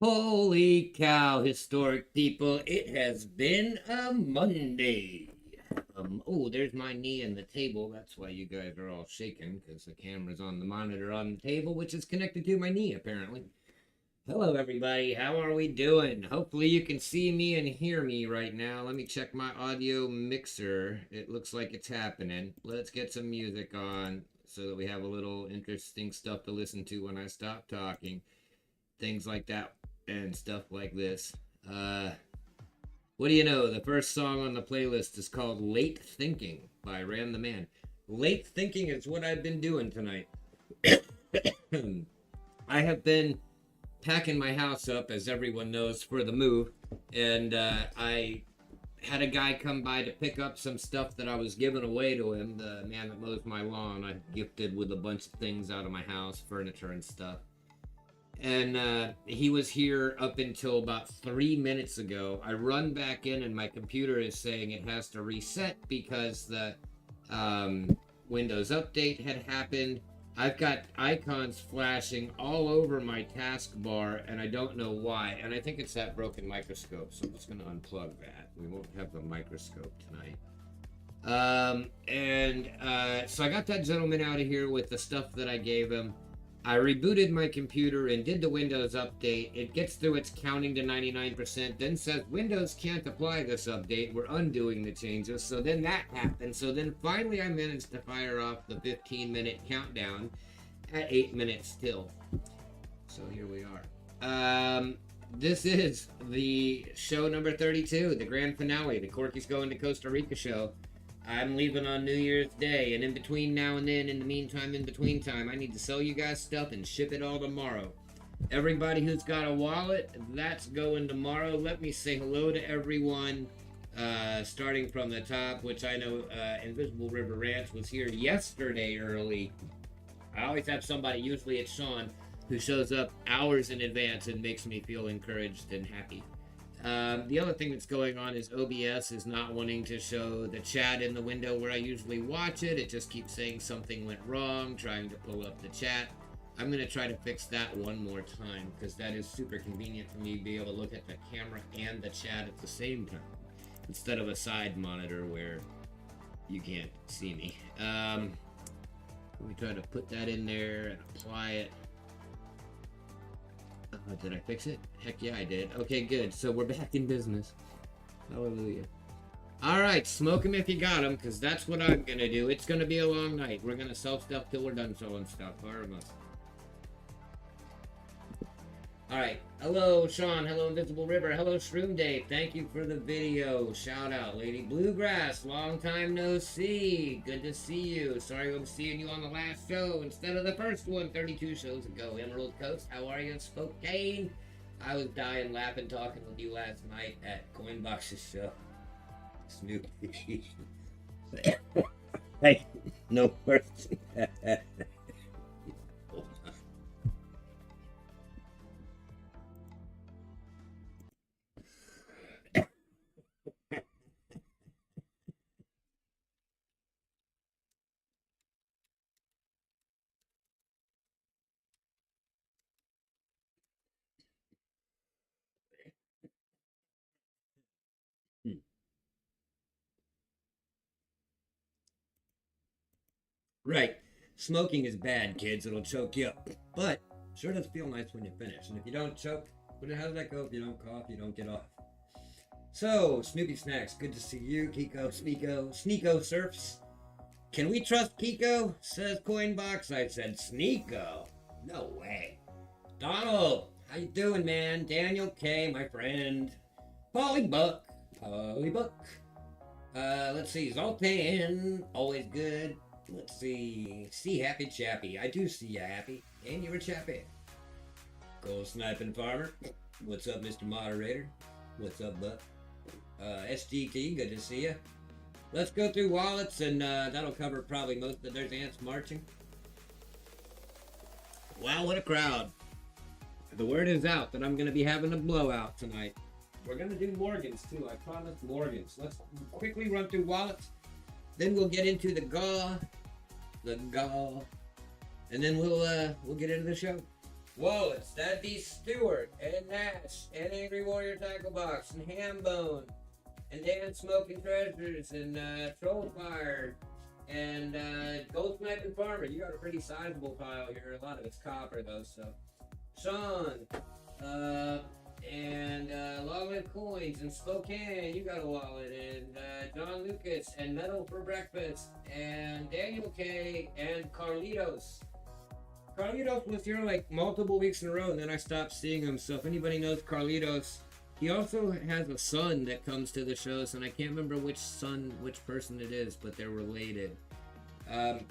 Holy cow, historic people. It has been a Monday. Oh, there's my knee in the table. That's why you guys are all shaking, because the camera's on the monitor on the table, which is connected to my knee, apparently. Hello, everybody. How are we doing? Hopefully you can see me and hear me right now. Let me check my audio mixer. It looks like it's happening. Let's get some music on so that we have a little interesting stuff to listen to when I stop talking. Things like that and stuff like this. What do you know? The first song on the playlist is called Late Thinking by Ran the Man. Late thinking is what I've been doing tonight. I have been packing my house up, as everyone knows, for the move, and I had a guy come by to pick up some stuff that I was giving away to him, the man that mows my lawn. I gifted with a bunch of things out of my house, furniture and stuff. And he was here up until about 3 minutes ago. I run back in and my computer is saying it has to reset because the Windows update had happened. I've got icons flashing all over my taskbar and I don't know why. And I think it's that broken microscope, so I'm just going to unplug that. We won't have the microscope tonight. So I got that gentleman out of here with the stuff that I gave him. I rebooted my computer and did the Windows update. It gets through its counting to 99%, then says Windows can't apply this update. We're undoing the changes. So then that happened. So then finally I managed to fire off the 15-minute countdown at 8 minutes still. So here we are. This is the show number 32, the grand finale, the Corky's Going to Costa Rica show. I'm leaving on New Year's Day, and in between now and then, in the meantime, in between time, I need to sell you guys stuff and ship it all tomorrow. Everybody who's got a wallet, that's going tomorrow. Let me say hello to everyone, starting from the top, which I know Invisible River Ranch was here yesterday early. I always have somebody, usually it's Sean, who shows up hours in advance and makes me feel encouraged and happy. The other thing that's going on is OBS is not wanting to show the chat in the window where I usually watch it. It just keeps saying something went wrong, trying to pull up the chat. I'm going to try to fix that one more time because that is super convenient for me to be able to look at the camera and the chat at the same time instead of a side monitor where you can't see me. Let me try to put that in there and apply it. Did I fix it? Heck yeah, I did. Okay, good. So we're back in business. Hallelujah. All right, smoke them if you got them, because that's what I'm going to do. It's going to be a long night. We're going to sell stuff till we're done selling stuff. All right. Hello, Sean. Hello, Invisible River. Hello, Shroom Dave. Thank you for the video. Shout out, Lady Bluegrass. Long time no see. Good to see you. Sorry I'm seeing you on the last show instead of the first one 32 shows ago. Emerald Coast, how are you? Spokane. I was dying laughing talking with you last night at Coinbox's show. Snoopy. Hey, no worse. Right. Smoking is bad, kids. It'll choke you up. But sure does feel nice when you finish. And if you don't choke, how does that go? If you don't cough, you don't get off. So, Snoopy Snacks, good to see you. Kiko, Sneeko Surfs. Can we trust Kiko? Says Coinbox. I said Sneeko. No way. Donald, how you doing, man? Daniel K, my friend. Polybuck. Let's see. Zoltan, always good. Let's see. See Happy Chappy. I do see you happy. And you're a chappy. Gold Sniping Farmer. What's up, Mr. Moderator? What's up, Buck? SGT, good to see you. Let's go through wallets and that'll cover probably most of. There's ants marching. Wow, what a crowd. The word is out that I'm going to be having a blowout tonight. We're going to do Morgans too. I promised Morgans. Let's quickly run through wallets. Then we'll get into the gaw, and then we'll get into the show. Wallets, that'd be Stewart and Nash and Angry Warrior Tackle Box and Hambone and Dan Smoking Treasures and Trollfire and Gold Sniping Farmer. You got a pretty sizable pile here. A lot of it's copper though, so. Sean, and Long Live Coins and Spokane, you got a wallet, and John Lucas and Metal for Breakfast and Daniel K and Carlitos. Carlitos was here like multiple weeks in a row, and then I stopped seeing him. So if anybody knows Carlitos, he also has a son that comes to the shows, and I can't remember which person it is, but they're related. And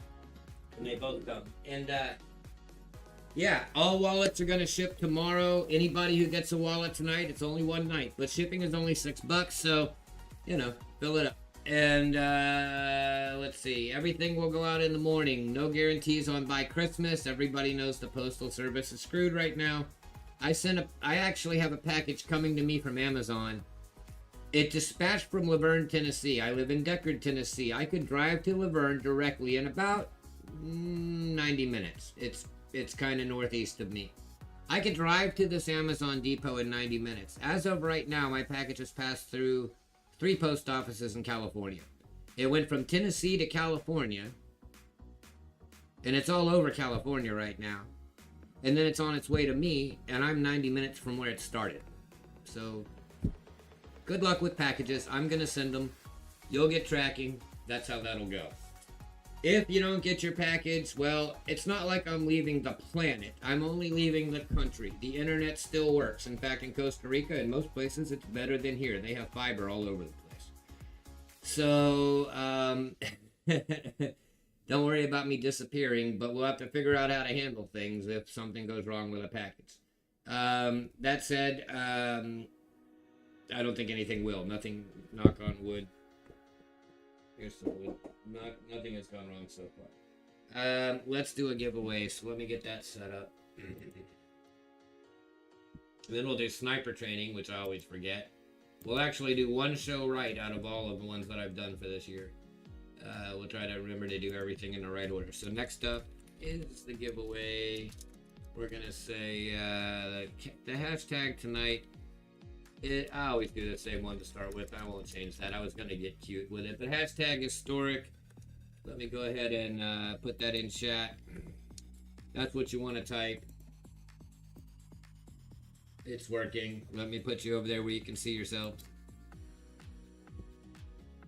they both come. And yeah, all wallets are gonna ship tomorrow. Anybody who gets a wallet tonight, it's only one night, but shipping is only $6, so fill it up. And let's see, everything will go out in the morning. No guarantees on by Christmas. Everybody knows the postal service is screwed right now. I actually have a package coming to me from Amazon. It dispatched from Laverne, Tennessee. I live in Deckard, Tennessee. I could drive to Laverne directly in about 90 minutes. It's kind of northeast of me. I could drive to this Amazon depot in 90 minutes. As of right now, my package has passed through 3 post offices in California. It went from Tennessee to California, and it's all over California right now. And then it's on its way to me, and I'm 90 minutes from where it started. So, good luck with packages. I'm going to send them. You'll get tracking. That's how that'll go. If you don't get your package, well, it's not like I'm leaving the planet. I'm only leaving the country. The internet still works. In fact, in Costa Rica and most places, it's better than here. They have fiber all over the place. So, don't worry about me disappearing, but we'll have to figure out how to handle things if something goes wrong with a package. That said, I don't think anything will. Nothing, knock on wood. Here's some wood. Nothing has gone wrong so far. Let's do a giveaway, so let me get that set up. Then we'll do sniper training, which I always forget. We'll actually do one show right out of all of the ones that I've done for this year. We'll try to remember to do everything in the right order. So next up is the giveaway. We're going to say the hashtag tonight. I always do the same one to start with. I won't change that. I was going to get cute with it. But hashtag historic. Let me go ahead and put that in chat. That's what you want to type. It's working. Let me put you over there where you can see yourself.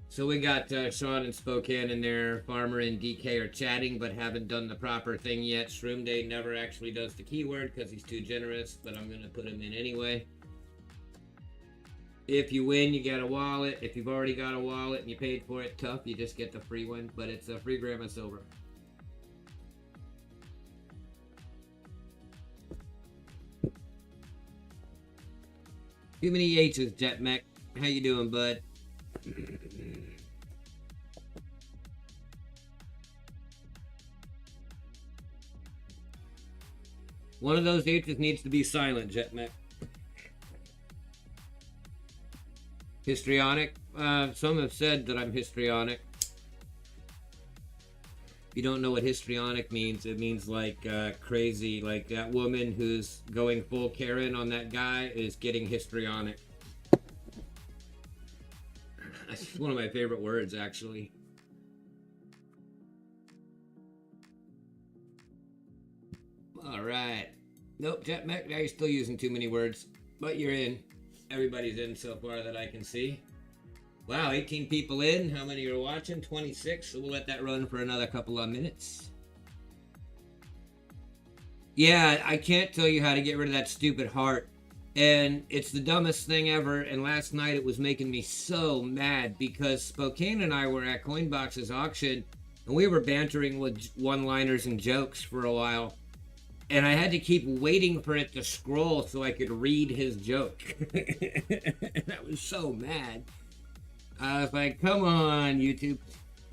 So we got Sean and Spokane in there. Farmer and DK are chatting but haven't done the proper thing yet. Shroom Day never actually does the keyword because he's too generous, but I'm going to put him in anyway. If you win, you get a wallet. If you've already got a wallet and you paid for it, tough, you just get the free one, but it's a free gram of silver. Too many H's, Jetmech. How you doing, bud? One of those H's needs to be silent, Jetmech. Histrionic? Some have said that I'm histrionic. If you don't know what histrionic means, it means like crazy. Like that woman who's going full Karen on that guy is getting histrionic. That's one of my favorite words, actually. All right. Nope, Jetmech, now you're still using too many words, but you're in. Everybody's in so far that I can see. Wow, 18 people in. How many are watching? 26. So we'll let that run for another couple of minutes. Yeah, I can't tell you how to get rid of that stupid heart. And it's the dumbest thing ever. And last night it was making me so mad because Spokane and I were at Coinbox's auction and we were bantering with one-liners and jokes for a while. And I had to keep waiting for it to scroll so I could read his joke. And I was so mad. I was like, come on, YouTube.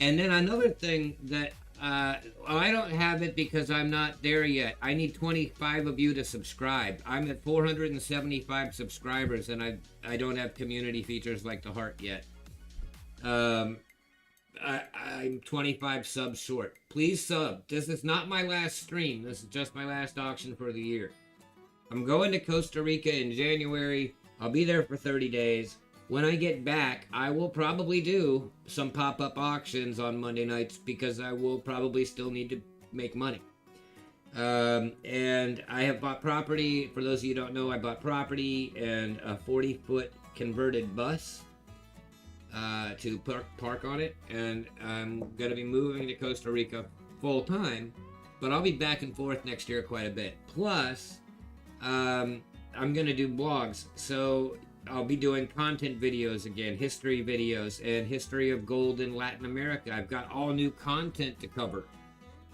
And then another thing that I don't have it because I'm not there yet. I need 25 of you to subscribe. I'm at 475 subscribers, and I don't have community features like the heart yet. I'm 25 subs short. Please sub. This is not my last stream. This is just my last auction for the year. I'm going to Costa Rica in January. I'll be there for 30 days. When I get back, I will probably do some pop-up auctions on Monday nights because I will probably still need to make money. And I have bought property. For those of you who don't know, I bought property and a 40-foot converted bus to park on it. And I'm going to be moving to Costa Rica full time, but I'll be back and forth next year quite a bit. Plus, I'm going to do blogs. So I'll be doing content videos again, history videos, and history of gold in Latin America. I've got all new content to cover.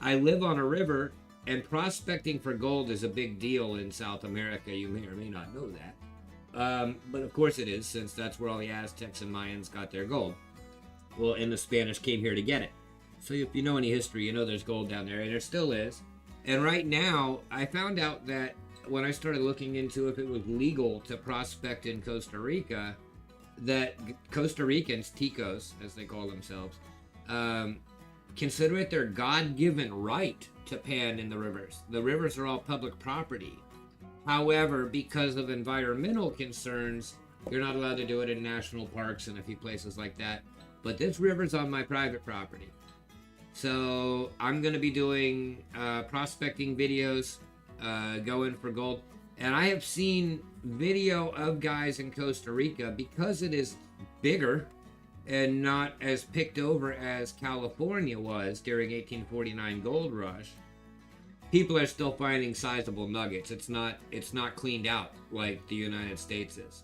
I live on a river, and prospecting for gold is a big deal in South America. You may or may not know that. But of course it is, since that's where all the Aztecs and Mayans got their gold. Well, and the Spanish came here to get it. So if you know any history, you know there's gold down there, and there still is. And right now, I found out that when I started looking into if it was legal to prospect in Costa Rica, that Costa Ricans, Ticos, as they call themselves, consider it their God-given right to pan in the rivers. The rivers are all public property. However, because of environmental concerns, you're not allowed to do it in national parks and a few places like that. But this river's on my private property. So I'm going to be doing prospecting videos, going for gold. And I have seen video of guys in Costa Rica, because it is bigger and not as picked over as California was during 1849 gold rush. People are still finding sizable nuggets. It's not cleaned out like the United States is.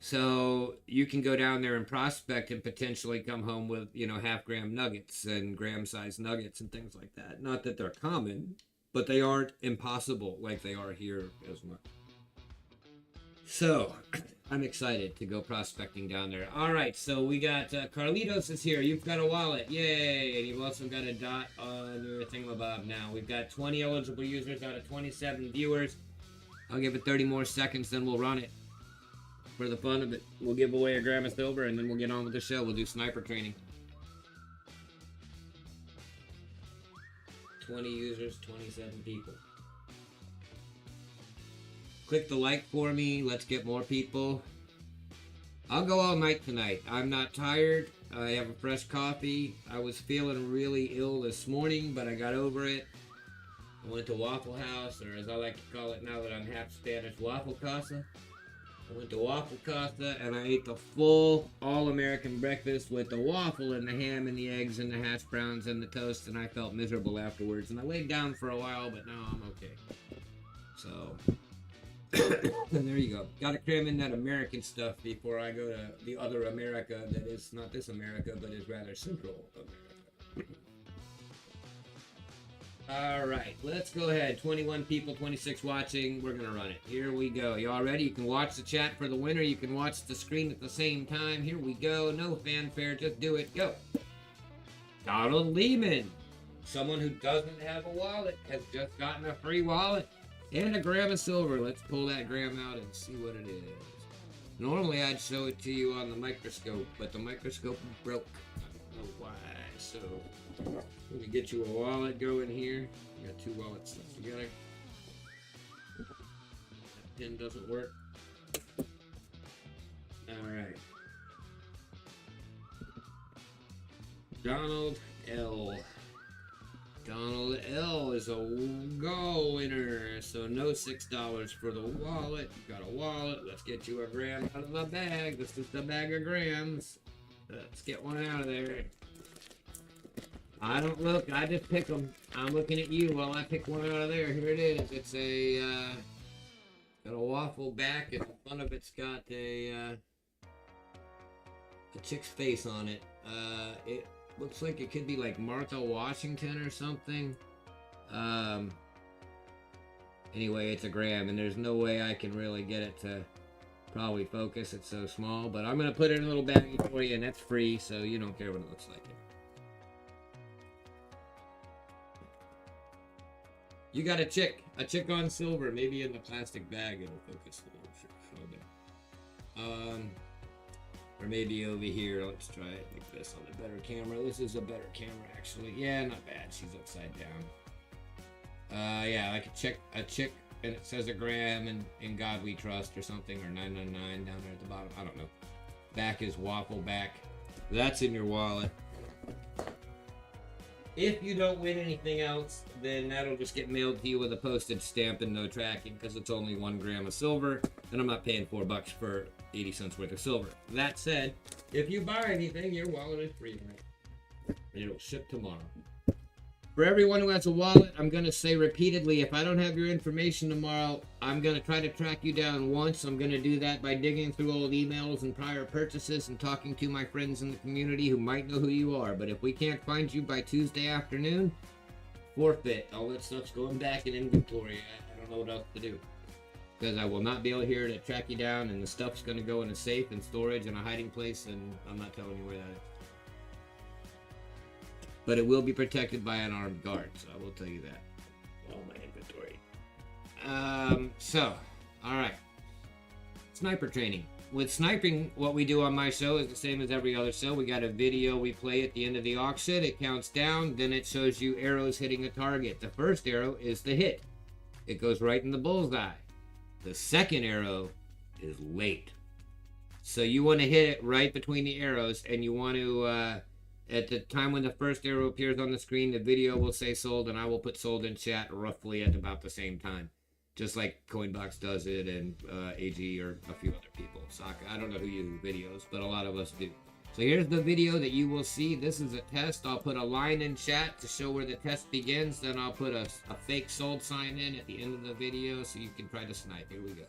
So you can go down there and prospect and potentially come home with, half-gram nuggets and gram-sized nuggets and things like that. Not that they're common, but they aren't impossible like they are here as much. So I'm excited to go prospecting down there. All right, so we got Carlitos is here. You've got a wallet. Yay. And you've also got a dot on your thingamabob now. We've got 20 eligible users out of 27 viewers. I'll give it 30 more seconds, then we'll run it. For the fun of it, we'll give away a gram of silver, and then we'll get on with the show. We'll do sniper training. 20 users, 27 people. Click the like for me. Let's get more people. I'll go all night tonight. I'm not tired. I have a fresh coffee. I was feeling really ill this morning, but I got over it. I went to Waffle House, or as I like to call it now that I'm half Spanish, Waffle Casa. I went to Waffle Casa and I ate the full all-American breakfast with the waffle and the ham and the eggs and the hash browns and the toast, and I felt miserable afterwards. And I laid down for a while, but now I'm okay. So, and there you go. Got to cram in that American stuff before I go to the other America that is not this America, but is rather Central America. All right, let's go ahead. 21 people, 26 watching. We're going to run it. Here we go. Y'all ready? You can watch the chat for the winner. You can watch the screen at the same time. Here we go. No fanfare. Just do it. Go. Donald Lehman. Someone who doesn't have a wallet has just gotten a free wallet and a gram of silver. Let's pull that gram out and see what it is. Normally, I'd show it to you on the microscope, but the microscope broke. I don't know why. So, let me get you a wallet going here. I got two wallets stuck together. That pin doesn't work. Alright. Donald L. Donald L is a go winner. So no $6 for the wallet. You got a wallet. Let's get you a gram out of the bag. This is the bag of grams. Let's get one out of there. I don't look, I just pick them. I'm looking at you while I pick one out of there. Here it is. It's got a waffle back, and the front of it's got a chick's face on it. It looks like it could be like Martha Washington or something. Anyway, it's a gram, and there's no way I can really get it to probably focus. It's so small, but I'm gonna put it in a little baggie for you, and that's free, so you don't care what it looks like. You got a chick on silver, maybe in the plastic bag it'll focus a little bit. Or maybe over here. Let's try it like this on a better camera. This is a better camera actually. Yeah, not bad. She's upside down. Yeah, like a chick and it says a gram, and in God we trust or something, or 999 down there at the bottom. I don't know. Back is waffle back. That's in your wallet. If you don't win anything else, then that'll just get mailed to you with a postage stamp and no tracking, because it's only 1 gram of silver, and I'm not paying $4 for 80 cents worth of silver. That said, if you buy anything, your wallet is free, right? It'll ship tomorrow. For everyone who has a wallet, I'm going to say repeatedly, if I don't have your information tomorrow, I'm going to try to track you down once. I'm going to do that by digging through old emails and prior purchases and talking to my friends in the community who might know who you are. But if we can't find you by Tuesday afternoon, forfeit. All that stuff's going back in inventory. I don't know what else to do. Because I will not be able here to track you down, and the stuff's going to go in a safe and storage in a hiding place, and I'm not telling you where that is. But it will be protected by an armed guard, so I will tell you that. All my inventory. Alright. Sniper training. With sniping, what we do on my show is the same as every other show. We got a video we play at the end of the auction. It counts down, then it shows you arrows hitting a target. The first arrow is the hit. It goes right in the bullseye. The second arrow is late. So you want to hit it right between the arrows, and you want to... at the time when the first arrow appears on the screen, the video will say sold, and I will put sold in chat roughly at about the same time. Just like Coinbox does it, and AG or a few other people. Saka, I don't know who uses videos, but a lot of us do. So here's the video that you will see. This is a test. I'll put a line in chat to show where the test begins. Then I'll put a fake sold sign in at the end of the video so you can try to snipe. Here we go.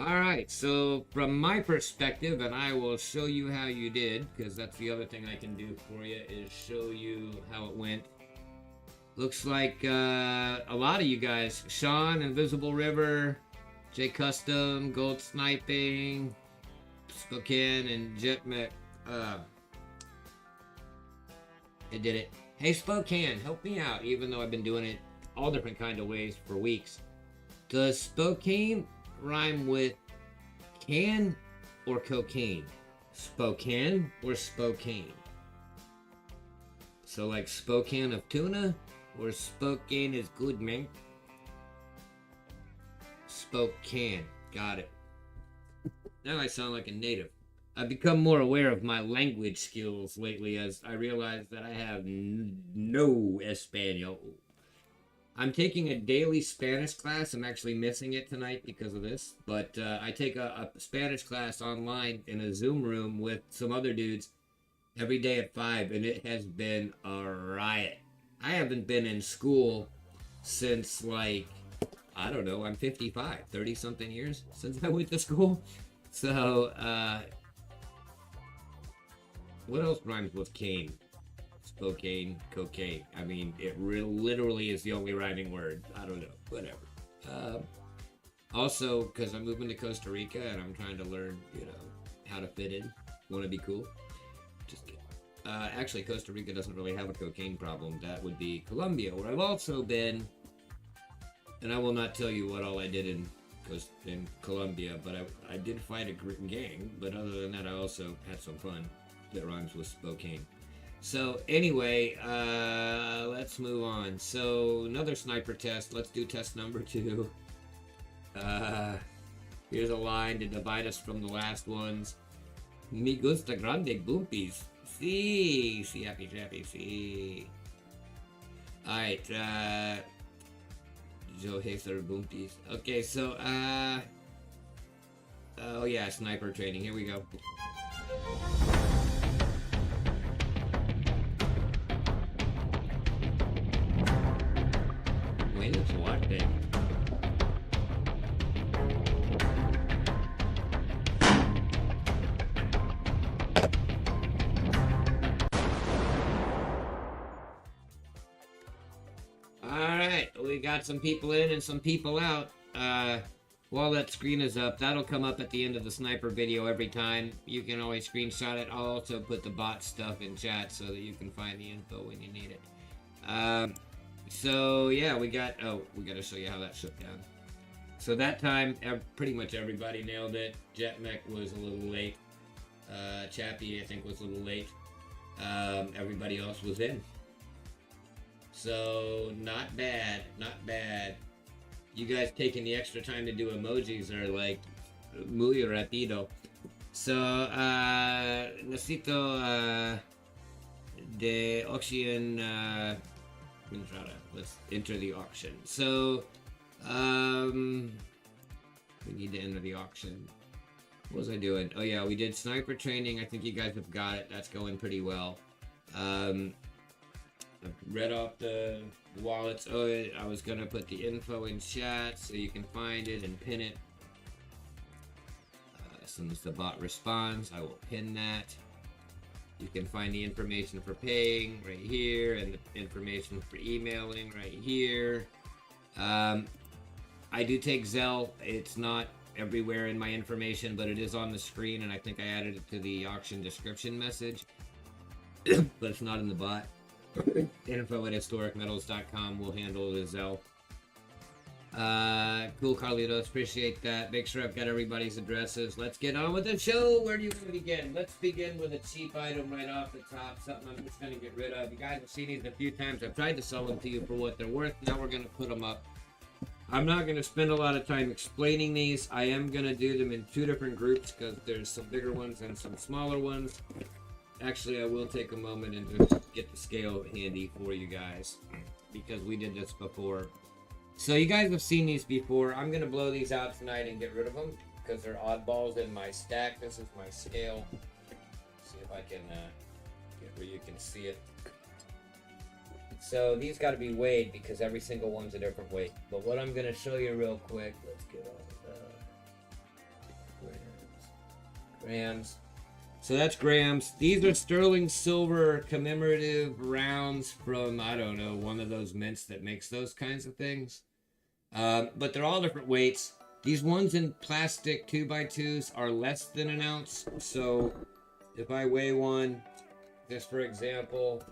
Alright, so from my perspective, and I will show you how you did, because that's the other thing I can do for you, is show you how it went. Looks like a lot of you guys, Sean, Invisible River, J Custom, Gold Sniping, Spokane, and Jetmec, it did it. Hey Spokane, help me out, even though I've been doing it all different kind of ways for weeks. Does Spokane rhyme with can or cocaine? Spokane or Spokane? So like Spokane of tuna, or Spokane is good, man? Spokane, got it. Now I sound like a native. I've become more aware of my language skills lately as I realize that I have no Espanol. I'm taking a daily Spanish class. I'm actually missing it tonight because of this. But I take a Spanish class online in a Zoom room with some other dudes every day at 5. And it has been a riot. I haven't been in school since like, I don't know, I'm 55. 30-something years since I went to school. So, what else rhymes with cane? Spokane, cocaine. I mean, it literally is the only rhyming word. I don't know. Whatever. Also, because I'm moving to Costa Rica and I'm trying to learn, you know, how to fit in. Want to be cool. Just kidding. Actually, Costa Rica doesn't really have a cocaine problem. That would be Colombia, where I've also been. And I will not tell you what all I did in Colombia, but I did fight a gang. But other than that, I also had some fun that rhymes with Spokane. So anyway, let's move on. So another sniper test. Let's do test number 2. Here's a line to divide us from the last ones. Me gusta grande boopies. Sí, happy, sí. Alright, Joe Hazer boopies. Okay, so, oh yeah, sniper training. Here we go. Wait, it's what thing? Alright, we got some people in and some people out. while that screen is up, that'll come up at the end of the sniper video every time. You can always screenshot it. I'll also put the bot stuff in chat so that you can find the info when you need it. So yeah, we got to show you how that shook down. So that time, pretty much everybody nailed it. Jetmech was a little late. Chappie, I think, was a little late. Everybody else was in. So not bad, not bad. You guys taking the extra time to do emojis are like muy rápido. So necesito de auction. Let's enter the auction. So we need to enter the auction. What was I doing? Oh yeah, we did sniper training. I think you guys have got it. That's going pretty well. I've read off the wallets. Oh, I was gonna put the info in chat so you can find it and pin it. As soon as the bot responds, I will pin that. You can find the information for paying right here and the information for emailing right here. I do take Zelle. It's not everywhere in my information, but it is on the screen, and I think I added it to the auction description message. But it's not in the bot. Info at HistoricMetals.com will handle the Zelle. Cool, Carlitos. Appreciate that. Make sure I've got everybody's addresses. Let's get on with the show. Where do you want to begin? Let's begin with a cheap item right off the top. Something I'm just going to get rid of. You guys have seen these a few times. I've tried to sell them to you for what they're worth. Now we're going to put them up. I'm not going to spend a lot of time explaining these. I am going to do them in two different groups because there's some bigger ones and some smaller ones. Actually, I will take a moment and just get the scale handy for you guys because we did this before. So you guys have seen these before. I'm going to blow these out tonight and get rid of them because they're oddballs in my stack. This is my scale. See if I can get where you can see it. So these got to be weighed because every single one's a different weight. But what I'm going to show you real quick, let's get on grams. So that's grams. These are sterling silver commemorative rounds from, I don't know, one of those mints that makes those kinds of things. But they're all different weights. These ones in plastic 2x2s are less than an ounce. So if I weigh one, just for example,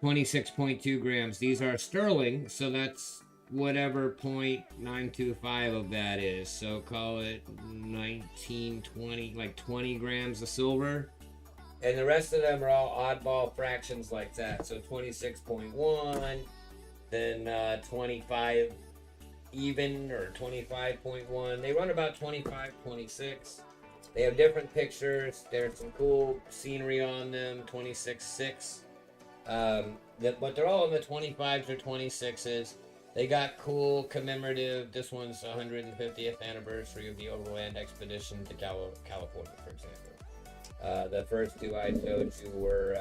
26.2 grams. These are sterling, so that's whatever 0.925 of that is. So call it 19, 20, like 20 grams of silver. And the rest of them are all oddball fractions like that. So 26.1, then 25 even, or 25.1. They run about 25, 26. They have different pictures. There's some cool scenery on them, 26.6. But they're all in the 25s or 26s. They got cool commemorative. This one's 150th anniversary of the overland expedition to California, for example. The first two I showed you were,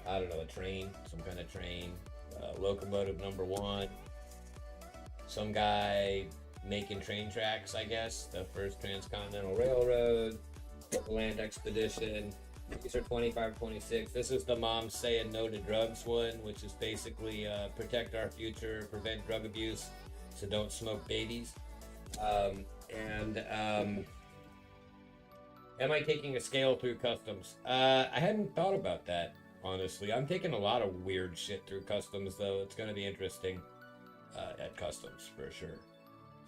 I don't know, a train, some kind of train, locomotive number 1. Some guy making train tracks, I guess. The first transcontinental railroad, overland expedition. These are 25, 26. This is the mom saying no to drugs one, which is basically protect our future, prevent drug abuse, so don't smoke babies. Am I taking a scale through customs? I hadn't thought about that, honestly. I'm taking a lot of weird shit through customs, though. It's going to be interesting at customs, for sure.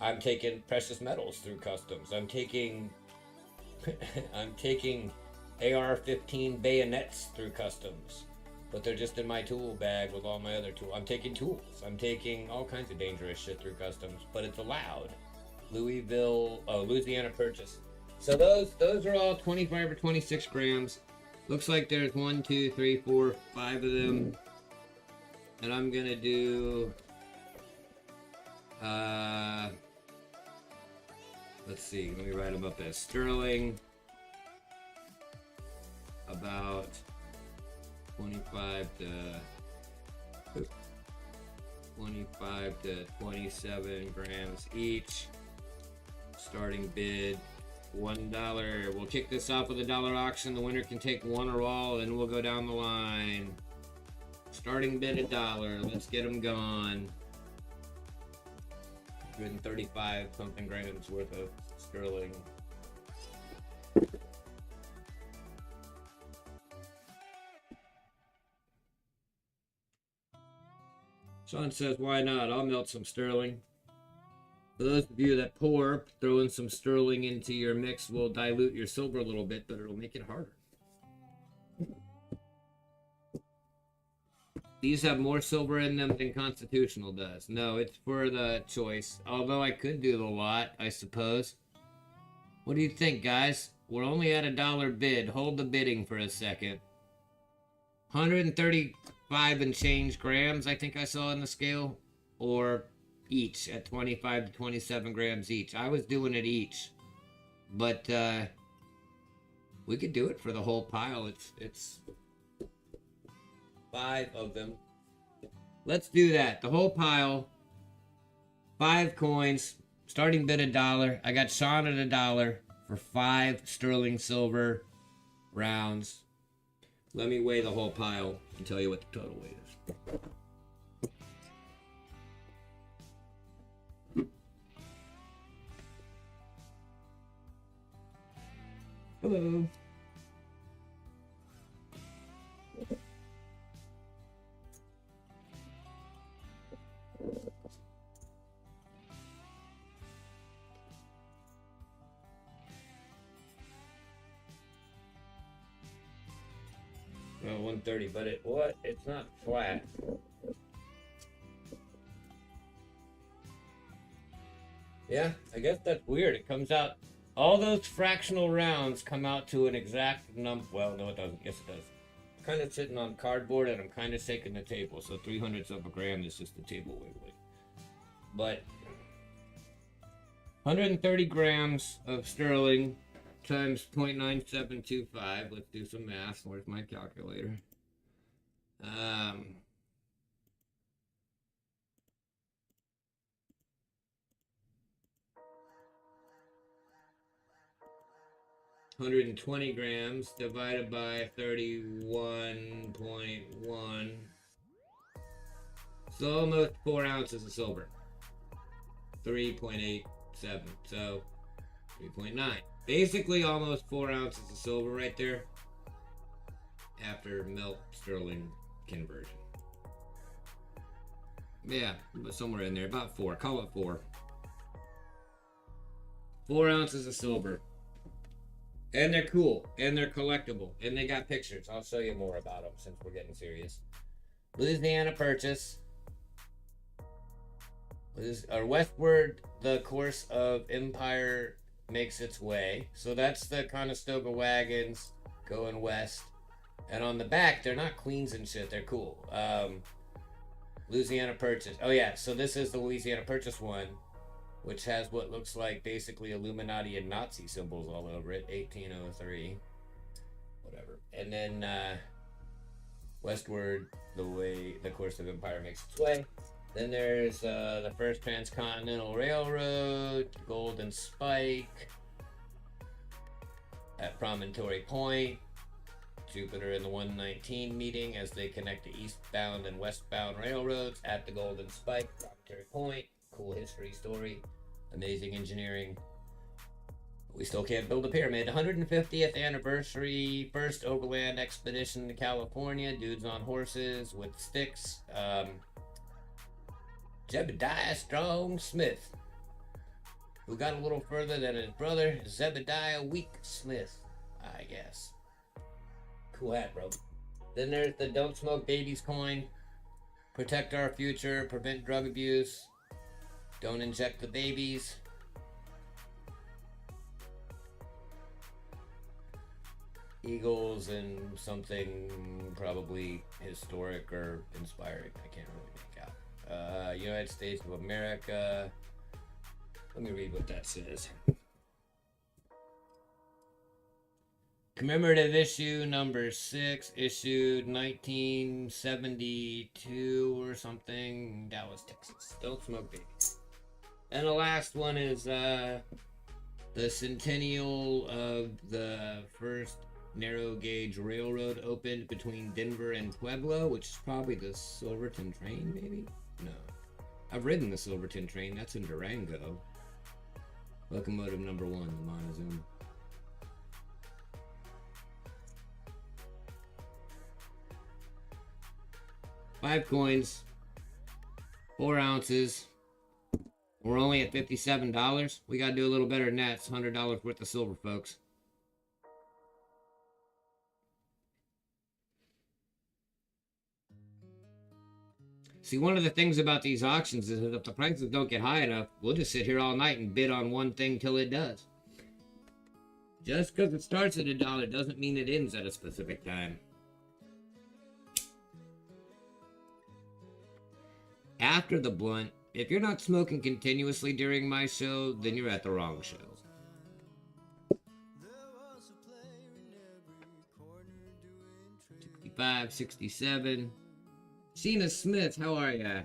I'm taking precious metals through customs. I'm taking AR-15 bayonets through customs, but they're just in my tool bag with all my other tools. I'm taking tools. I'm taking all kinds of dangerous shit through customs, but it's allowed. Louisiana Purchase. So those are all 25 or 26 grams. Looks like there's 1, 2, 3, 4, 5 of them, and I'm gonna do. Let's see. Let me write them up as sterling. About 25 to 27 grams each. Starting bid $1. We'll kick this off with a $1 auction. The winner can take one or all, and we'll go down the line. Starting bid $1. Let's get them gone. 135 something grams worth of sterling. Sean says, why not? I'll melt some sterling. For those of you that pour, throwing some sterling into your mix will dilute your silver a little bit, but it'll make it harder. These have more silver in them than Constitutional does. No, it's for the choice. Although I could do the lot, I suppose. What do you think, guys? We're only at $1 bid. Hold the bidding for a second. 135 and change grams, I think I saw in the scale. Or each at 25 to 27 grams each. I was doing it each. But we could do it for the whole pile. It's 5 of them. Let's do that. The whole pile. 5 coins. Starting bid $1. I got Sean at $1 for 5 sterling silver rounds. Let me weigh the whole pile and tell you what the total weight is. Hello. Well, 130, but it's not flat. Yeah, I guess that's weird. It comes out, all those fractional rounds come out to an exact number. Well, no, it doesn't. Yes, it does. It's kind of sitting on cardboard, and I'm kind of shaking the table. So 300ths of a gram is just the table weight. But 130 grams of sterling times 0.9725. Let's do some math. Where's my calculator? 120 grams divided by 31.1. So almost 4 ounces of silver. 3.87. So 3.9. Basically almost 4 ounces of silver right there after melt sterling conversion. Yeah, but somewhere in there, about 4. Call it 4. 4 ounces of silver. And they're cool, and they're collectible, and they got pictures. I'll show you more about them since we're getting serious. Louisiana Purchase. Westward, the course of empire makes its way. So that's the Conestoga wagons going west. And on the back, they're not queens and shit. They're cool. Louisiana Purchase. Oh, yeah. So this is the Louisiana Purchase one, which has what looks like basically Illuminati and Nazi symbols all over it. 1803. Whatever. And then westward, the course of empire makes its way. Then there's the first transcontinental railroad, Golden Spike, at Promontory Point, Jupiter and the 119 meeting as they connect the eastbound and westbound railroads at the Golden Spike, Promontory Point. Cool history story, amazing engineering. We still can't build a pyramid. 150th anniversary, first overland expedition to California, dudes on horses with sticks. Jebediah Strong Smith, who got a little further than his brother, Zebediah Weak Smith, I guess. Cool hat, bro. Then there's the Don't Smoke Babies coin. Protect our future, prevent drug abuse. Don't inject the babies. Eagles and something probably historic or inspiring. I can't really make out. United States of America. Let me read what that says. Commemorative issue number 6, issued 1972 or something, Dallas, Texas. Don't smoke babies. And the last one is the centennial of the first narrow gauge railroad opened between Denver and Pueblo, which is probably the Silverton train, maybe? No. I've ridden the Silverton train. That's in Durango. Locomotive number 1, the Montezuma. Five coins, 4 ounces. We're only at $57. We gotta do a little better than that. It's $100 worth of silver, folks. See, one of the things about these auctions is that if the prices don't get high enough, we'll just sit here all night and bid on one thing till it does. Just because it starts at $1 doesn't mean it ends at a specific time. After the blunt, if you're not smoking continuously during my show, then you're at the wrong show. $65, $67. Sheena Smith, how are ya?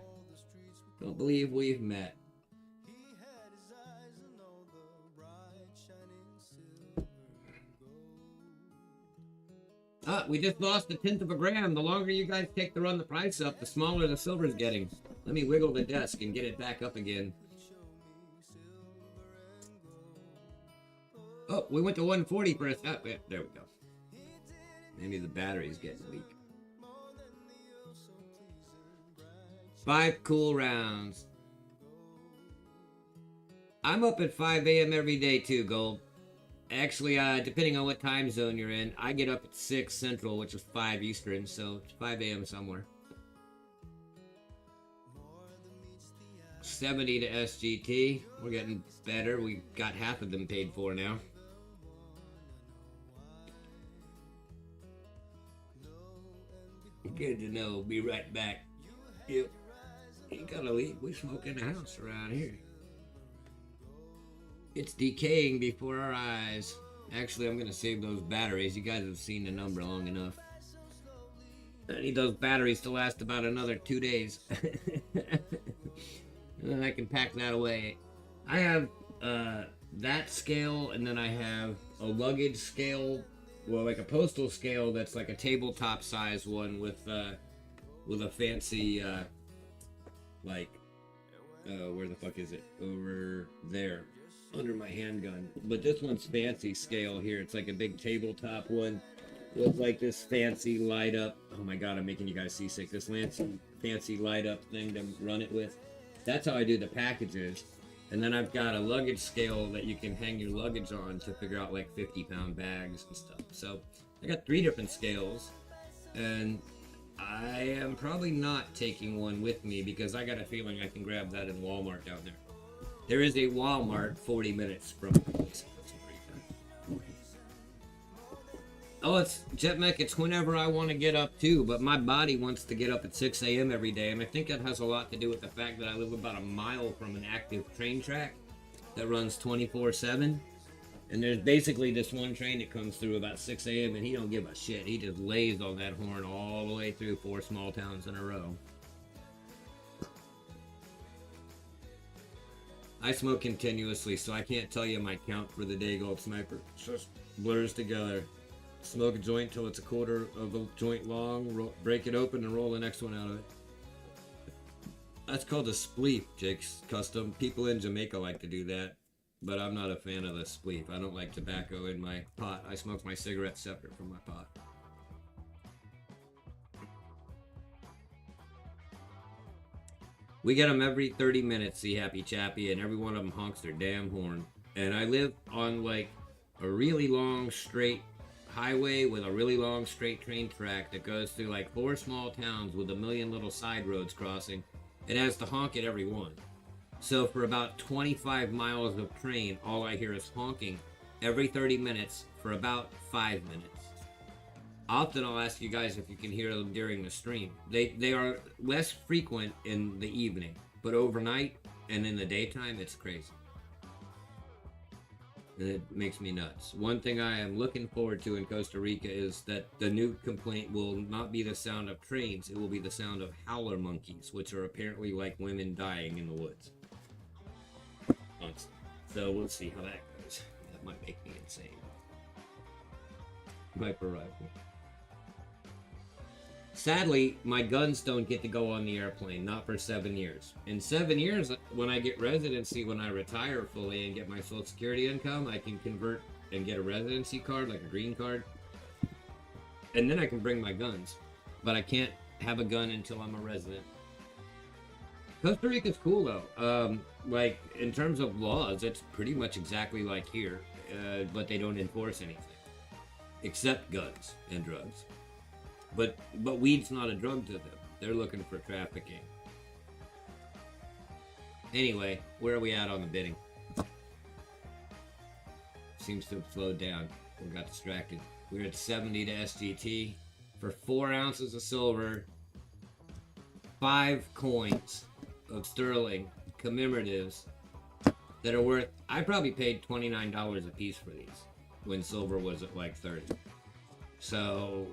Don't believe we've met. We just lost 1/10 of a gram. The longer you guys take to run the price up, the smaller the silver's getting. Let me wiggle the desk and get it back up again. Oh, we went to 140 for a second. Oh, there we go. Maybe the battery's getting weak. 5 cool rounds. I'm up at 5 a.m. every day too, Gold. Actually, depending on what time zone you're in, I get up at 6 Central, which is 5 Eastern, so it's 5 a.m. somewhere. 70 to SGT. We're getting better. We got half of them paid for now. Good to know. Be right back. Yep. You gotta leave. We smoke in the house around here. It's decaying before our eyes. Actually, I'm gonna save those batteries. You guys have seen the number long enough. I need those batteries to last about another 2 days. And then I can pack that away. I have that scale, and then I have a luggage scale, well, like a postal scale that's like a tabletop size one with a fancy where the fuck is it? Over there, under my handgun. But this one's fancy scale here. It's like a big tabletop one with like this fancy light up. Oh my god, I'm making you guys seasick. This fancy light up thing to run it with. That's how I do the packages. And then I've got a luggage scale that you can hang your luggage on to figure out like 50-pound bags and stuff. So I got 3 different scales, and I am probably not taking one with me because I got a feeling I can grab that in Walmart down there. There is a Walmart 40 minutes from this. Oh, it's Jetmech. It's whenever I want to get up too, but my body wants to get up at 6 a.m. every day, and I think that has a lot to do with the fact that I live about a mile from an active train track that runs 24/7. And there's basically this one train that comes through about 6 a.m. and he don't give a shit. He just lays on that horn all the way through 4 small towns in a row. I smoke continuously, so I can't tell you my count for the day, Gold Sniper. It just blurs together. Smoke a joint till it's a quarter of a joint long, break it open and roll the next one out of it. That's called a spleef, Jake's Custom. People in Jamaica like to do that, but I'm not a fan of the spleef. I don't like tobacco in my pot. I smoke my cigarettes separate from my pot. We get them every 30 minutes, see Happy Chappy, and every one of them honks their damn horn. And I live on like a really long straight highway with a really long straight train track that goes through like 4 small towns with a million little side roads crossing. It has to honk at every one. So for about 25 miles of train, all I hear is honking every 30 minutes for about 5 minutes. Often I'll ask you guys if you can hear them during the stream. They are less frequent in the evening, but overnight and in the daytime, it's crazy. And it makes me nuts. One thing I am looking forward to in Costa Rica is that the new complaint will not be the sound of trains, it will be the sound of howler monkeys, which are apparently like women dying in the woods. So we'll see how that goes. That might make me insane. Viper rifle. Sadly, my guns don't get to go on the airplane, not for 7 years. In 7 years, when I get residency, when I retire fully and get my Social Security income, I can convert and get a residency card, like a green card, and then I can bring my guns. But I can't have a gun until I'm a resident. Costa Rica's cool though. Like in terms of laws, it's pretty much exactly like here, but they don't enforce anything except guns and drugs. But weed's not a drug to them. They're looking for trafficking. Anyway, where are we at on the bidding? Seems to have slowed down. We got distracted. We're at 70 to SGT for 4 ounces of silver, 5 coins of sterling commemoratives that are worth. I probably paid $29 a piece for these when silver was at like 30. So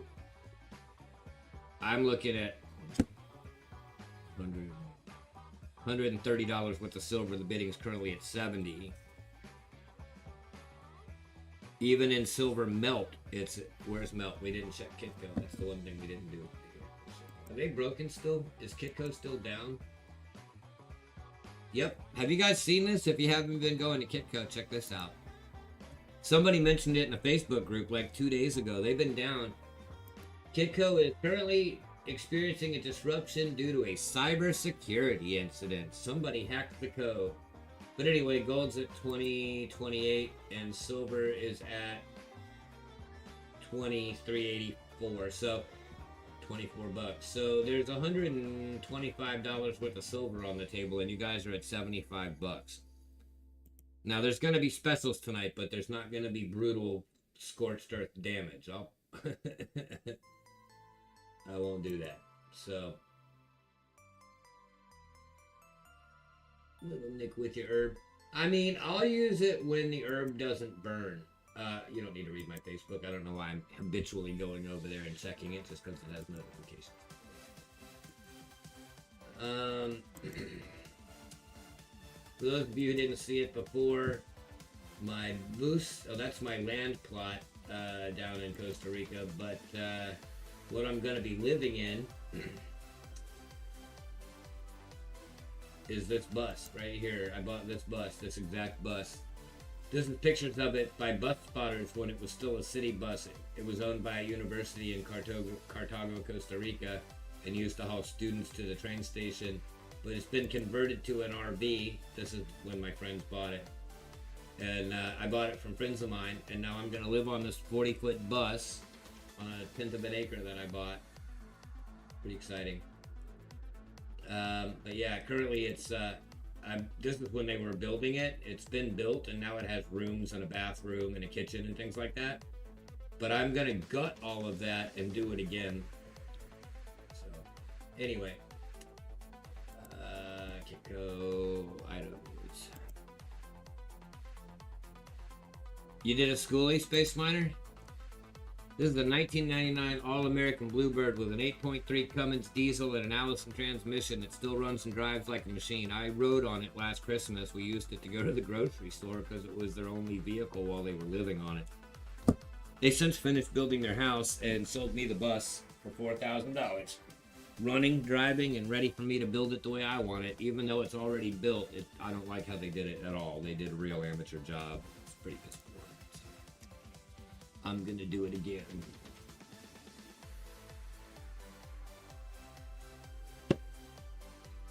I'm looking at $130 worth of silver. The bidding is currently at 70. Even in silver melt, it's where's melt? We didn't check Kitco. That's the one thing we didn't do. Are they broken still? Is Kitco still down? Yep. Have you guys seen this? If you haven't been going to Kitco, check this out. Somebody mentioned it in a Facebook group like 2 days ago. They've been down. Kitco is currently experiencing a disruption due to a cybersecurity incident. Somebody hacked the code. But anyway, gold's at 20.28 and silver is at 23.84. So 24 bucks. So there's $125 worth of silver on the table and you guys are at 75 bucks. Now there's going to be specials tonight, but there's not going to be brutal scorched earth damage. I won't do that. So little Nick with your herb. I mean, I'll use it when the herb doesn't burn. You don't need to read my Facebook. I don't know why I'm habitually going over there and checking it just because it has notifications. For those of you who didn't see it before, my moose, that's my land plot down in Costa Rica, but what I'm going to be living in is this bus right here. I bought this bus, this exact bus. This is pictures of it by bus spotters when it was still a city bus. It was owned by a university in Cartago, Costa Rica, and used to haul students to the train station. But it's been converted to an RV. This is when my friends bought it. And I bought it from friends of mine, and now I'm going to live on this 40-foot bus on a tenth of an acre that I bought. Pretty exciting. But yeah, currently it's this is when they were building it. It's been built and now it has rooms and a bathroom and a kitchen and things like that. But I'm gonna gut all of that and do it again. So anyway, Kitco items. You did a schoolie, Space Miner? This is the 1999 All-American Bluebird with an 8.3 Cummins diesel and an Allison transmission that still runs and drives like a machine. I rode on it last Christmas. We used it to go to the grocery store because it was their only vehicle while they were living on it. They since finished building their house and sold me the bus for $4,000. Running, driving, and ready for me to build it the way I want it. Even though it's already built, I don't like how they did it at all. They did a real amateur job. It's pretty good. I'm gonna do it again.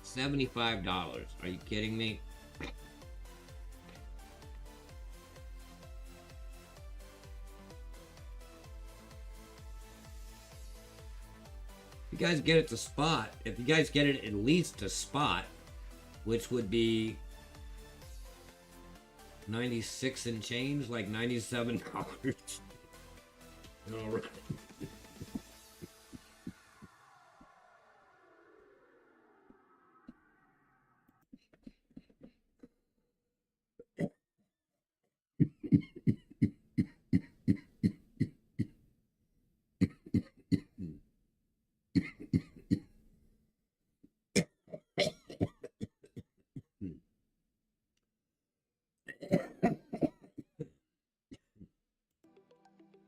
$75. Are you kidding me? You guys get it to spot. If you guys get it at least to spot, which would be 96 and change, like $97. All right.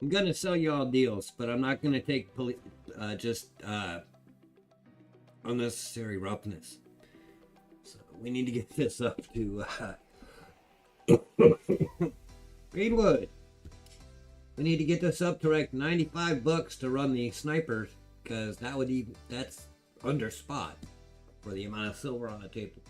I'm gonna sell y'all deals, but I'm not gonna take just unnecessary roughness. So we need to get this up to Greenwood. We need to get this up to like $95 to run the snipers, because that's under spot for the amount of silver on the table.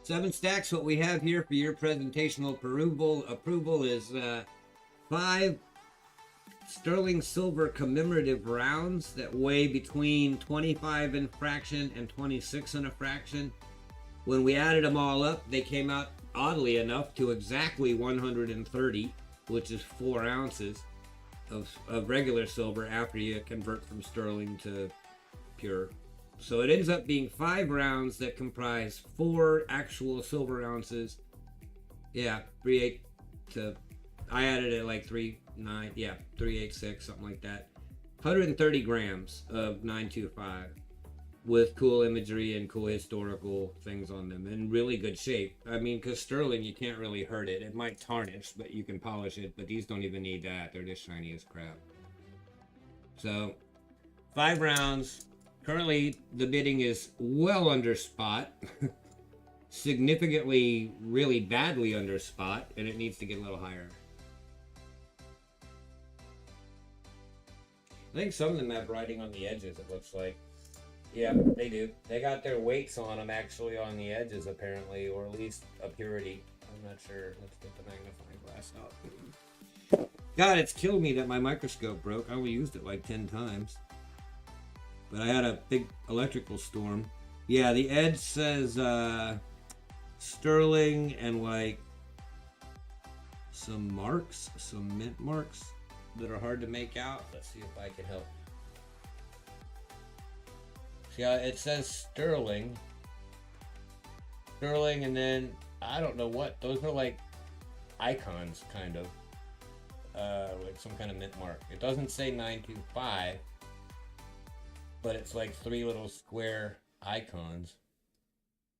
7 stacks. What we have here for your presentational approval is 5 sterling silver commemorative rounds that weigh between 25 and a fraction and 26 and a fraction. When we added them all up, they came out, oddly enough, to exactly 130, which is 4 ounces of regular silver after you convert from sterling to pure. So it ends up being 5 rounds that comprise 4 actual silver ounces. Yeah, 3/8 to, I added it like 3/9, yeah, 3/86, something like that. 130 grams of 925 with cool imagery and cool historical things on them in really good shape. I mean, because sterling, you can't really hurt it. It might tarnish, but you can polish it. But these don't even need that. They're just shiny as crap. So 5 rounds. Currently, the bidding is well under spot, significantly, really badly under spot, and it needs to get a little higher. I think some of them have writing on the edges, it looks like. Yeah, they do. They got their weights on them, actually, on the edges, apparently, or at least a purity. I'm not sure. Let's get the magnifying glass out. God, it's killed me that my microscope broke. I only used it like 10 times. But I had a big electrical storm. Yeah, the edge says sterling and like some marks, some mint marks that are hard to make out. Let's see if I can help. See how it says sterling. Sterling, and then I don't know what. Those are like icons, kind of. Like some kind of mint mark. It doesn't say 925. But it's like 3 little square icons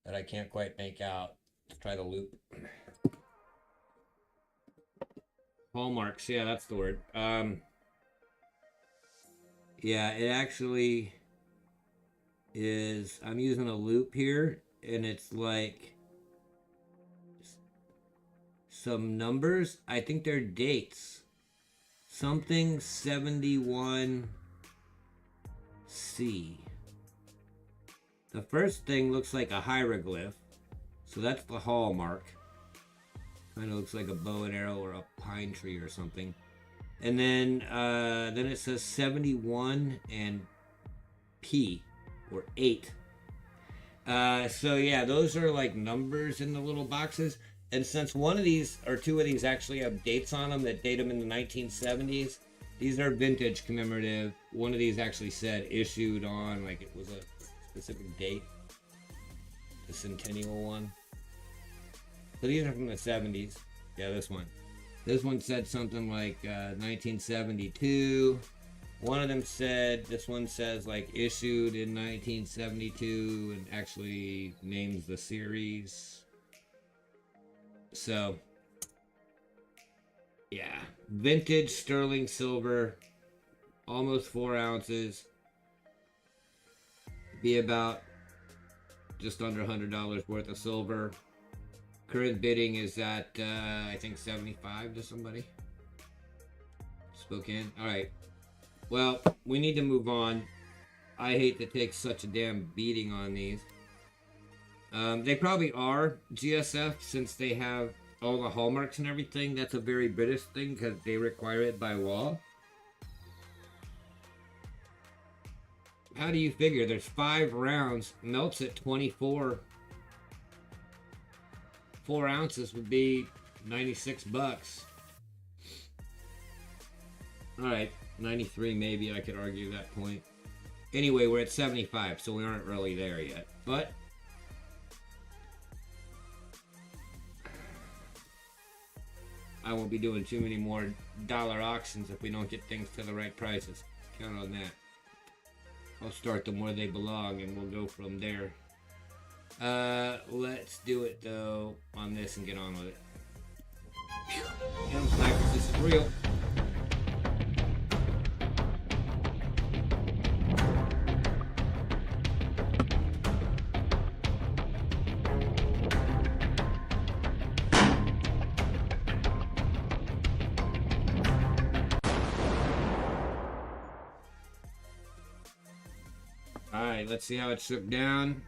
that I can't quite make out. Let's try the loop. Hallmarks, yeah, that's the word. Yeah, it actually is. I'm using a loop here, and it's like some numbers. I think they're dates. Something 71. C. The first thing looks like a hieroglyph, so that's the hallmark. Kind of looks like a bow and arrow or a pine tree or something. And then it says 71 and P or 8. So yeah, those are like numbers in the little boxes. And since one of these or 2 of these actually have dates on them that date them in the 1970s. These are vintage commemorative. One of these actually said issued on, like it was a specific date. The centennial one. So these are from the 70s. Yeah, this one. This one said something like 1972. One of them said, this one says like issued in 1972 and actually names the series. So yeah, vintage sterling silver, almost 4 ounces. Be about just under $100 worth of silver. Current bidding is at, I think 75 to somebody. Spoke in. All right. Well, we need to move on. I hate to take such a damn beating on these. They probably are GSF since they have all the hallmarks and everything. That's a very British thing because they require it by law. How do you figure? There's 5 rounds, melts at 24. 4 ounces would be $96. All right, 93 maybe. I could argue that point. Anyway, we're at 75, so we aren't really there yet. But I won't be doing too many more dollar auctions if we don't get things to the right prices. Count on that. I'll start them where they belong and we'll go from there. Let's do it though on this and get on with it. Young snipers, this is real. Alright, let's see how it shook down.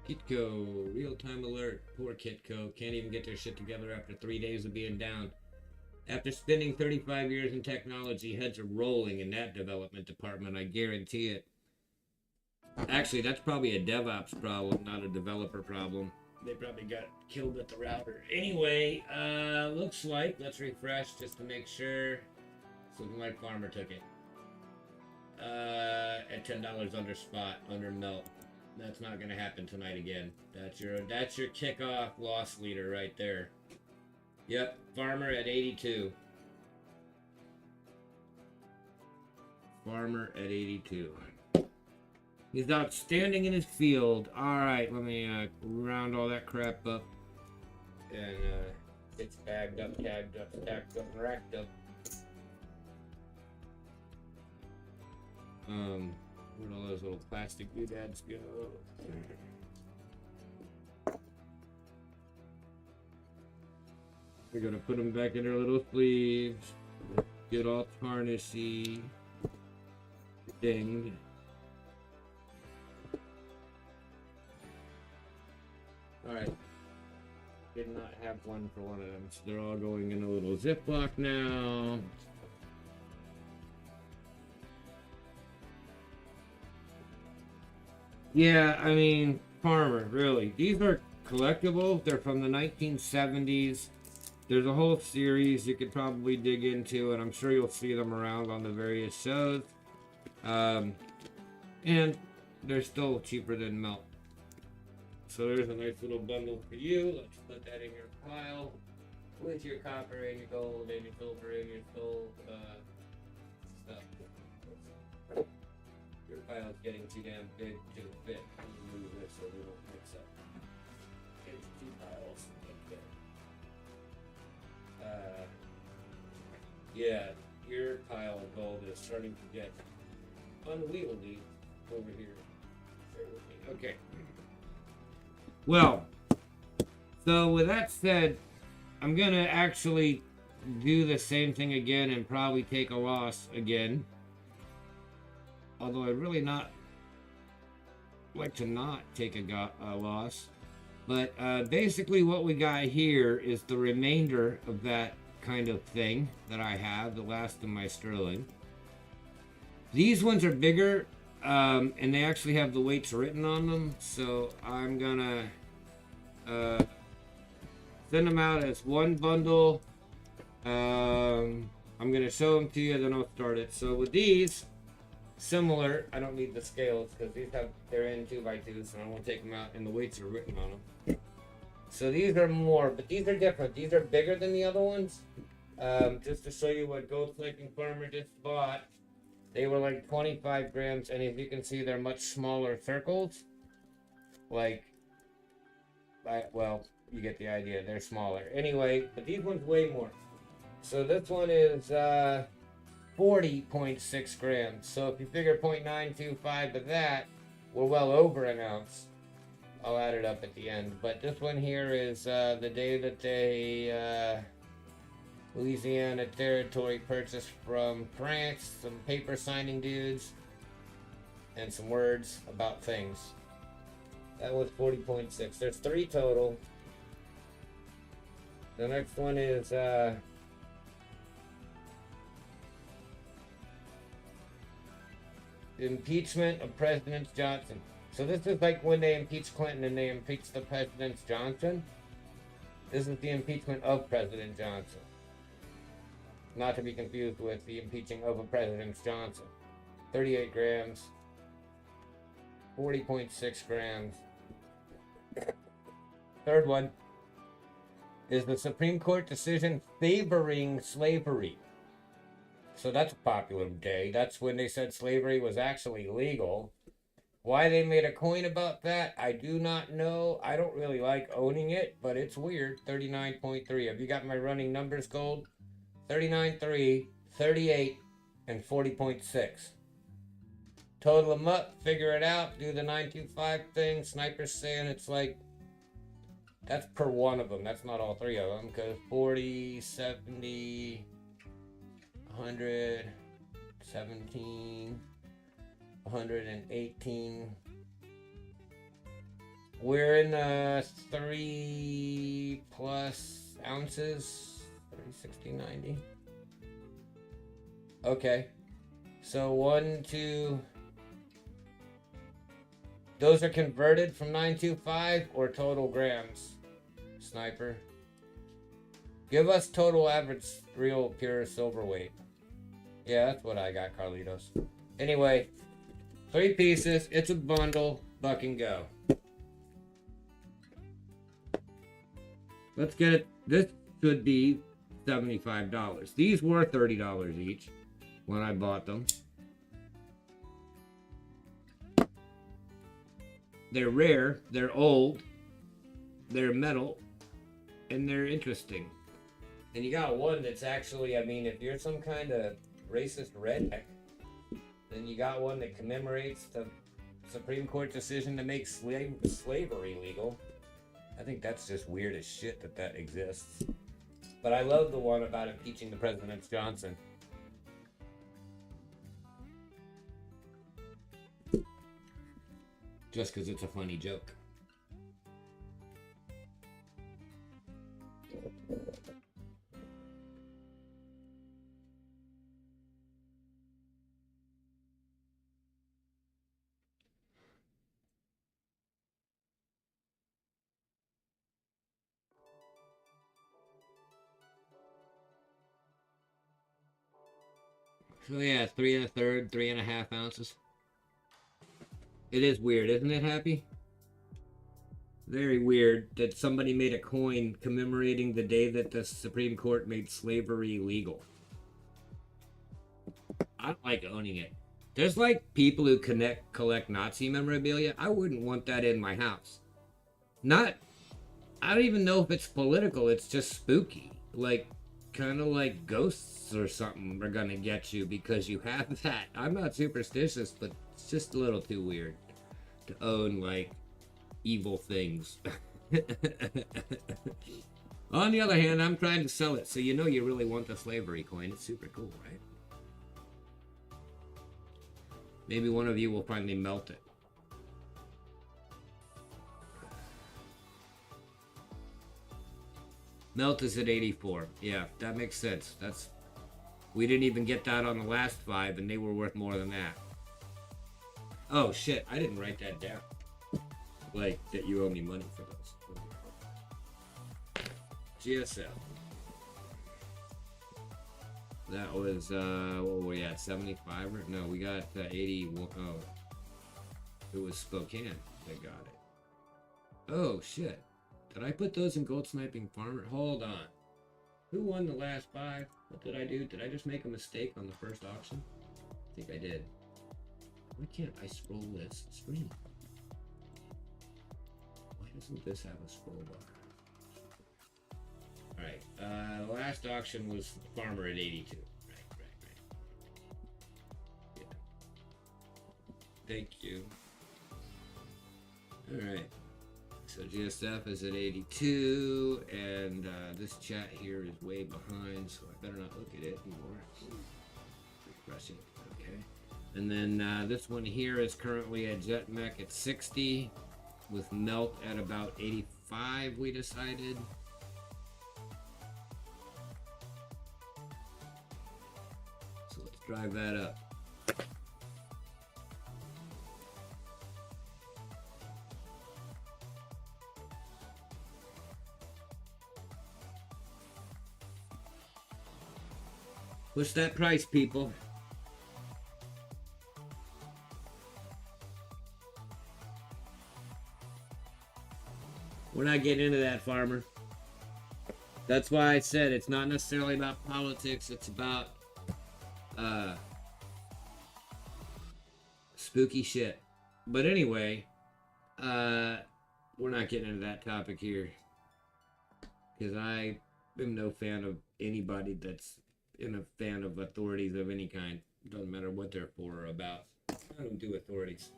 Kitco, real-time alert. Poor Kitco. Can't even get their shit together after 3 days of being down. After spending 35 years in technology, heads are rolling in that development department, I guarantee it. Actually, that's probably a DevOps problem, not a developer problem. They probably got killed at the router. Anyway, looks like, let's refresh just to make sure. It's looking like Farmer took it. At $10 under spot, under melt. That's not gonna happen tonight again. That's your kickoff loss leader right there. Yep, Farmer at 82. Farmer at 82. He's outstanding in his field. Alright, let me round all that crap up. And it's bagged up, tagged up, stacked up, and racked up. Where'd all those little plastic doodads go? We're gonna put them back in their little sleeves. Get all tarnishy. Dinged. Alright. Did not have one for one of them, so they're all going in a little Ziploc now. Yeah, I mean, Farmer, really. These are collectibles. They're from the 1970s. There's a whole series you could probably dig into, and I'm sure you'll see them around on the various shows. And they're still cheaper than melt. So there's a nice little bundle for you. Let's put that in your pile with your copper and your gold and your silver and your gold stuff. Your pile's getting too damn big to fit. Move this so we don't mix up. Get two piles. Okay. Yeah, your pile of gold is starting to get unwieldy over here. Okay. Well, so with that said, I'm gonna actually do the same thing again and probably take a loss again. Although I'd really not like to not take a loss. But basically what we got here is the remainder of that kind of thing that I have, the last of my sterling. These ones are bigger, and they actually have the weights written on them. So I'm gonna send them out as one bundle. I'm gonna show them to you, then I'll start it. So with these, similar, I don't need the scales because they're in 2x2, so I won't take them out, and the weights are written on them. So these are more, but these are different. These are bigger than the other ones. Just to show you what Gold Flaking Farmer just bought, they were like 25 grams, and as you can see, they're much smaller circles. Well, you get the idea. They're smaller. Anyway, but these ones weigh more. So this one is 40.6 grams. So if you figure 0.925 of that, we're well over an ounce. I'll add it up at the end. But this one here is the day that they Louisiana Territory purchased from France some paper signing dudes and some words about things. That was 40.6. There's 3 total. The next one is impeachment of President Johnson. So this is like when they impeached Clinton and they impeached the President Johnson. This is the impeachment of President Johnson. Not to be confused with the impeaching of a President Johnson. 38 grams. 40.6 grams. Third one is the Supreme Court decision favoring slavery. So that's a popular day. That's when they said slavery was actually legal. Why they made a coin about that, I do not know. I don't really like owning it, but it's weird. 39.3. Have you got my running numbers, Gold? 39.3, 38, and 40.6. Total them up, figure it out, do the 925 thing. Sniper's saying it's like, that's per one of them. That's not all three of them, because 40, 70, 100, 17, 118. We're in 3 plus ounces, 360.90. Okay, so 1, 2. Those are converted from 925 or total grams, Sniper? Give us total average real pure silver weight. Yeah, that's what I got, Carlitos. Anyway, 3 pieces. It's a bundle. Buck and go. Let's get it. This should be $75. These were $30 each when I bought them. They're rare, they're old, they're metal, and they're interesting. And you got one that's actually, I mean, if you're some kind of racist redneck, then you got one that commemorates the Supreme Court decision to make slavery legal. I think that's just weird as shit that exists. But I love the one about impeaching the President Johnson. Just because it's a funny joke. So yeah, 3 1/3, 3.5 ounces. It is weird, isn't it, Happy? Very weird that somebody made a coin commemorating the day that the Supreme Court made slavery legal. I don't like owning it. There's like people who collect Nazi memorabilia. I wouldn't want that in my house. I don't even know if it's political. It's just spooky. Like, kind of like ghosts or something are gonna get you because you have that. I'm not superstitious, but it's just a little too weird to own like evil things. On the other hand, I'm trying to sell it, so you know you really want the slavery coin. It's super cool, right? Maybe one of you will finally melt it. Melt is at 84. Yeah, that makes sense. We didn't even get that on the last 5, and they were worth more than that. Oh shit, I didn't write that down. Like, that you owe me money for those. GSL. That was, what were we at, 75? No, we got 81. Oh, it was Spokane that got it. Oh shit. Did I put those in Gold Sniping Farmer? Hold on. Who won the last 5? What did I do? Did I just make a mistake on the first auction? I think I did. Why can't I scroll this screen? Why doesn't this have a scroll bar? Alright, the last auction was Farmer at 82. Right. Yeah. Thank you. Alright. So GSF is at 82, and this chat here is way behind, so I better not look at it anymore. Refresh it, okay. And then this one here is currently at JetMech at 60, with Melt at about 85, we decided. So let's drive that up. Push that price, people. We're not getting into that, Farmer. That's why I said it's not necessarily about politics. It's about spooky shit. But anyway, we're not getting into that topic here. Because I am no fan of anybody that's in a fan of authorities of any kind. Doesn't matter what they're for or about. I don't do authorities.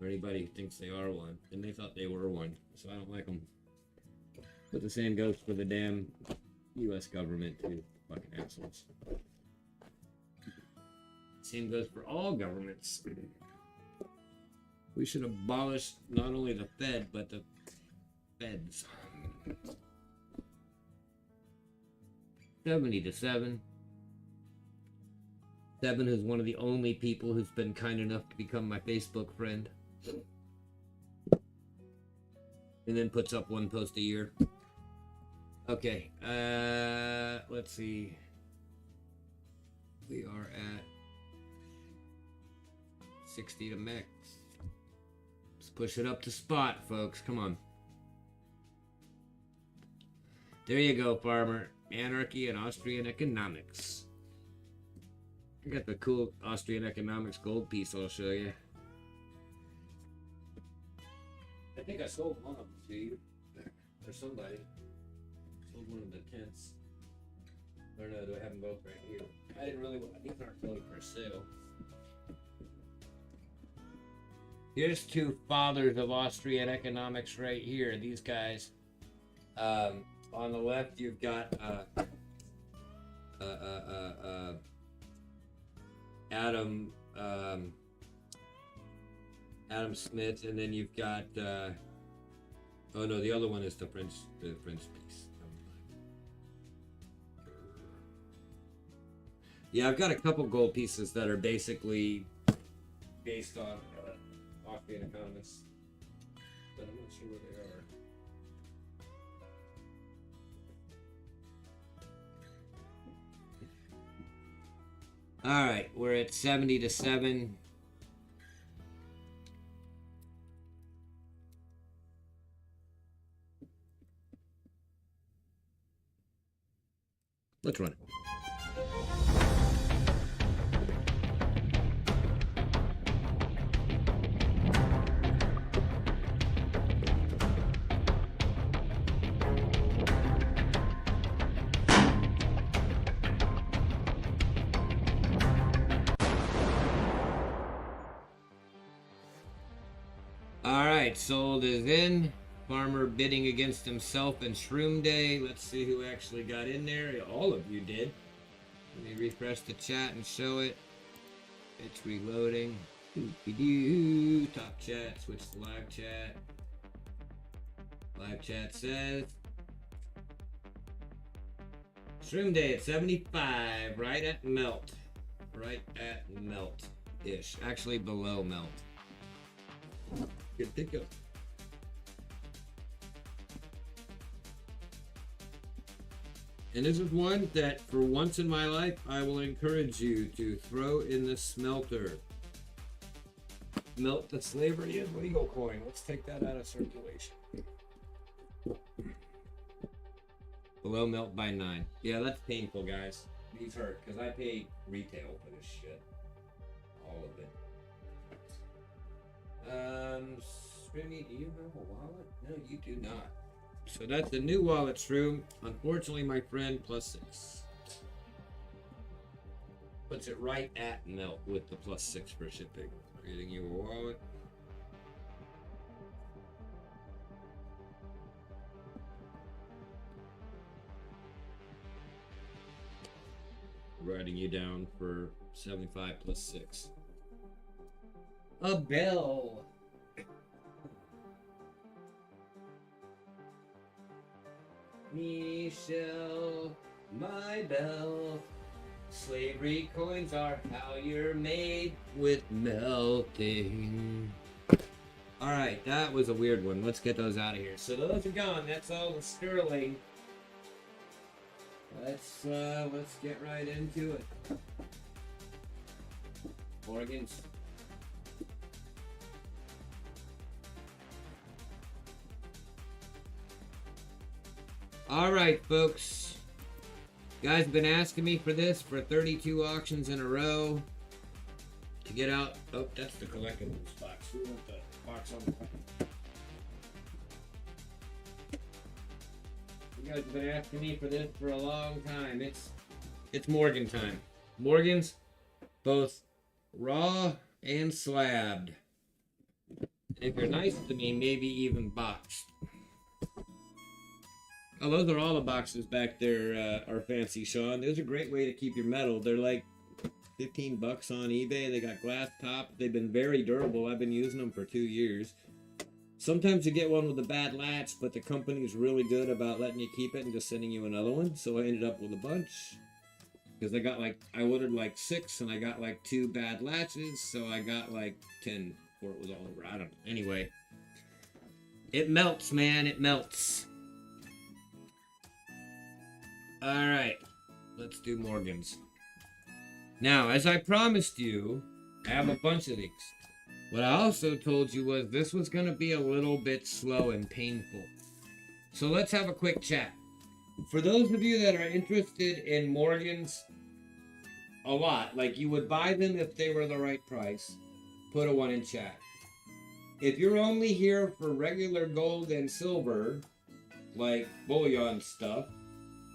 Or anybody who thinks they are one. And they thought they were one. So I don't like them. But the same goes for the damn U.S. government, too. Fucking assholes. Same goes for all governments. We should abolish not only the Fed, but the feds. 70-7. 7 is one of the only people who's been kind enough to become my Facebook friend. And then puts up one post a year. Okay, let's see. We are at 60 to max. Let's push it up to spot, folks. Come on. There you go, farmer. Anarchy and Austrian economics. I got the cool Austrian economics gold piece I'll show you. I think I sold one of them to you. Or somebody. Sold one of the tents. Or no, do I have them both right here? I didn't really want, these aren't really for sale. Here's two fathers of Austrian economics right here. These guys. On the left, you've got Adam Smith, and then you've got oh no, the other one is the French piece. Yeah, I've got a couple gold pieces that are basically based on Austrian economists, but I'm not sure where they are. All right, we're at 70-7. Let's run it. Sold is in. Farmer bidding against himself in Shroom Day. Let's see who actually got in there. All of you did. Let me refresh the chat and show it. It's reloading. Doo-doo-doo. Top chat. Switch to live chat. Live chat says Shroom Day at 75. Right at melt. Right at melt-ish. Actually below melt. Good pickup. And this is one that, for once in my life, I will encourage you to throw in the smelter. Melt the slavery is legal coin. Let's take that out of circulation. Below melt by 9. Yeah, that's painful, guys. These hurt, because I pay retail for this shit. All of it. Streamy, do you have a wallet? No, you do not. So that's the new wallet, Shroom. Unfortunately, my friend, +6. Puts it right at melt with the +6 for shipping. Getting you a wallet. Writing you down for 75 +6. A bell. Michelle, my bell. Slavery coins are how you're made with melting. Alright, that was a weird one. Let's get those out of here. So those are gone. That's all the sterling. Let's get right into it. Morgans. Alright, folks. You guys have been asking me for this for 32 auctions in a row. to get out. Oh, that's the collectibles box. We want the box on the front. You guys have been asking me for this for a long time. It's Morgan time. Morgans, both raw and slabbed. If you're nice to me, maybe even boxed. Oh, those are all the boxes back there, are fancy, Sean. Those are a great way to keep your metal. They're like 15 bucks on eBay. They got glass top. They've been very durable. I've been using them for 2 years. Sometimes you get one with a bad latch, but the company's really good about letting you keep it and just sending you another one. So I ended up with a bunch. Because I ordered like 6 and I got like 2 bad latches. So I got like 10 before it was all over. I don't know. Anyway. It melts, man. It melts. Alright. Let's do Morgans. Now, as I promised you, I have a bunch of these. What I also told you was this was going to be a little bit slow and painful. So let's have a quick chat. For those of you that are interested in Morgans a lot, like you would buy them if they were the right price, put a 1 in chat. If you're only here for regular gold and silver, like bullion stuff,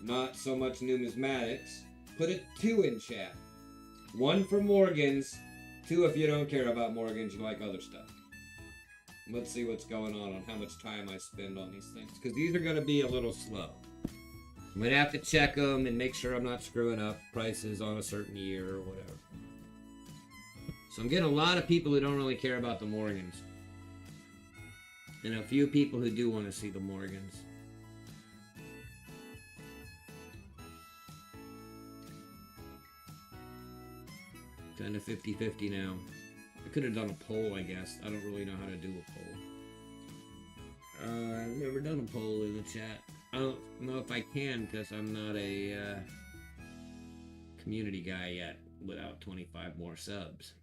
not so much numismatics, put a 2 in chat. 1 for Morgans, 2 if you don't care about Morgans, you like other stuff. Let's see what's going on how much time I spend on these things, because these are going to be a little slow. I'm going to have to check them and make sure I'm not screwing up prices on a certain year or whatever. So I'm getting a lot of people who don't really care about the Morgans. And a few people who do want to see the Morgans. Kind of 50-50 now. I could have done a poll, I guess. I don't really know how to do a poll. I've never done a poll in the chat. I don't know if I can because I'm not a community guy yet without 25 more subs.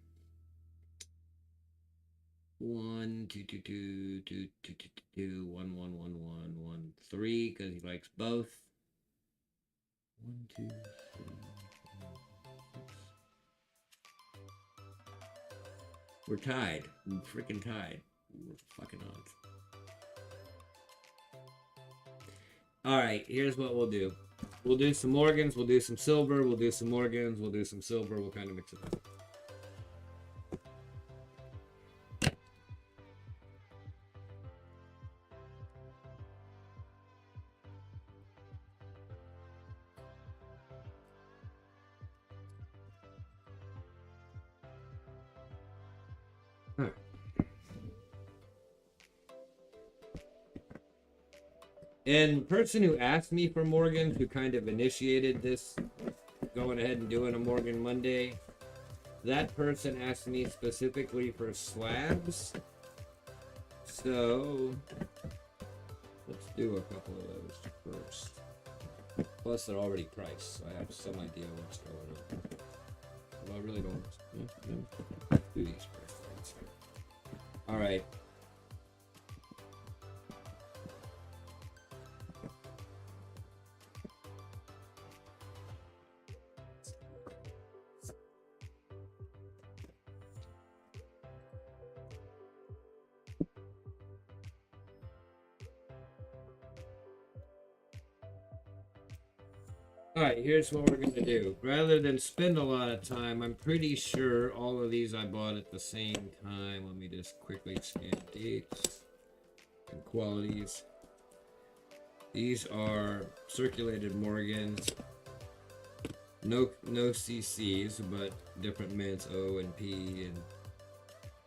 1 2 2 2 2 2 2 2 1 1 1 1 1 3 because he likes both. 1 2 3 We're tied. We're freaking tied. We're fucking odds. Alright, here's what we'll do. We'll do some Morgans, we'll do some silver, we'll do some Morgans, we'll do some silver, we'll kind of mix it up. And the person who asked me for Morgans, who kind of initiated this, going ahead and doing a Morgan Monday, that person asked me specifically for slabs. So, let's do a couple of those first. Plus, they're already priced, so I have some idea what's going on. Well, I really don't. Let's do these first. Alright. Alright, here's what we're going to do. Rather than spend a lot of time, I'm pretty sure all of these I bought at the same time. Let me just quickly scan dates and qualities. These are circulated Morgans. No CCs, but different mints, O and P.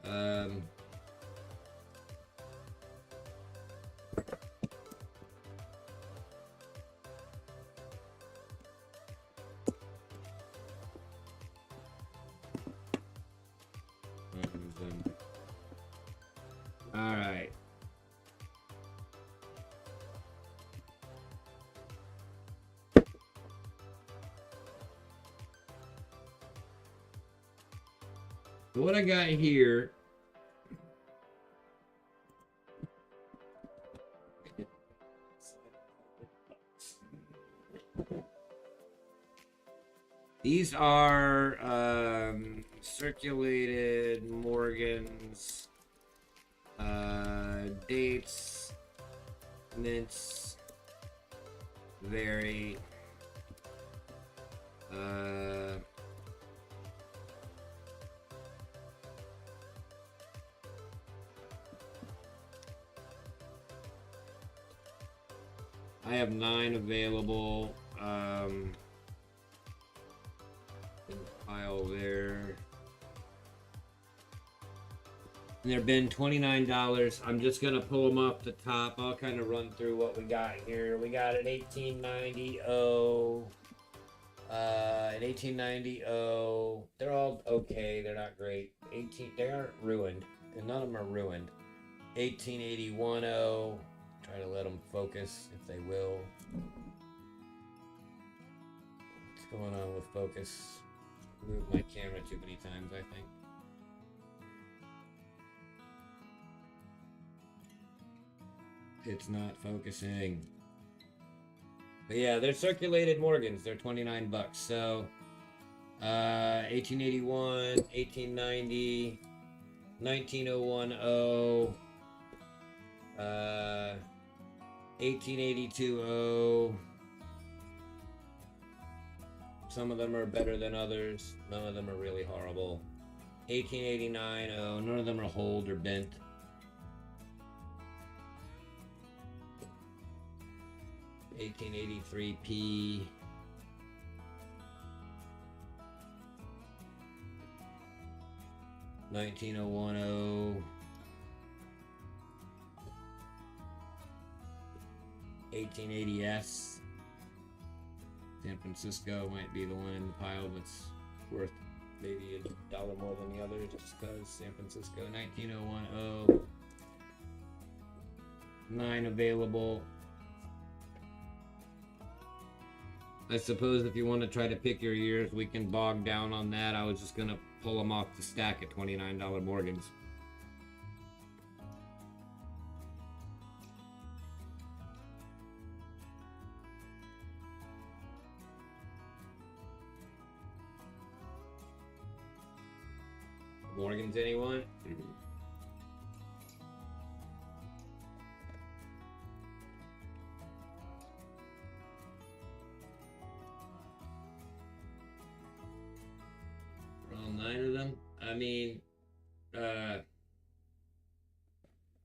And alright. So what I got here These are circulated Morgans, dates, mints, vary. I have 9 available. Pile there. And they're been $29. I'm just gonna pull them off the top. I'll kind of run through what we got here. We got an 1890 O. An 1890 O. They're all okay. They're not great. They aren't ruined, and none of them are ruined. 1881 O. Try to let them focus if they will. What's going on with focus? Moved my camera too many times, I think. It's not focusing. But yeah, they're circulated Morgans. They're 29 bucks. So 1881, 1890, 1901 O, 1882 O. Some of them are better than others. None of them are really horrible. 1889 O. None of them are holed or bent. $1883P. $1901 $1880S. San Francisco might be the one in the pile that's worth maybe $1 more than the others just because San Francisco. 1901 9 available. I suppose if you want to try to pick your years, we can bog down on that. I was just going to pull them off the stack at $29 Morgans. Morgans, anyone? All 9 of them? I mean,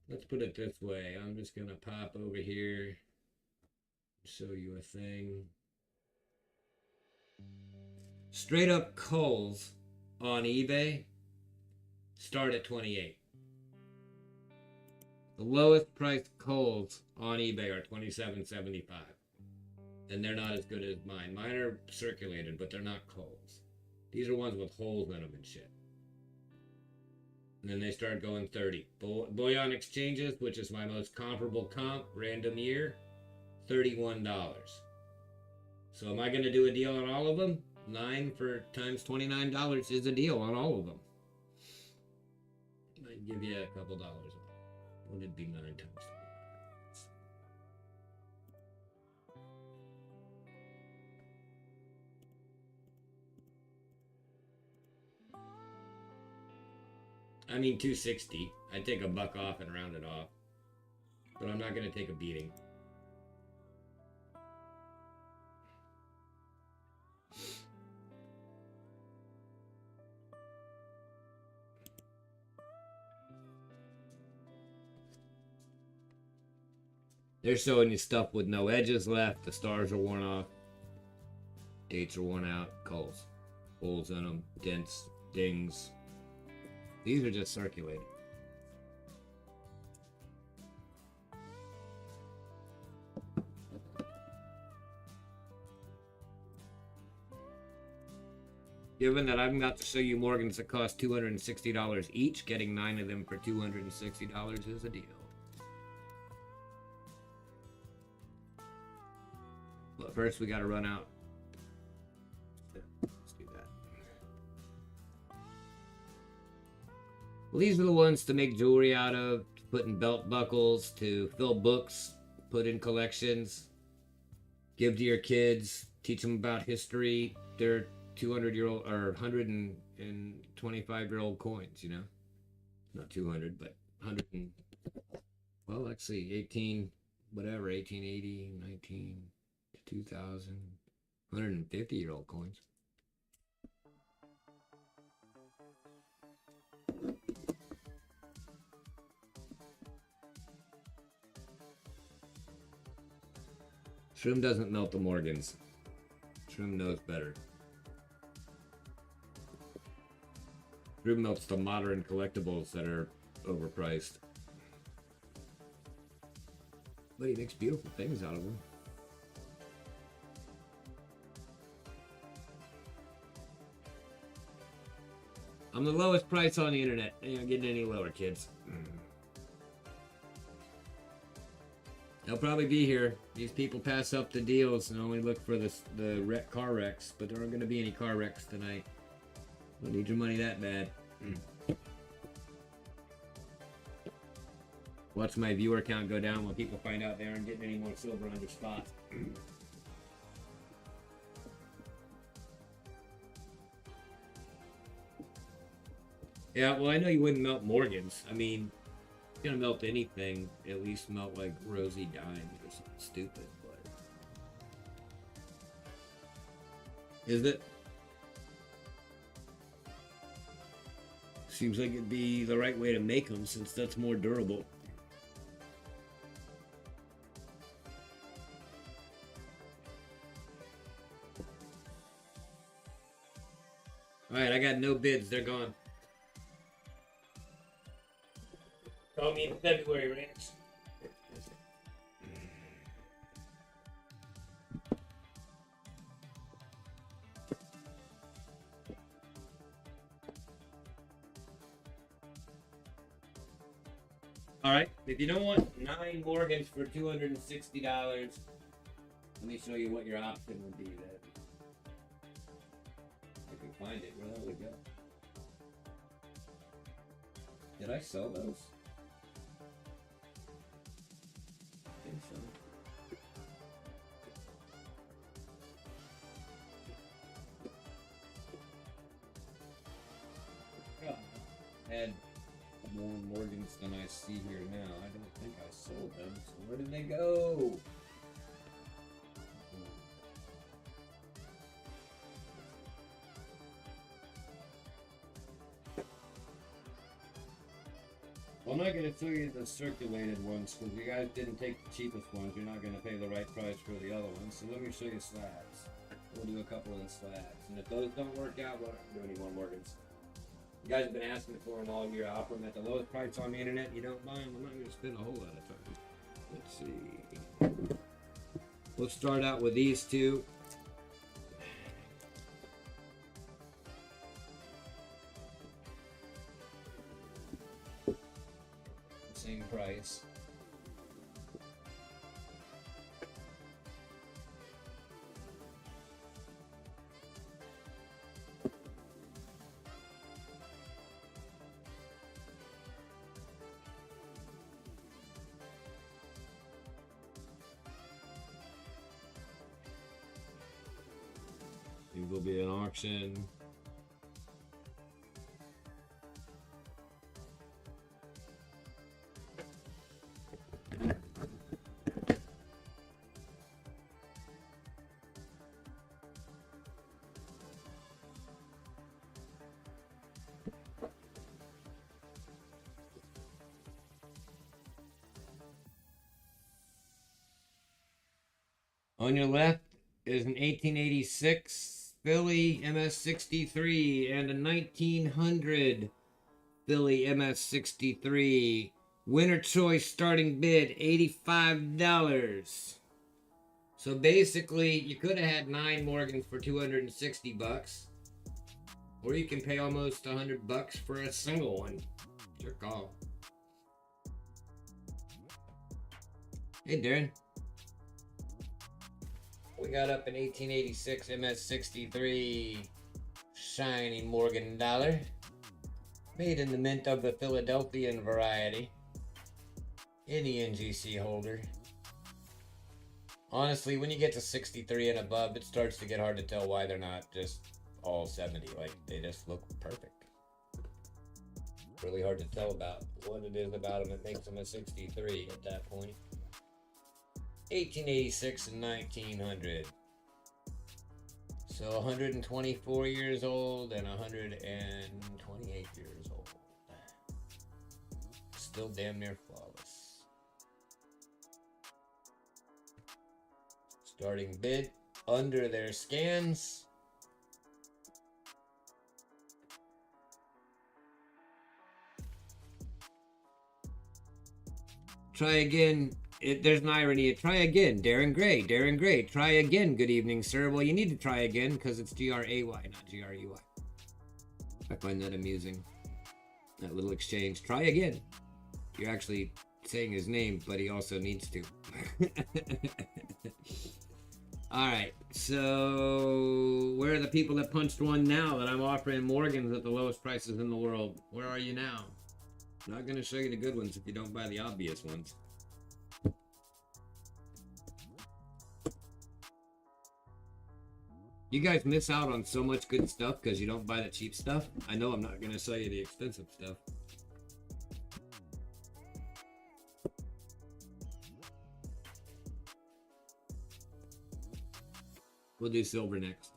let's put it this way. I'm just gonna pop over here, show you a thing. Straight up Coles on eBay start at 28. The lowest priced Coles on eBay are $27.75. And they're not as good as mine. Mine are circulated, but they're not Coles. These are ones with holes in them and shit. And then they start going 30. Bullion exchanges, which is my most comparable comp, random year, $31. So am I going to do a deal on all of them? 9 for times $29 is a deal on all of them. Might give you a couple dollars off. Would it be 9 times 29? I mean, 260. I'd take a buck off and round it off. But I'm not going to take a beating. They're showing you stuff with no edges left. The stars are worn off. Dates are worn out. Coals. Holes in them. Dents. Dings. These are just circulated. Given that I've got to show you Morgans that cost $260 each, getting 9 of them for $260 is a deal. But first we gotta run out. Let's do that. Well, these are the ones to make jewelry out of, to put in belt buckles, to fill books, put in collections, give to your kids, teach them about history. They're 200-year-old or 125-year-old coins, you know? Not 200, but 100 and, well, let's see, 18, whatever, 1880, 19, 2000, 150-year-old coins. Shroom doesn't melt the Morgans. Shroom knows better. Shroom melts the modern collectibles that are overpriced. But he makes beautiful things out of them. I'm the lowest price on the internet. Ain't gonna get any lower, kids. They'll probably be here. These people pass up the deals and only look for the car wrecks, but there aren't going to be any car wrecks tonight. Don't need your money that bad. Watch my viewer count go down when people find out they aren't getting any more silver under spot. Yeah, well, I know you wouldn't melt Morgans. I mean, if you're gonna melt anything, at least melt like Rosie Dimes or something stupid. But is it? Seems like it'd be the right way to make them, since that's more durable. All right, I got no bids. They're gone. Call me in February, Ranch. All right, if you don't want 9 Morgans for $260, let me show you what your option would be then. I can find it. Where the hell did it go? Did I sell those? I think so. God, I had more Morgans than I see here now. I don't think I sold them. So where did they go? Well, I'm not going to show you the circulated ones because you guys didn't take the cheapest ones. You're not going to pay the right price for the other ones. So let me show you slabs. We'll do a couple of the slabs. And if those don't work out, we'll not do any more Morgans. You guys have been asking for them all year. I offer them at the lowest price on the internet. You don't buy them, I'm not going to spend a whole lot of time. Let's see. We'll start out with these two. Same price. It will be an auction. On your left is an 1886 Philly MS63 and a 1900 Philly MS63. Winner choice starting bid $85. So basically, you could have had 9 Morgans for $260, or you can pay almost $100 for a single one. It's your call. Hey, Darren. We got up an 1886 MS63 shiny Morgan dollar, made in the mint of the Philadelphian variety. Any NGC holder. Honestly, when you get to 63 and above, it starts to get hard to tell why they're not just all 70. Like, they just look perfect. Really hard to tell about what it is about them that makes them a 63 at that point. 1886 and 1900. So 124 years old and 128 years old. Still damn near flawless. Starting bid under their scans. Try again. There's an irony. Try again. Darren Gray. Darren Gray. Try again. Good evening, sir. Well, you need to try again because it's G-R-A-Y, not G-R-E-Y. I find that amusing. That little exchange. Try again. You're actually saying his name, but he also needs to. Alright, so where are the people that punched one now that I'm offering Morgans at the lowest prices in the world? Where are you now? I'm not going to show you the good ones if you don't buy the obvious ones. You guys miss out on so much good stuff because you don't buy the cheap stuff. I know I'm not going to sell you the expensive stuff. We'll do silver next.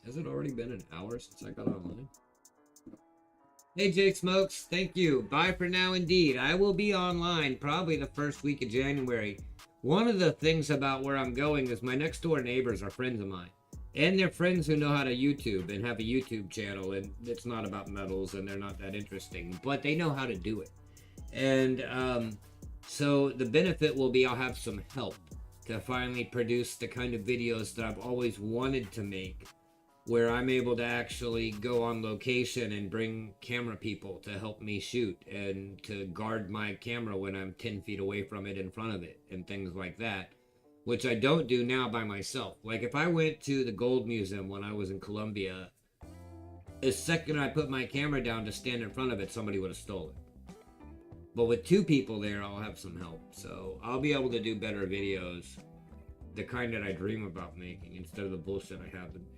Has it already been an hour since I got online? Hey, Jake Smokes, thank you. Bye for now, indeed. I will be online probably the first week of January. One of the things about where I'm going is my next door neighbors are friends of mine. And they're friends who know how to YouTube and have a YouTube channel. And it's not about metals and they're not that interesting. But they know how to do it. And so the benefit will be I'll have some help to finally produce the kind of videos that I've always wanted to make, where I'm able to actually go on location and bring camera people to help me shoot and to guard my camera when I'm 10 feet away from it, in front of it, and things like that, which I don't do now by myself. Like if I went to the Gold Museum when I was in Colombia, the second I put my camera down to stand in front of it, somebody would have stolen it. But with two people there, I'll have some help. So I'll be able to do better videos, the kind that I dream about making, instead of the bullshit I have to make.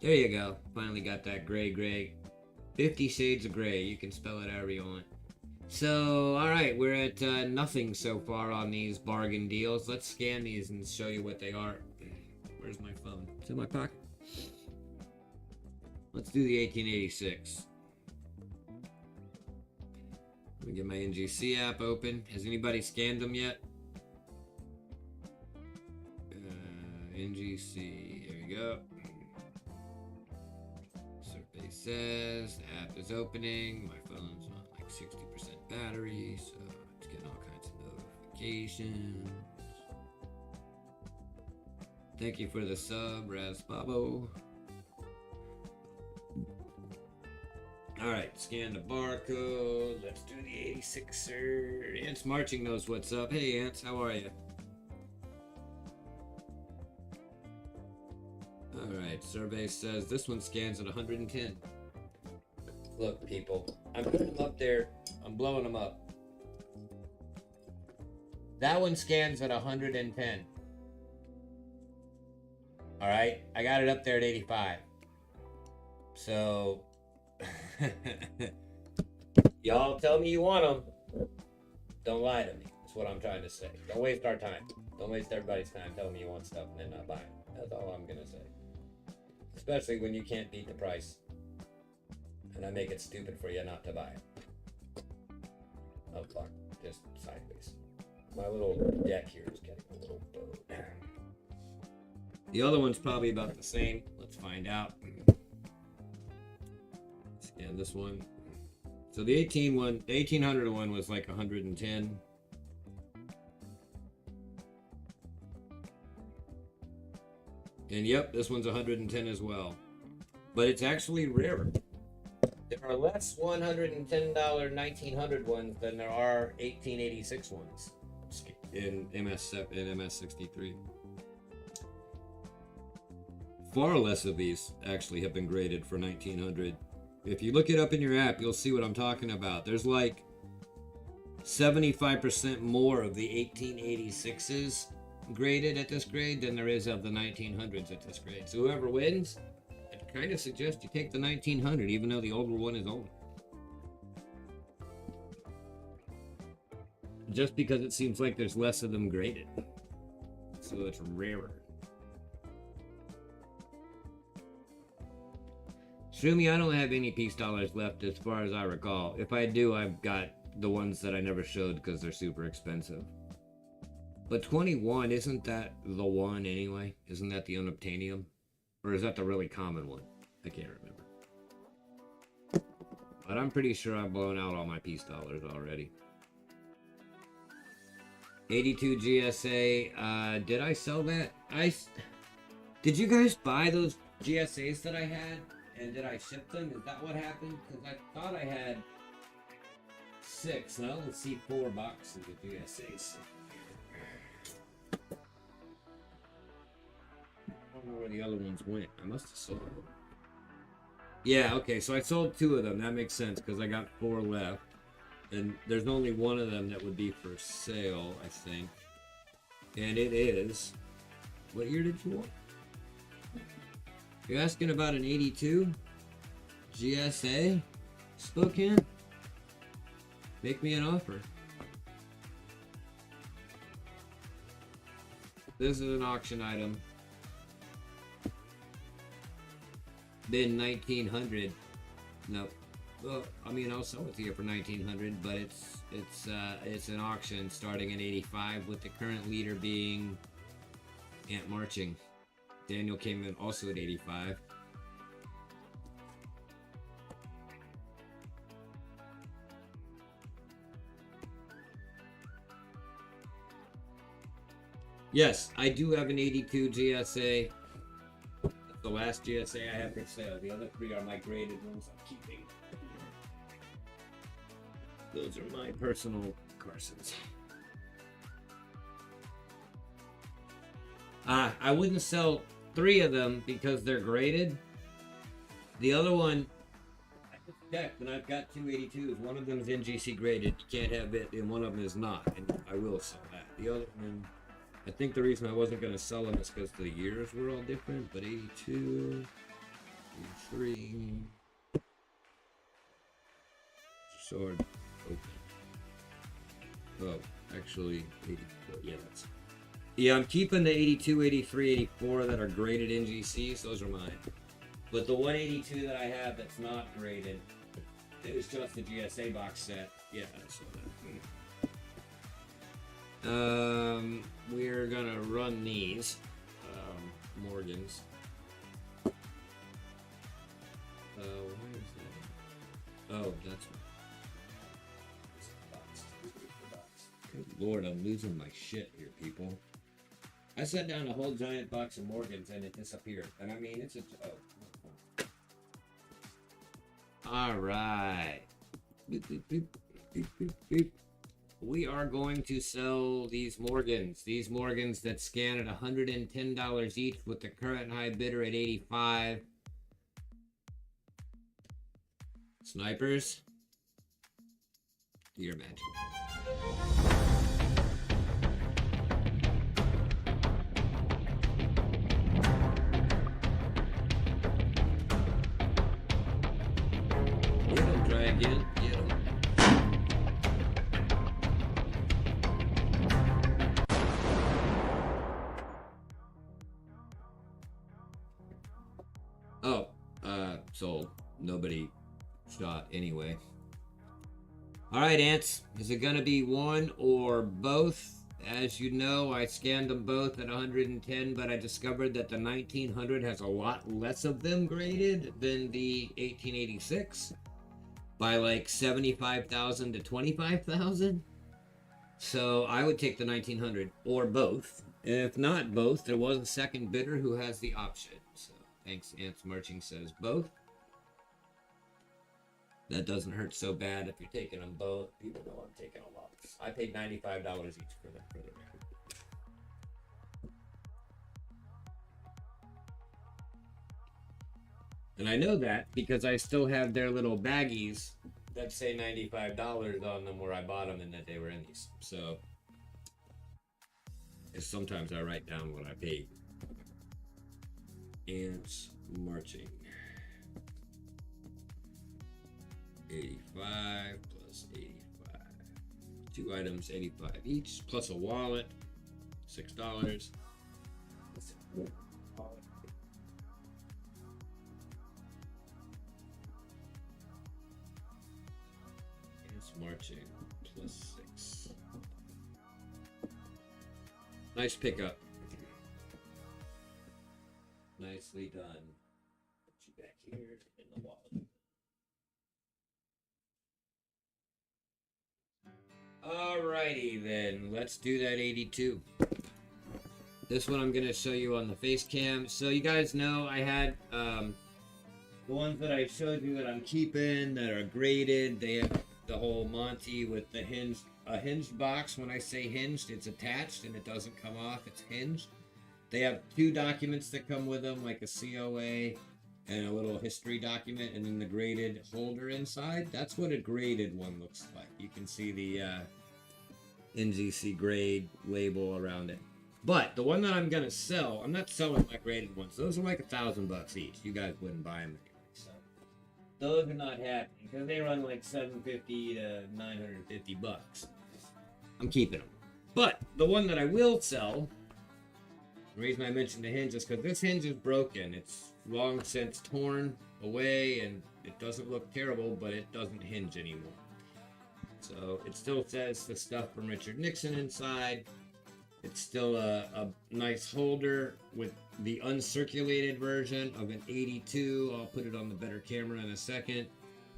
There you go. Finally got that gray. 50 shades of gray. You can spell it however you want. So, alright, we're at nothing so far on these bargain deals. Let's scan these and show you what they are. Where's my phone? It's in my pocket. Let's do the 1886. Let me get my NGC app open. Has anybody scanned them yet? NGC. There we go. Survey says the app is opening. My phone's on like 60% battery, so it's getting all kinds of notifications. Thank you for the sub, Raz Babo. Alright, scan the barcode. Let's do the 86er. Ants Marching knows what's up. Hey Ants, how are you? Alright, survey says this one scans at 110. Look, people, I'm putting them up there. I'm blowing them up. That one scans at 110. Alright, I got it up there at 85. So... y'all tell me you want them. Don't lie to me. That's what I'm trying to say. Don't waste our time. Don't waste everybody's time telling me you want stuff and then not buying it. That's all I'm gonna say. Especially when you can't beat the price. And I make it stupid for you not to buy it. Oh fuck. Just sideways. My little deck here is getting a little bowed. The other one's probably about the same. Let's find out. And this one, so the 1800 one was like 110. And yep, this one's 110 as well. But it's actually rarer. There are less $110 1900 ones than there are 1886 ones in MS63. Far less of these actually have been graded for 1900. If you look it up in your app, you'll see what I'm talking about. There's like 75% more of the 1886s graded at this grade than there is of the 1900s at this grade. So whoever wins, I kind of suggest you take the 1900, even though the older one is older. Just because it seems like there's less of them graded. So it's rarer. Shumi, I don't have any peace dollars left as far as I recall. If I do, I've got the ones that I never showed because they're super expensive. But 21, isn't that the one anyway? Isn't that the unobtainium? Or is that the really common one? I can't remember. But I'm pretty sure I've blown out all my peace dollars already. 82 GSA, did I sell that? Did you guys buy those GSAs that I had? And did I ship them? Is that what happened? Because I thought I had 6. And I only see 4 boxes of GSAs. I don't know where the other ones went. I must have sold them. Yeah, okay, so I sold 2 of them. That makes sense because I got 4 left. And there's only one of them that would be for sale, I think. And it is... What year did you want? You're asking about an 82 GSA Spokane? Make me an offer. This is an auction item. Been 1900. No. Well, I mean, I'll sell it to you for 1900, but it's an auction starting at 85 with the current leader being Ant Marching. Daniel came in also at 85. Yes, I do have an 82 GSA. That's the last GSA I have for sale. The other 3 are my graded ones I'm keeping. Those are my personal Carsons. I wouldn't sell 3 of them because they're graded. The other one, I just checked and I've got 2 82s. One of them is NGC graded. You can't have it, and one of them is not. And I will sell that. The other one, I think the reason I wasn't going to sell them is because the years were all different. But 82, 83. Sword open. Oh, actually, 84. Yeah, that's. Yeah, I'm keeping the 82, 83, 84 that are graded NGCs. Those are mine. But the 182 that I have that's not graded, it was just the GSA box set. Yeah, I saw that. We're gonna run these Morgans. Where is that? Oh, that's good Lord, I'm losing my shit here, people. I set down a whole giant box of Morgans and it disappeared. And I mean, it's a... Oh. Alright. Beep, beep, beep, beep, beep, beep. We are going to sell these Morgans. These Morgans that scan at $110 each with the current high bidder at 85. Snipers. Your magic. Try again. Get him. Oh, sold. Nobody shot anyway. Alright, Ants. Is it gonna be one or both? As you know, I scanned them both at 110, but I discovered that the 1900 has a lot less of them graded than the 1886. By like 75,000 to 25,000. So I would take the 1900 or both. If not both, there was a second bidder who has the option. So thanks, Ants Marching says both. That doesn't hurt so bad if you're taking them both. People know I'm taking a lot. I paid $95 each for them, for the record. And I know that because I still have their little baggies that say $95 on them where I bought them and that they were in these. So, sometimes I write down what I paid. Ants marching. 85 plus 85. 2 items, 85 each, plus a wallet, $6. Ants marching plus 6. Nice pickup. Nicely done. Put you back here in the wallet. Alrighty then, let's do that 82. This one I'm gonna show you on the face cam. So you guys know I had the ones that I showed you that I'm keeping that are graded. They have the whole Monty with the hinged box. When I say hinged, it's attached and it doesn't come off. It's hinged. They have 2 documents that come with them, like a COA and a little history document, and then the graded holder inside. That's what a graded one looks like. You can see the NGC grade label around it. But the one that I'm gonna sell, I'm not selling my graded ones. Those are like $1,000 each. You guys wouldn't buy them anyway. So those are not happening because they run like $750 to $950. I'm keeping them. But the one that I will sell, the reason I mentioned the hinge is because this hinge is broken. It's long since torn away and it doesn't look terrible, but it doesn't hinge anymore. So it still says the stuff from Richard Nixon inside. It's still a nice holder with the uncirculated version of an 82. I'll put it on the better camera in a second.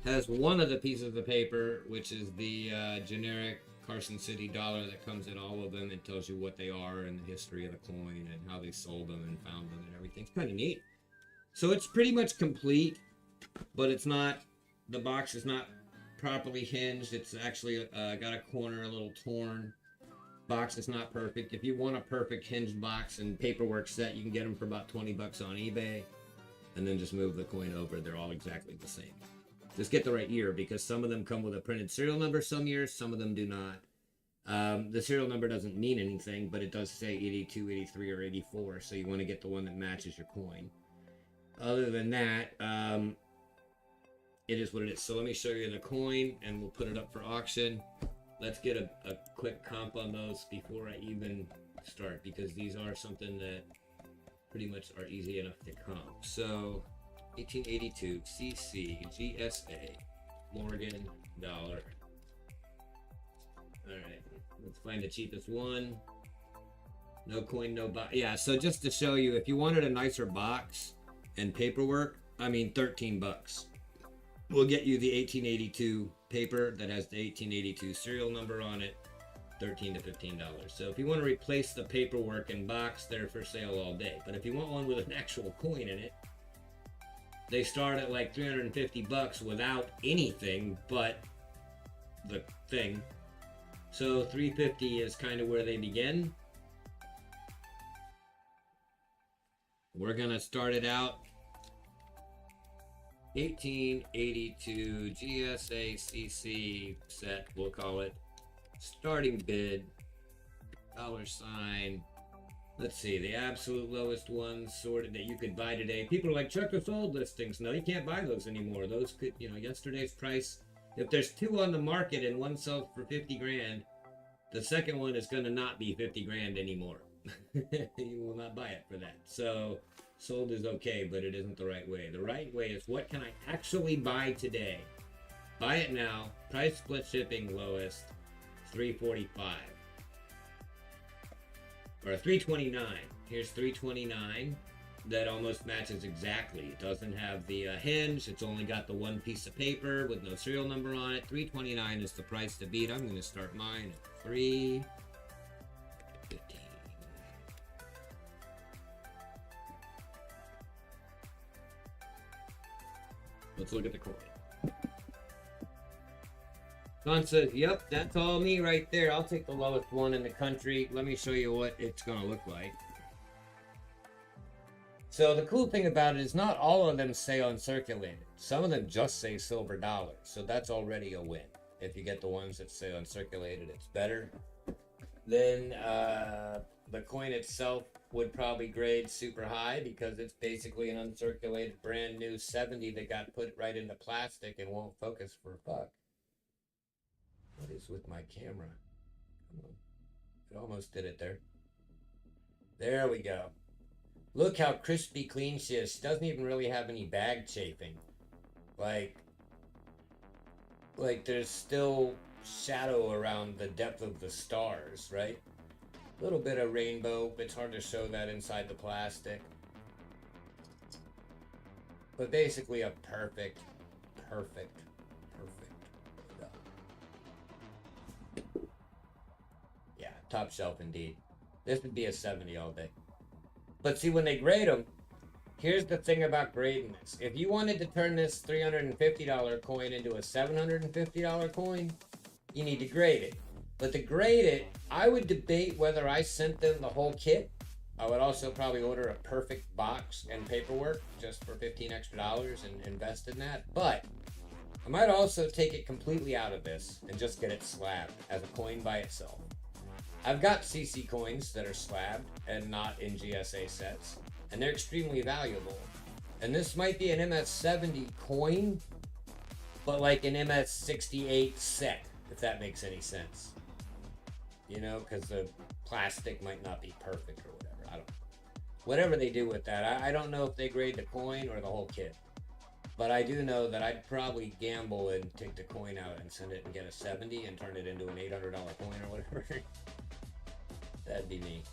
Has one of the pieces of paper, which is the generic Carson City dollar that comes in all of them. It tells you what they are and the history of the coin and how they sold them and found them and everything. It's kind of neat. So it's pretty much complete, but it's not, the box is not properly hinged. It's actually got a corner a little torn. Box is not perfect. If you want a perfect hinged box and paperwork set, you can get them for about $20 on eBay, and then just move the coin over. They're all exactly the same. Just get the right year, because some of them come with a printed serial number some years, some of them do not. The serial number doesn't mean anything, but it does say 82, 83, or 84, so you want to get the one that matches your coin. Other than that, it is what it is. So let me show you the coin, and we'll put it up for auction. Let's get a quick comp on those before I even start, because these are something that pretty much are easy enough to comp. So 1882 CC GSA Morgan dollar. All right, let's find the cheapest one. No coin, no box. Yeah, so just to show you, if you wanted a nicer box and paperwork, I mean $13. We'll get you the 1882 paper that has the 1882 serial number on it, $13 to $15. So if you want to replace the paperwork and box, they're for sale all day. But if you want one with an actual coin in it, they start at like $350 without anything but the thing. So $350 is kind of where they begin. We're gonna start it out 1882 GSA CC set, we'll call it. Starting bid, $. Let's see, the absolute lowest ones sorted that you could buy today. People are like, check the sold listings. No, you can't buy those anymore. Those could, yesterday's price. If there's 2 on the market and one sells for 50 grand, the second one is going to not be 50 grand anymore. You will not buy it for that. So sold is okay, but it isn't the right way. The right way is, what can I actually buy today? Buy it now. Price split shipping lowest, $345 or $329. Here's $329. That almost matches exactly. It doesn't have the hinge. It's only got the one piece of paper with no serial number on it. $329 is the price to beat. I'm going to start mine at $315. Let's look at the coin. Don says, yep, that's all me right there. I'll take the lowest one in the country. Let me show you what it's going to look like. So the cool thing about it is not all of them say uncirculated. Some of them just say silver dollars. So that's already a win. If you get the ones that say uncirculated, it's better. Then the coin itself would probably grade super high because it's basically an uncirculated brand new 70 that got put right into plastic and won't focus for fuck. What is with my camera? Come on. It almost did it there. There we go. Look how crispy clean she is. She doesn't even really have any bag chafing. Like there's still shadow around the depth of the stars, right? A little bit of rainbow. It's hard to show that inside the plastic. But basically a perfect. Yeah, top shelf indeed. This would be a 70 all day. But see, when they grade them, here's the thing about grading this. If you wanted to turn this $350 coin into a $750 coin, you need to grade it. But to grade it, I would debate whether I sent them the whole kit. I would also probably order a perfect box and paperwork just for $15 extra and invest in that. But I might also take it completely out of this and just get it slabbed as a coin by itself. I've got CC coins that are slabbed and not in GSA sets, and they're extremely valuable. And this might be an MS70 coin, but like an MS68 set, if that makes any sense. You know, because the plastic might not be perfect or whatever. I don't know. Whatever they do with that, I don't know if they grade the coin or the whole kit. But I do know that I'd probably gamble and take the coin out and send it and get a 70 and turn it into an $800 coin or whatever. That'd be me.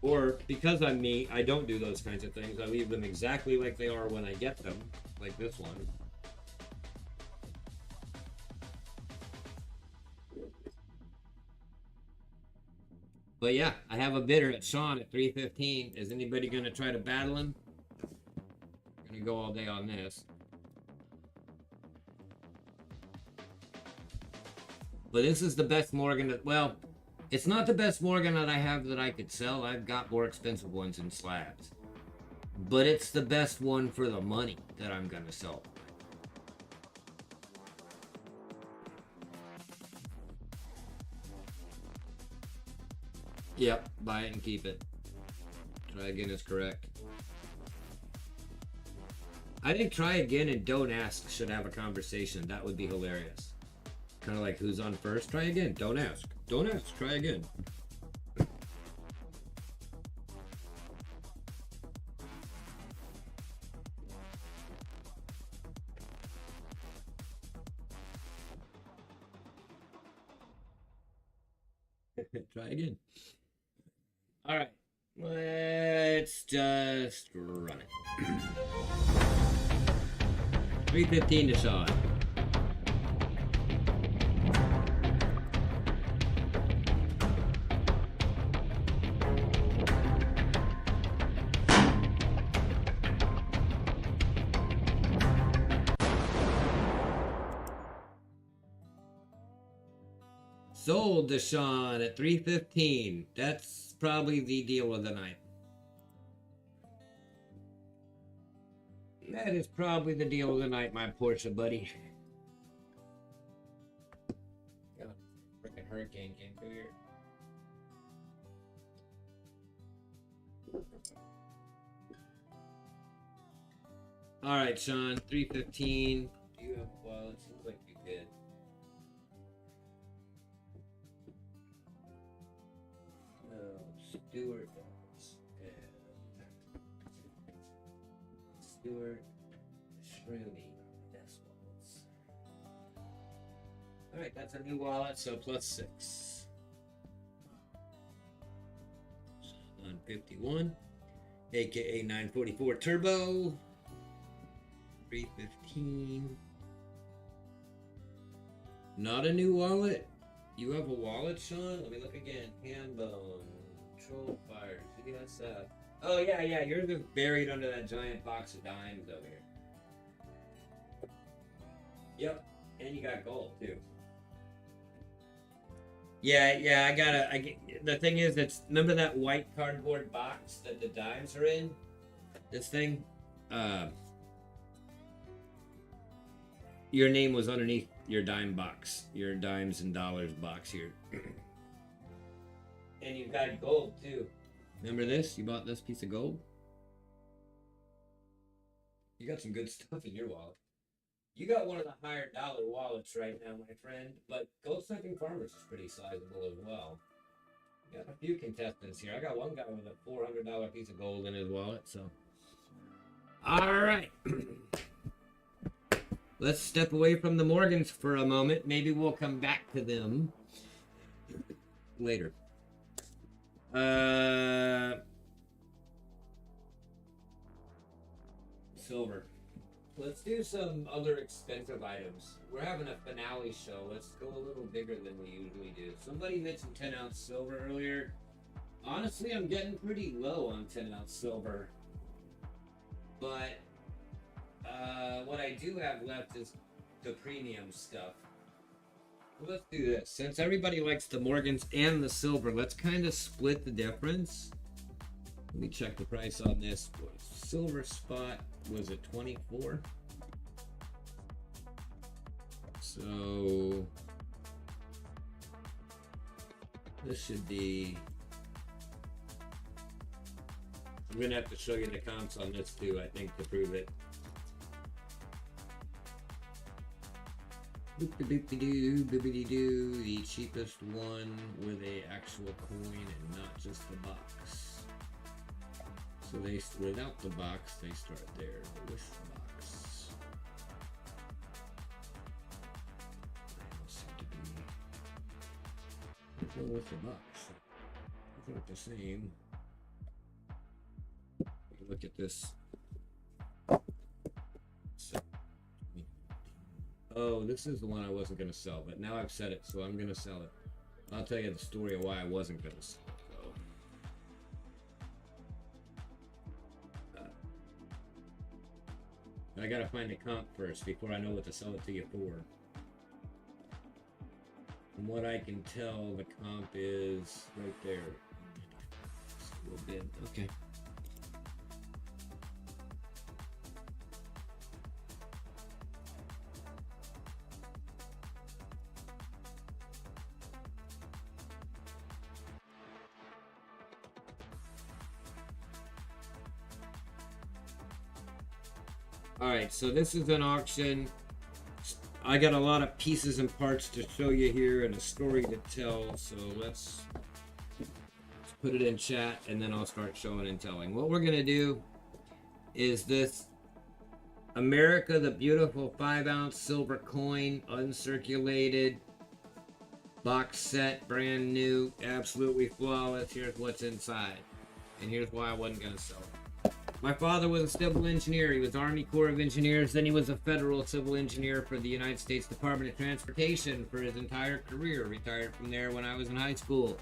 Or, because I'm me, I don't do those kinds of things. I leave them exactly like they are when I get them, like this one. But yeah, I have a bidder at Sean at 315. Is anybody going to try to battle him? I'm going to go all day on this. But this is the best Morgan that, well, it's not the best Morgan that I have that I could sell. I've got more expensive ones in slabs. But it's the best one for the money that I'm going to sell. Yep, buy it and keep it. Try again is correct. I think try again and don't ask should have a conversation. That would be hilarious. Kind of like who's on first? Try again. Don't ask. Don't ask. Try again. Try again. All right. Let's just run it. 315 to Sean. Sold to Sean at 315. That's probably the deal of the night. That is probably the deal of the night, my Porsche buddy. God, freaking hurricane came through here. All right, Sean, 315. Do you have a wallet? Seems like you did. Stewart Shroomy decimals. Alright, that's a new wallet, so plus 6. On 51, aka 944 Turbo. 315. Not a new wallet. You have a wallet, Sean? Let me look again. Handbone. Control fire. CSF. Oh, yeah. Yours is buried under that giant box of dimes over here. Yep. And you got gold, too. Yeah, the thing is, remember that white cardboard box that the dimes are in? This thing? Uh, your name was underneath your dime box, your dimes and dollars box here. And you've got gold too. Remember this? You bought this piece of gold? You got some good stuff in your wallet. You got one of the higher dollar wallets right now, my friend, but Gold Sucking Farmers is pretty sizable as well. You got a few contestants here. I got one guy with a $400 piece of gold in his wallet, so. All right. Let's step away from the Morgans for a moment. Maybe we'll come back to them later. Silver. Let's do some other expensive items. We're having a finale show. Let's go a little bigger than we usually do. Somebody mentioned 10-ounce silver earlier. Honestly, I'm getting pretty low on 10-ounce silver. But what I do have left is the premium stuff. Well, let's do this. Since everybody likes the Morgans and the silver, let's kind of split the difference. Let me check the price on this. Silver spot was at 24. So this should be. I'm gonna have to show you the comps on this too, I think, to prove it. Boop-de-boop-de-doo, boop-de-doo, the cheapest one with a actual coin and not just the box. So they, without the box, they start there, but with the box. They all seem to be with the box. They look the same. Look at this. So, oh, this is the one I wasn't going to sell, but now I've said it, so I'm going to sell it. I'll tell you the story of why I wasn't going to sell it, though. I got to find a comp first before I know what to sell it to you for. From what I can tell, the comp is right there. A little bit. Okay. Alright, so this is an auction. I got a lot of pieces and parts to show you here and a story to tell, so let's put it in chat and then I'll start showing and telling. What we're going to do is this America the Beautiful 5-ounce silver coin, uncirculated, box set, brand new, absolutely flawless. Here's what's inside. And here's why I wasn't going to sell it. My father was a civil engineer. He was Army Corps of Engineers. Then he was a federal civil engineer for the United States Department of Transportation for his entire career. Retired from there when I was in high school.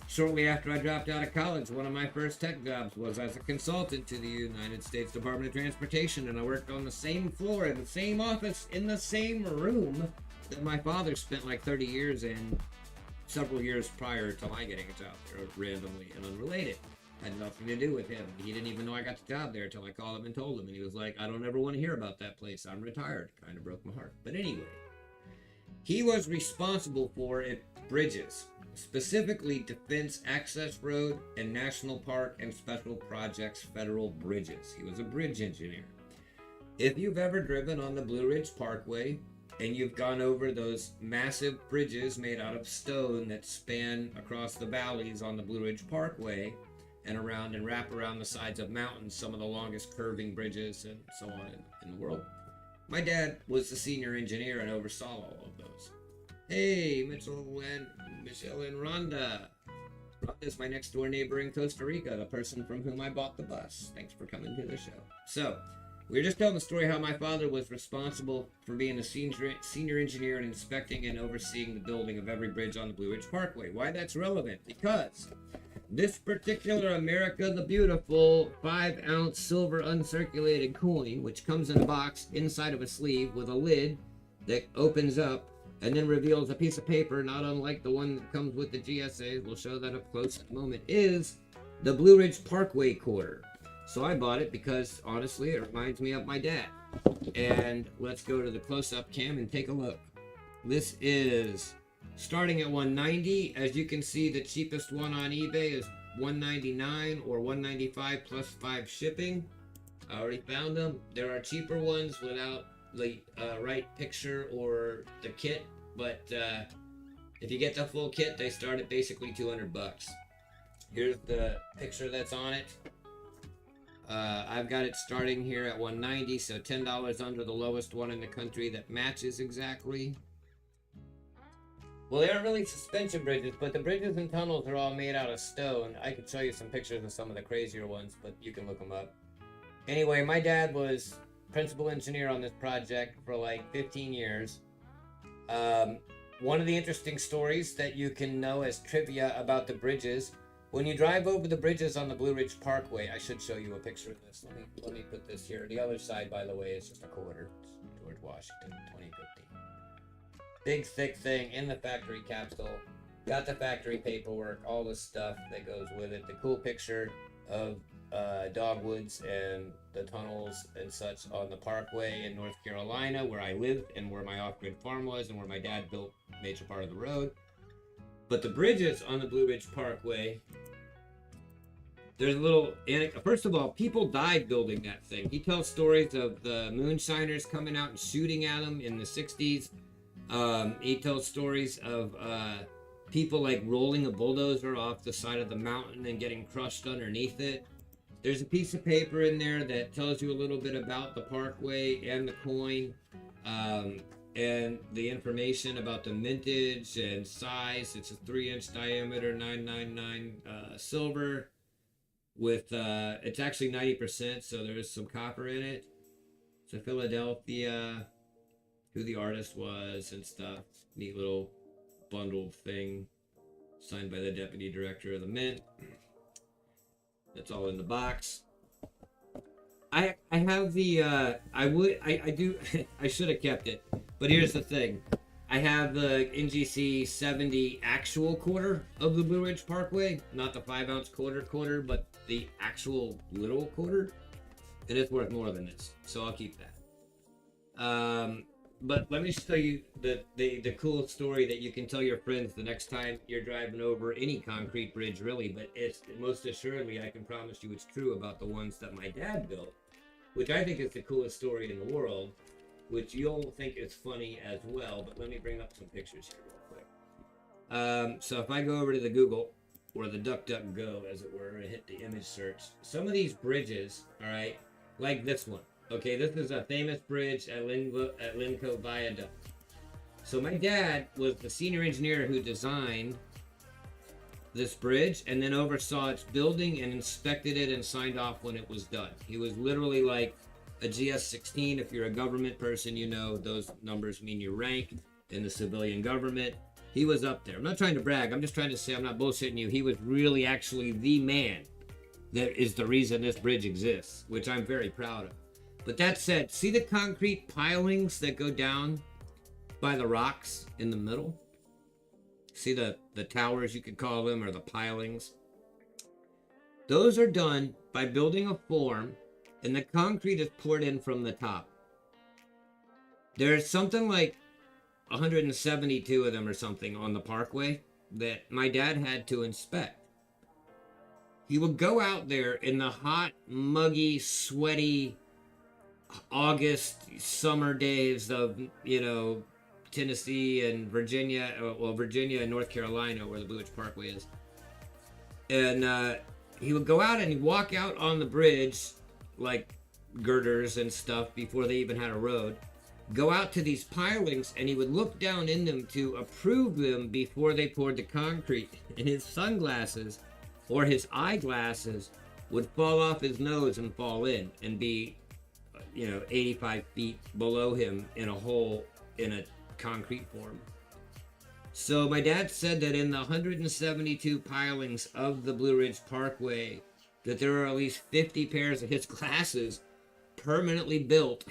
Shortly after I dropped out of college, one of my first tech jobs was as a consultant to the United States Department of Transportation, and I worked on the same floor, in the same office, in the same room that my father spent like 30 years in, several years prior to my getting a job there, randomly and unrelated. Had nothing to do with him. He didn't even know I got the job there until I called him and told him, and he was like, I don't ever want to hear about that place. I'm retired. Kind of broke my heart. But anyway, he was responsible for bridges, specifically Defense Access Road and National Park and Special Projects federal bridges. He was a bridge engineer. If you've ever driven on the Blue Ridge Parkway and you've gone over those massive bridges made out of stone that span across the valleys on the Blue Ridge Parkway and around and wrap around the sides of mountains, some of the longest curving bridges and so on in the world. My dad was the senior engineer and oversaw all of those. Hey, Michelle and Rhonda. Rhonda's my next door neighbor in Costa Rica, the person from whom I bought the bus. Thanks for coming to the show. So, we were just telling the story how my father was responsible for being a senior engineer and inspecting and overseeing the building of every bridge on the Blue Ridge Parkway. Why that's relevant? Because this particular America the Beautiful 5-ounce silver uncirculated coin, which comes in a box inside of a sleeve with a lid that opens up, and then reveals a piece of paper, not unlike the one that comes with the GSAs, we'll show that up close in a moment, is the Blue Ridge Parkway quarter. So I bought it because, honestly, it reminds me of my dad. And let's go to the close-up cam and take a look. This is starting at $190. As you can see, the cheapest one on eBay is $199 or $195 plus 5 shipping. I already found them. There are cheaper ones without the right picture or the kit, but if you get the full kit, they start at basically $200. Here's the picture that's on it. I've got it starting here at $190, so $10 under the lowest one in the country that matches exactly. Well, they aren't really suspension bridges, but the bridges and tunnels are all made out of stone. I could show you some pictures of some of the crazier ones, but you can look them up. Anyway, my dad was principal engineer on this project for like 15 years. One of the interesting stories that you can know as trivia about the bridges, when you drive over the bridges on the Blue Ridge Parkway, I should show you a picture of this. Let me put this here. The other side, by the way, is just a quarter. It's George Washington, 2015. Big, thick thing in the factory capsule. Got the factory paperwork, all the stuff that goes with it. The cool picture of dogwoods and the tunnels and such on the parkway in North Carolina, where I lived and where my off-grid farm was and where my dad built a major part of the road. But the bridges on the Blue Ridge Parkway, there's a little first of all, people died building that thing. He tells stories of the moonshiners coming out and shooting at him in the 60s. He tells stories of people like rolling a bulldozer off the side of the mountain and getting crushed underneath it. There's a piece of paper in there that tells you a little bit about the parkway and the coin, and the information about the mintage and size. It's a 3-inch diameter 999 silver with it's actually 90%, so there is some copper in it. It's a Philadelphia, who the artist was and stuff. Neat little bundled thing signed by the deputy director of the mint. That's all in the box. I have the I do I should have kept it, but here's the thing. I have the NGC 70 actual quarter of the Blue Ridge Parkway, not the 5-ounce quarter, but the actual little quarter, and it's worth more than this, so I'll keep that. But let me show you the cool story that you can tell your friends the next time you're driving over any concrete bridge, really. But it's most assuredly, I can promise you, it's true about the ones that my dad built, which I think is the coolest story in the world, which you'll think is funny as well. But let me bring up some pictures here real quick. So if I go over to the Google, or the DuckDuckGo, as it were, and hit the image search, some of these bridges, all right, like this one. Okay, this is a famous bridge at Linco Viaduct. So my dad was the senior engineer who designed this bridge and then oversaw its building and inspected it and signed off when it was done. He was literally like a GS-16. If you're a government person, you know those numbers mean you rank in the civilian government. He was up there. I'm not trying to brag. I'm just trying to say I'm not bullshitting you. He was really actually the man that is the reason this bridge exists, which I'm very proud of. But that said, see the concrete pilings that go down by the rocks in the middle? See the towers, you could call them, or the pilings? Those are done by building a form, and the concrete is poured in from the top. There's something like 172 of them or something on the parkway that my dad had to inspect. He would go out there in the hot, muggy, sweaty August summer days of, Tennessee and Virginia, Virginia and North Carolina, where the Blue Ridge Parkway is. And he would go out and he'd walk out on the bridge, like girders and stuff, before they even had a road. Go out to these pilings, and he would look down in them to approve them before they poured the concrete. And his sunglasses or his eyeglasses would fall off his nose and fall in and be 85 feet below him in a hole in a concrete form. So my dad said that in the 172 pilings of the Blue Ridge Parkway, that there are at least 50 pairs of his glasses permanently built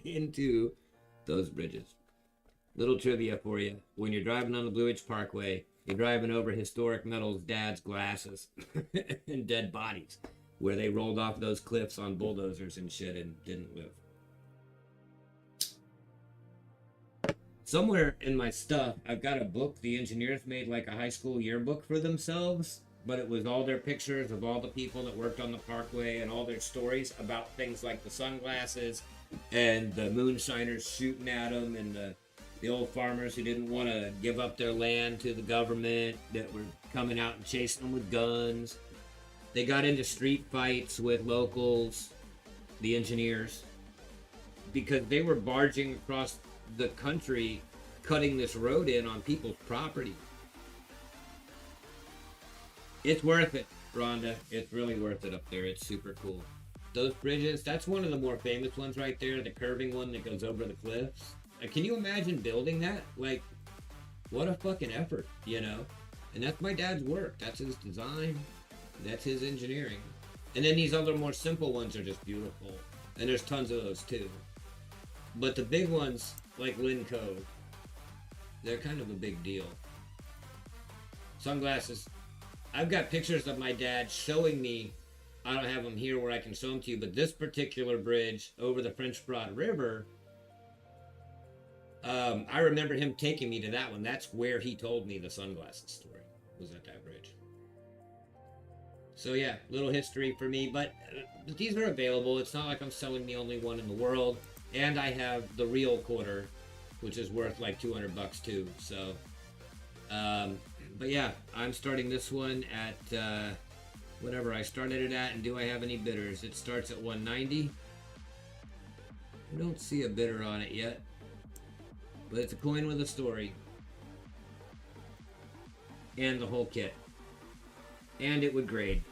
into those bridges. Little trivia for you. When you're driving on the Blue Ridge Parkway, you're driving over Historic Metals' dad's glasses and dead bodies, where they rolled off those cliffs on bulldozers and shit and didn't live. Somewhere in my stuff, I've got a book the engineers made like a high school yearbook for themselves, but it was all their pictures of all the people that worked on the parkway and all their stories about things like the sunglasses and the moonshiners shooting at them and the old farmers who didn't want to give up their land to the government that were coming out and chasing them with guns. They got into street fights with locals, the engineers, because they were barging across the country, cutting this road in on people's property. It's worth it, Rhonda. It's really worth it up there. It's super cool. Those bridges, that's one of the more famous ones right there, the curving one that goes over the cliffs. Can you imagine building that? Like, what a fucking effort, you know? And that's my dad's work. That's his design. That's his engineering. And then these other more simple ones are just beautiful. And there's tons of those too. But the big ones, like Lynn Cove, they're kind of a big deal. Sunglasses. I've got pictures of my dad showing me. I don't have them here where I can show them to you, but this particular bridge over the French Broad River, I remember him taking me to that one. That's where he told me the sunglasses story, was at that bridge. So yeah, little history for me, but these are available. It's not like I'm selling the only one in the world. And I have the real quarter, which is worth like $200 too. So, but yeah, I'm starting this one at whatever I started it at. And do I have any bidders? It starts at 190. I don't see a bidder on it yet, but it's a coin with a story and the whole kit, and it would grade.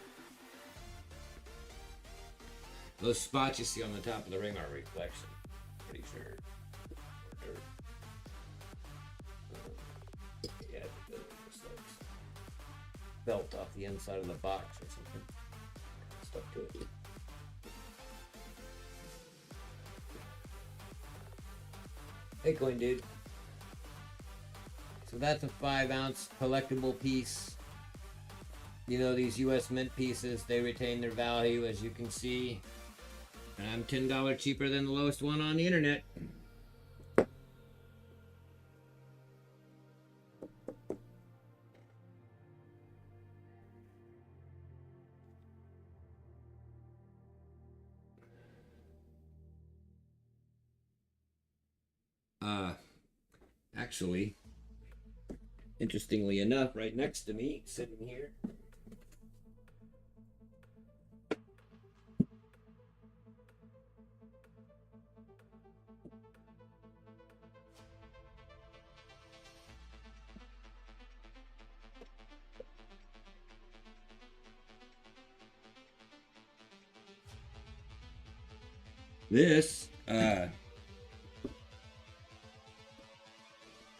Those spots you see on the top of the ring are reflection. Pretty sure. Yeah, just like felt off the inside of the box or something. Stuck to it. Hey, coin dude. So that's a 5-ounce collectible piece. You know, these US Mint pieces, they retain their value, as you can see. And I'm $10 cheaper than the lowest one on the internet. Actually, interestingly enough, right next to me, sitting here,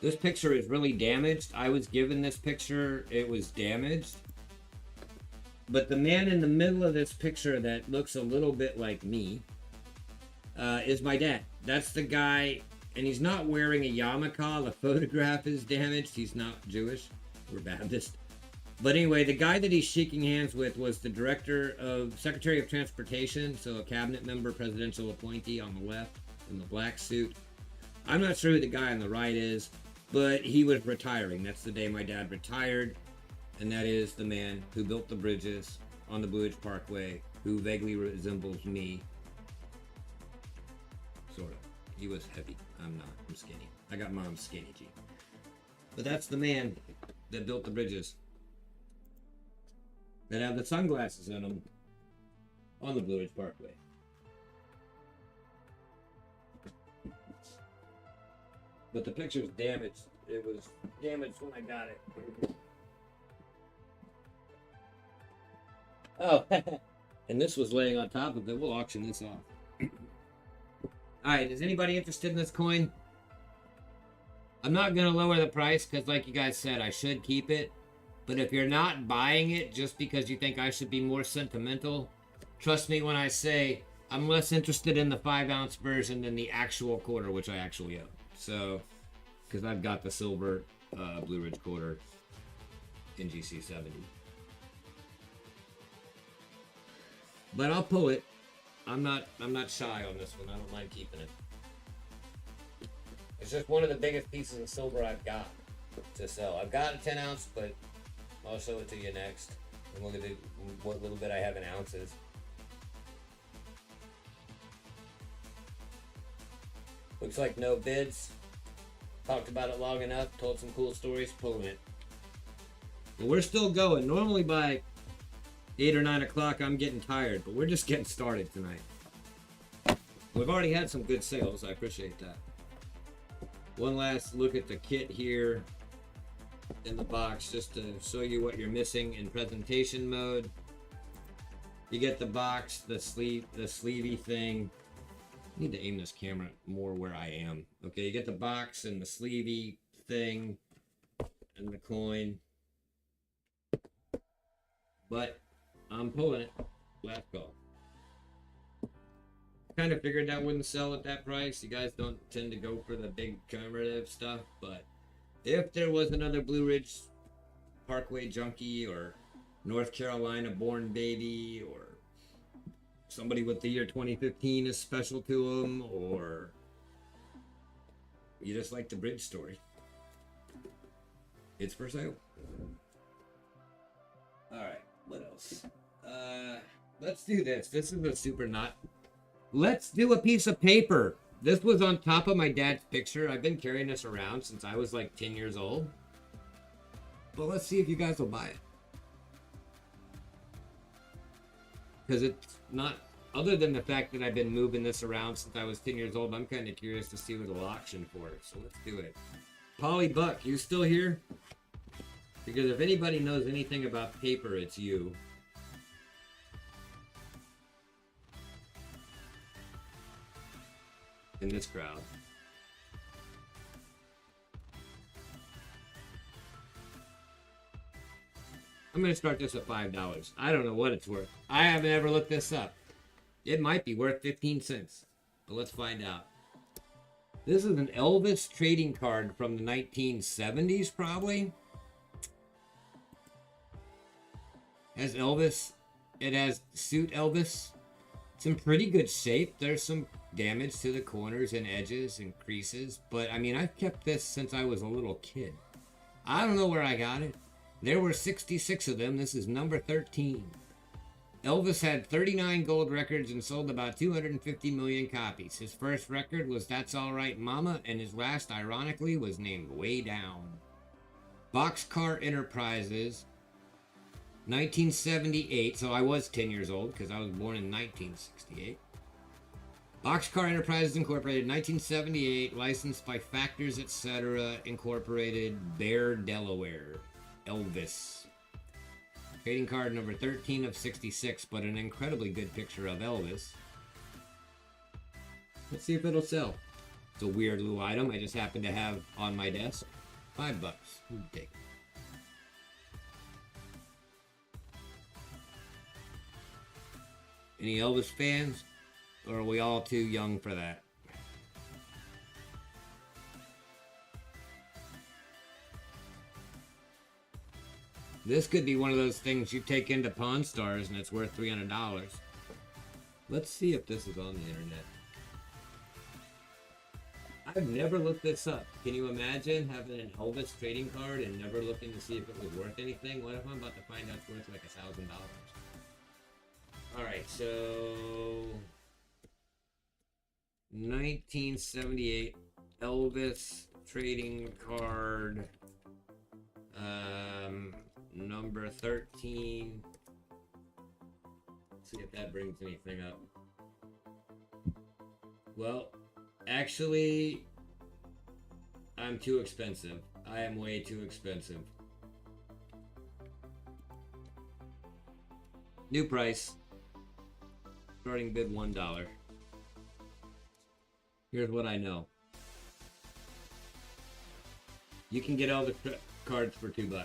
this picture is really damaged. I was given this picture, it was damaged. But the man in the middle of this picture that looks a little bit like me is my dad. That's the guy, and he's not wearing a yarmulke. The photograph is damaged. He's not Jewish or Baptist. But anyway, the guy that he's shaking hands with was the Secretary of Transportation, so a cabinet member, presidential appointee on the left in the black suit. I'm not sure who the guy on the right is, but he was retiring. That's the day my dad retired, and that is the man who built the bridges on the Blue Ridge Parkway, who vaguely resembles me. Sort of. He was heavy. I'm not. I'm skinny. I got mom's skinny jean. But that's the man that built the bridges that have the sunglasses in them on the Blue Ridge Parkway. But the picture's damaged. It was damaged when I got it. Oh, and this was laying on top of it. We'll auction this off. Alright, is anybody interested in this coin? I'm not going to lower the price because, like you guys said, I should keep it. But if you're not buying it just because you think I should be more sentimental, trust me when I say I'm less interested in the 5-ounce version than the actual quarter, which I actually own. So, because I've got the silver Blue Ridge quarter NGC 70. But I'll pull it. I'm not shy on this one. I don't mind keeping it. It's just one of the biggest pieces of silver I've got to sell. I've got a 10 ounce, but I'll show it to you next. And look at what little bit I have in ounces. Looks like no bids. Talked about it long enough. Told some cool stories. Pulling it. But we're still going. Normally by 8 or 9 o'clock I'm getting tired, but we're just getting started tonight. We've already had some good sales. I appreciate that. One last look at the kit here in the box, just to show you what you're missing in presentation mode. You get the box, the sleevey thing. I need to aim this camera more where I am. Okay, you get the box and the sleevey thing and the coin. But I'm pulling it. Last call. Kind of figured that wouldn't sell at that price. You guys don't tend to go for the big commemorative stuff, but if there was another Blue Ridge Parkway junkie or North Carolina born baby or somebody with the year 2015 is special to them, or you just like the bridge story, it's for sale. Alright, what else? Let's do this. This is a super knot. Let's do a piece of paper. This was on top of my dad's picture. I've been carrying this around since I was like 10 years old. But let's see if you guys will buy it. Because it's not, other than the fact that I've been moving this around since I was 10 years old, I'm kind of curious to see what it'll auction for. So let's do it. Polly Buck, you still here? Because if anybody knows anything about paper, it's you. In this crowd. I'm going to start this at $5. I don't know what it's worth. I haven't ever looked this up. It might be worth 15 cents. But let's find out. This is an Elvis trading card from the 1970s, probably. Has Elvis. It has suit Elvis. It's in pretty good shape. There's some damage to the corners and edges and creases, but I mean, I've kept this since I was a little kid. I don't know where I got it. There were 66 of them. This is number 13. Elvis had 39 gold records and sold about 250 million copies. His first record was That's All Right Mama, and his last, ironically, was named Way Down. Boxcar Enterprises, 1978, so I was 10 years old because I was born in 1968. Boxcar Enterprises Incorporated, 1978, licensed by Factors, etc., Incorporated, Bear, Delaware. Elvis. Trading card number 13 of 66, but an incredibly good picture of Elvis. Let's see if it'll sell. It's a weird little item I just happen to have on my desk. $5. Who'd take it? Any Elvis fans? Or are we all too young for that? This could be one of those things you take into Pawn Stars and it's worth $300. Let's see if this is on the internet. I've never looked this up. Can you imagine having an Elvis trading card and never looking to see if it was worth anything? What if I'm about to find out it's worth like $1,000? Alright, so 1978 Elvis trading card, number 13. Let's see if that brings anything up. Well, actually, I'm too expensive. I am way too expensive. New price. Starting bid $1. Here's what I know. You can get all the cards for $2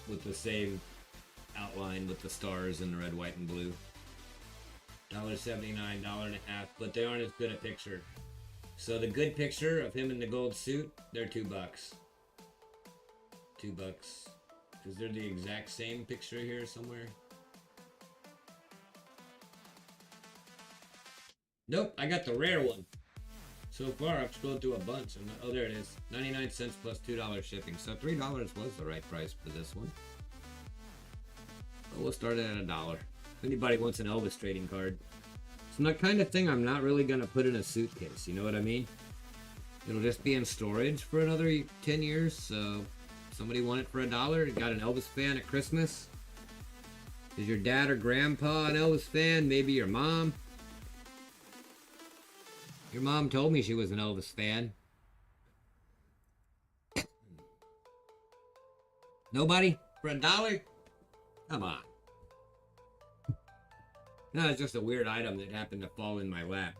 with the same outline with the stars in the red, white, and blue. $1.79, $1.50, but they aren't as good a picture. So the good picture of him in the gold suit, they're $2. $2. Is there the exact same picture here somewhere? Nope, I got the rare one. So far, I've scrolled through a bunch. And, oh, there it is. 99 cents plus $2 shipping. So $3 was the right price for this one. But we'll start it at $1. If anybody wants an Elvis trading card. It's the kind of thing I'm not really going to put in a suitcase. You know what I mean? It'll just be in storage for another 10 years. So somebody want it for $1. You got an Elvis fan at Christmas. Is your dad or grandpa an Elvis fan? Maybe your mom. Your mom told me she was an Elvis fan. Nobody? For $1? Come on. No, it's just a weird item that happened to fall in my lap.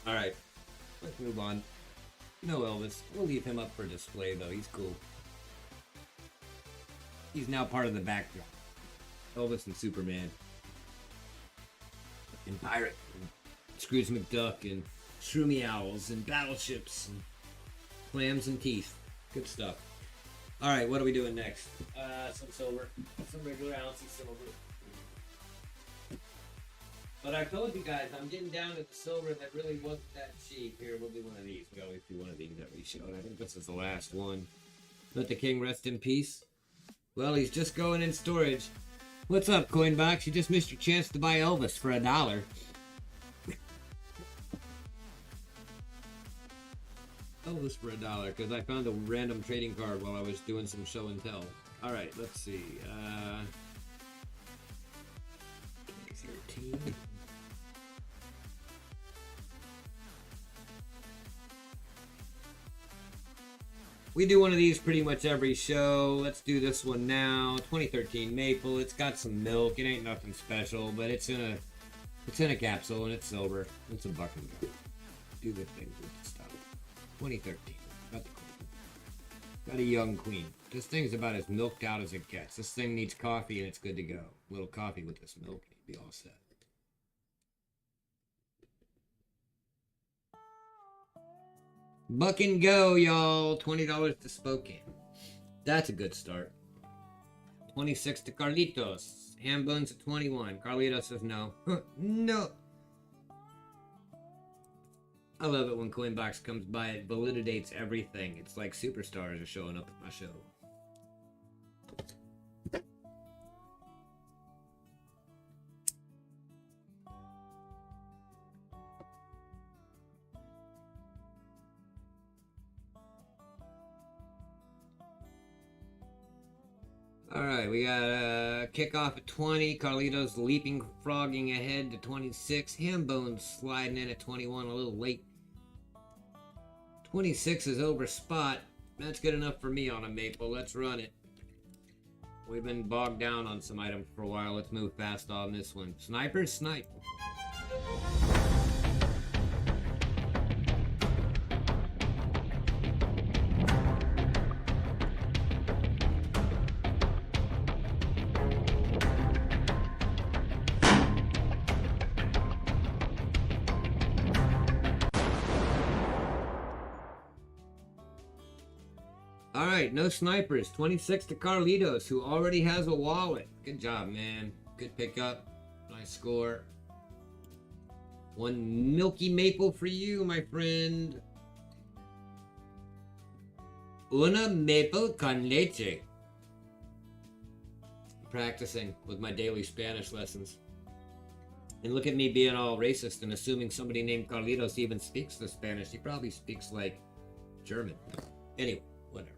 Alright. Let's move on. No Elvis. We'll leave him up for display, though. He's cool. He's now part of the backdrop. Elvis and Superman. And Pirate, and Scrooge McDuck, and Shroomy Owls, and Battleships, and Clams and Teeth. Good stuff. Alright, what are we doing next? Some silver. Some regular ouncy silver. But I told you guys, I'm getting down to the silver that really wasn't that cheap. Here, we'll do one of these. We always do one of these every show. I think this is the last one. Let the king rest in peace. Well, he's just going in storage. What's up, Coinbox? You just missed your chance to buy Elvis for $1. Elvis for $1, because I found a random trading card while I was doing some show and tell. Alright, let's see. 2013. We do one of these pretty much every show. Let's do this one now. 2013 maple. It's got some milk. It ain't nothing special, but it's in a capsule and it's silver. It's a buck and go. Do the thing with the stuff. 2013. Got the queen. Got a young queen. This thing's about as milked out as it gets. This thing needs coffee and it's good to go. A little coffee with this milk and you'll be all set. Buck and go, y'all. $20 to Spokane. That's a good start. 26 to Carlitos. Hambones at 21. Carlitos says no. No. I love it when Coinbox comes by. It validates everything. It's like superstars are showing up at my show. Alright, we got a kickoff at 20. Carlitos leaping, frogging ahead to 26. Hambones sliding in at 21, a little late. 26 is over spot. That's good enough for me on a maple. Let's run it. We've been bogged down on some items for a while. Let's move fast on this one. Snipers, snipe. Alright, no snipers. 26 to Carlitos, who already has a wallet. Good job, man. Good pickup. Nice score. One milky maple for you, my friend. Una maple con leche. Practicing with my daily Spanish lessons. And look at me being all racist and assuming somebody named Carlitos even speaks the Spanish. He probably speaks like German. Anyway, whatever.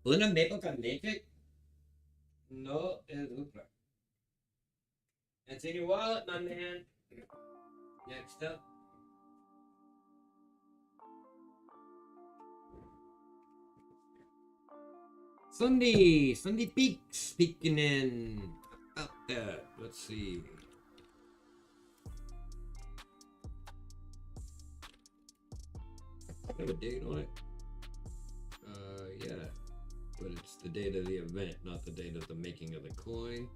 Una maple con leche? No es ultra. It's in your wallet, my man. Next up. Sunday Peaks peeking in. How about that? Let's see. Have a date on it? Yeah. But it's the date of the event, not the date of the making of the coin.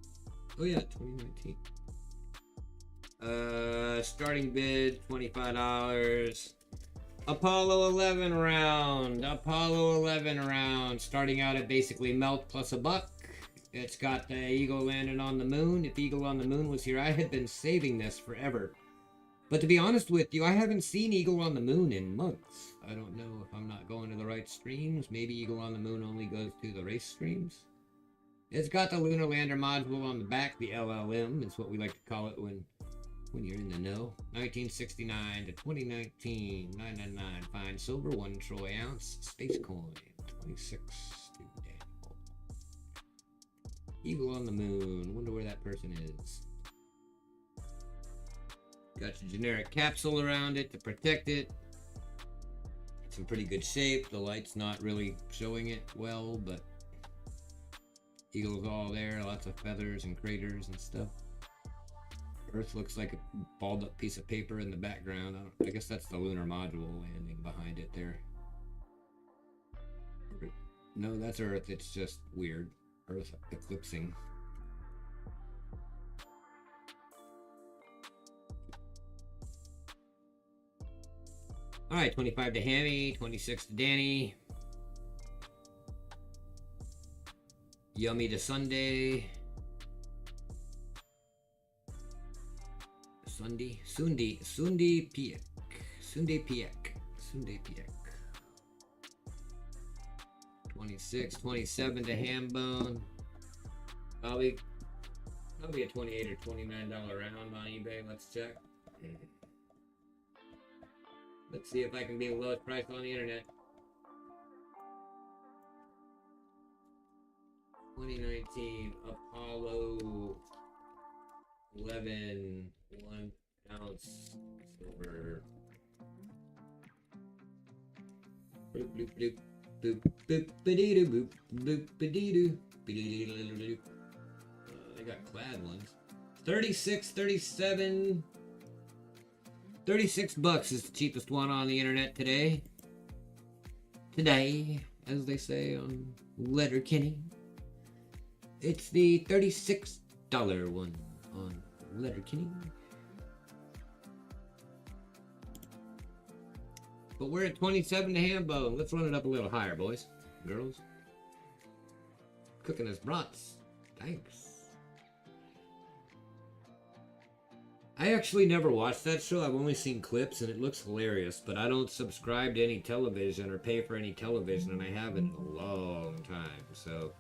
Oh yeah, 2019. Starting bid $25. Apollo 11 round. Apollo 11 round. Starting out at basically melt plus $1. It's got the Eagle landing on the moon. If Eagle on the moon was here, I had been saving this forever. But to be honest with you, I haven't seen Eagle on the moon in months. I don't know if I'm not going to the right streams. Maybe Eagle on the moon only goes to the race streams. It's got the lunar lander module on the back. The LLM is what we like to call it when you're in the know. 1969 to 2019, 999 fine silver, 1 troy ounce, space coin, 26 to Daniel. Eagle on the moon, wonder where that person is. Got your generic capsule around it to protect it. It's in pretty good shape. The light's not really showing it well, but Eagle's all there, lots of feathers and craters and stuff. Earth looks like a balled up piece of paper in the background. I guess that's the lunar module landing behind it there. No, that's Earth. It's just weird. Earth eclipsing. Alright, 25 to Hammy, 26 to Danny. Yummy to Sunday. Sundi Piek. 26, 27 to Hambone. Probably a $28 or $29 round on eBay. Let's check. Let's see if I can be the lowest price on the internet. 2019 Apollo 11 1 ounce silver. Boop boop boop boop boop ba-dee-doo boop boop ba-dee-doo. They got clad ones. 36, 37. $36 is the cheapest one on the internet today. Today, as they say on Letterkenny. It's the $36 one on Letterkenny. But we're at 27 to Hambone. Let's run it up a little higher, boys. Girls. Cooking us brats. Thanks. I actually never watched that show. I've only seen clips and it looks hilarious, but I don't subscribe to any television or pay for any television, and I haven't in a long time. So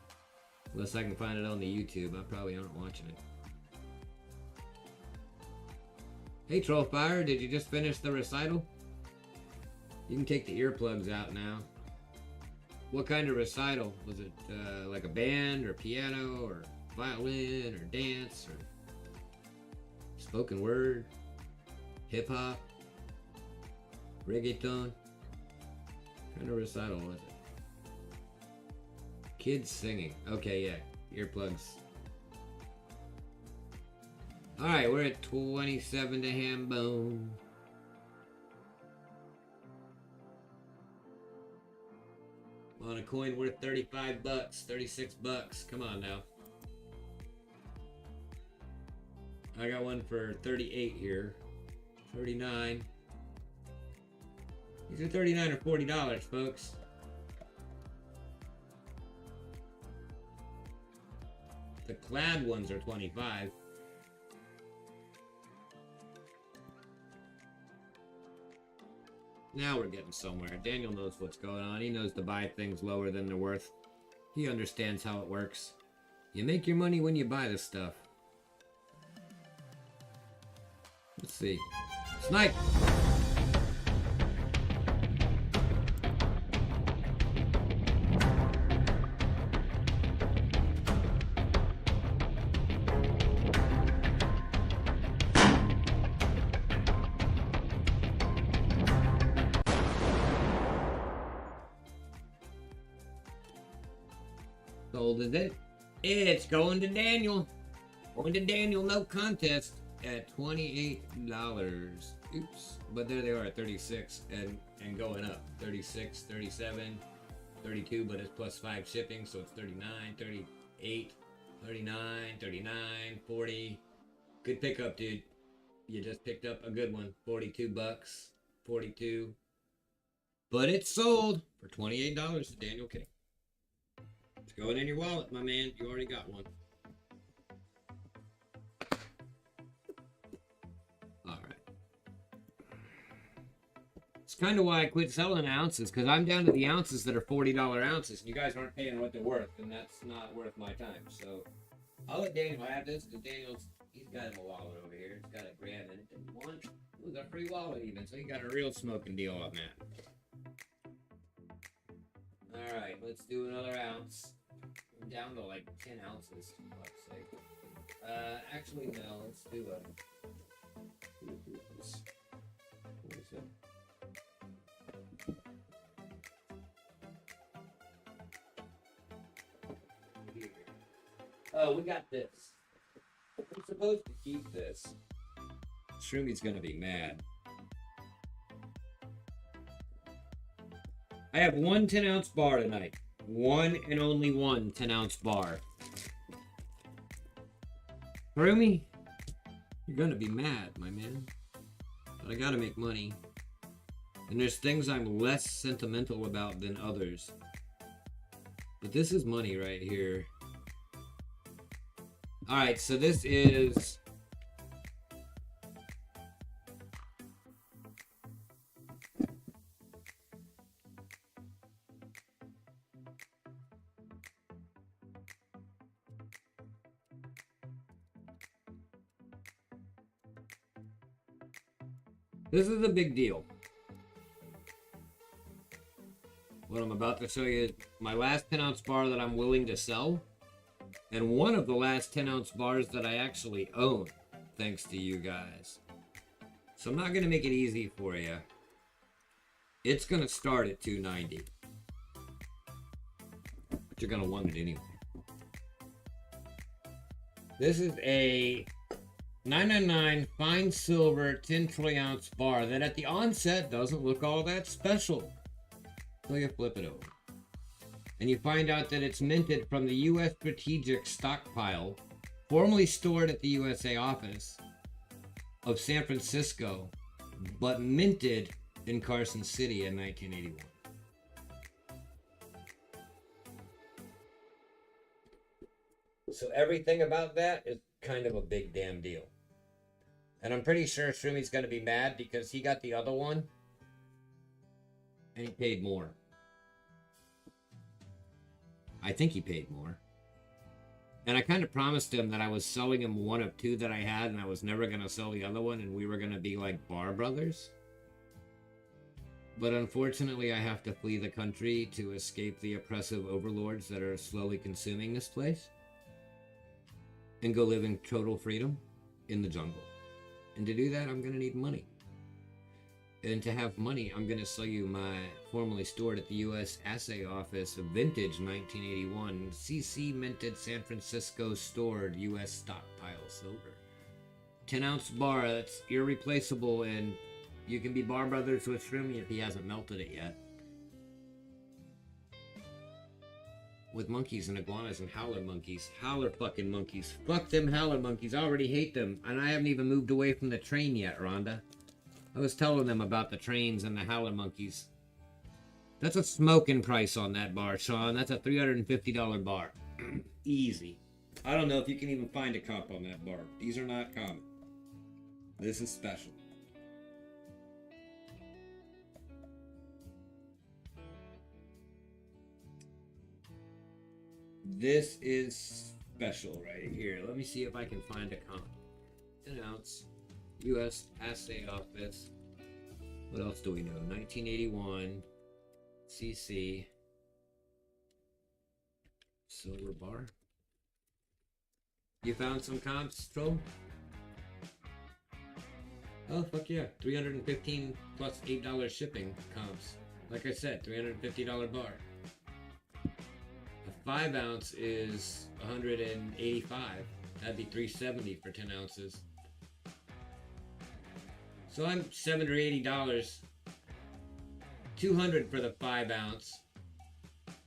unless I can find it on the YouTube, I probably aren't watching it. Hey Trollfire, did you just finish the recital? You can take the earplugs out now. What kind of recital? Was it like a band or piano or violin or dance or spoken word, hip hop, reggaeton? What kind of recital was it? Kids singing. Okay, yeah, earplugs. Alright, we're at 27 to Hambone. On a coin worth $35, $36. Come on now. I got one for 38 here. 39. These are 39 or $40, folks. The clad ones are 25. Now we're getting somewhere. Daniel knows what's going on. He knows to buy things lower than they're worth. He understands how it works. You make your money when you buy the stuff. Let's see. Snipe! Sold is it? It's going to Daniel. Going to Daniel, no contest. At $28. Oops. But there they are at 36 and going up. 36, 37, 32, but it's plus 5 shipping, so it's 39, 38. 39, 39, 40. Good pickup, dude. You just picked up a good one. 42 bucks. 42. But it's sold for $28 to Daniel K. It's going in your wallet, my man. You already got one. All right. It's kind of why I quit selling ounces, because I'm down to the ounces that are $40 ounces, and you guys aren't paying what they're worth, and that's not worth my time. So I'll let Daniel have this, because he's got him a wallet over here. He's got a grand in it. It was a free wallet even, so he got a real smoking deal on that. All right, let's do another ounce. I'm down to like 10 ounces, for fuck's sake. Actually, no, let's do what is it? Oh, we got this. I'm supposed to keep this. Shroomi's gonna be mad. I have one 10-ounce bar tonight. One and only one 10-ounce bar. Shroomi, you're gonna be mad, my man. But I gotta make money. And there's things I'm less sentimental about than others. But this is money right here. Alright, so this is... This is a big deal. What I'm about to show you, my last 10-ounce bar that I'm willing to sell, and one of the last 10-ounce bars that I actually own, thanks to you guys. So I'm not going to make it easy for you. It's going to start at $2.90. But you're going to want it anyway. This is a 999 fine silver 10 troy ounce bar that at the onset doesn't look all that special until you flip it over and you find out that it's minted from the U.S. strategic stockpile formerly stored at the USA office of San Francisco but minted in Carson City in 1981. So everything about that is kind of a big damn deal. And I'm pretty sure Shroomi's going to be mad because he got the other one and he paid more. I think he paid more. And I kind of promised him that I was selling him one of two that I had and I was never going to sell the other one and we were going to be like bar brothers. But unfortunately, I have to flee the country to escape the oppressive overlords that are slowly consuming this place and go live in total freedom in the jungle. And to do that, I'm going to need money. And to have money, I'm going to sell you my formerly stored at the U.S. Assay Office vintage 1981 CC minted San Francisco stored U.S. stockpile silver. 10-ounce bar that's irreplaceable, and you can be bar brothers with Shroomi if he hasn't melted it yet. With monkeys and iguanas and howler monkeys. Howler fucking monkeys. Fuck them howler monkeys. I already hate them. And I haven't even moved away from the train yet, Rhonda. I was telling them about the trains and the howler monkeys. That's a smoking price on that bar, Sean. That's a $350 bar. Easy. I don't know if you can even find a comp on that bar. These are not common. This is special. This is special right here. Let me see if I can find a comp. 10 ounce. U.S. Assay Office. What else do we know? 1981. CC. Silver bar. You found some comps, Troll? Oh, fuck yeah. 315 plus $8 shipping comps. Like I said, $350 bar. 5 ounce is 185. That'd be 370 for 10 ounces. So I'm $70 or $80. $200 for the 5 ounce.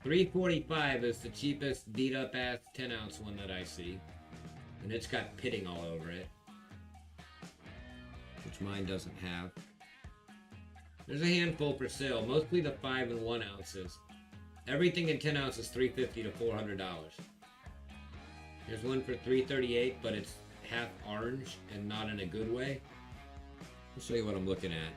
$3.45 is the cheapest beat up ass 10-ounce one that I see. And it's got pitting all over it, which mine doesn't have. There's a handful for sale, mostly the 5 and 1 ounces. Everything in 10 ounces $350 to $400. There's one for $338, but it's half orange and not in a good way. I'll show you what I'm looking at.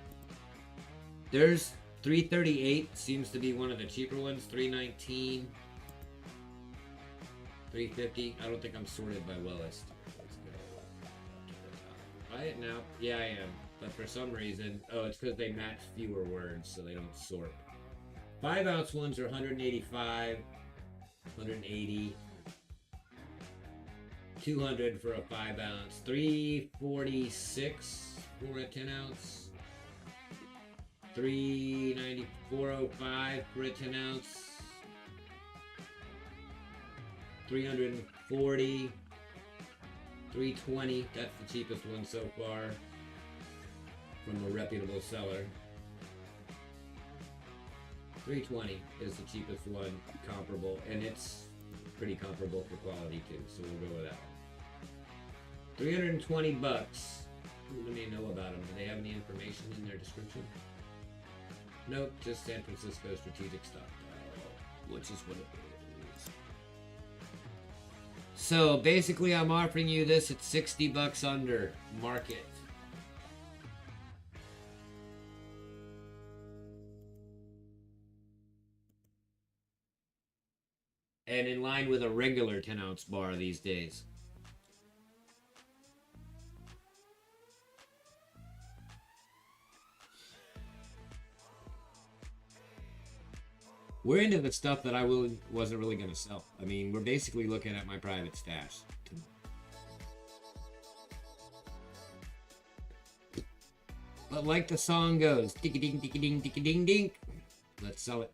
There's $338, seems to be one of the cheaper ones. $319. $350. I don't think I'm sorted by lowest. Let's go. Buy it now. Yeah, I am. But for some reason, oh, it's because they match fewer words, so they don't sort. 5-ounce ones are $185, $180, $200 for a 5-ounce, $346 for a 10-ounce, $390, $405 for a 10-ounce. $340, $320, that's the cheapest one so far from a reputable seller. $320 is the cheapest one, comparable, and it's pretty comparable for quality too, so we'll go with that. $320. What do they know about them? Do they have any information in their description? Nope, just San Francisco strategic stockpile, which is what it is. So basically I'm offering you this at $60 under market. And in line with a regular 10-ounce bar these days. We're into the stuff that I wasn't really going to sell. I mean, we're basically looking at my private stash. But like the song goes, ding, ding, ding, ding, ding, ding. Let's sell it.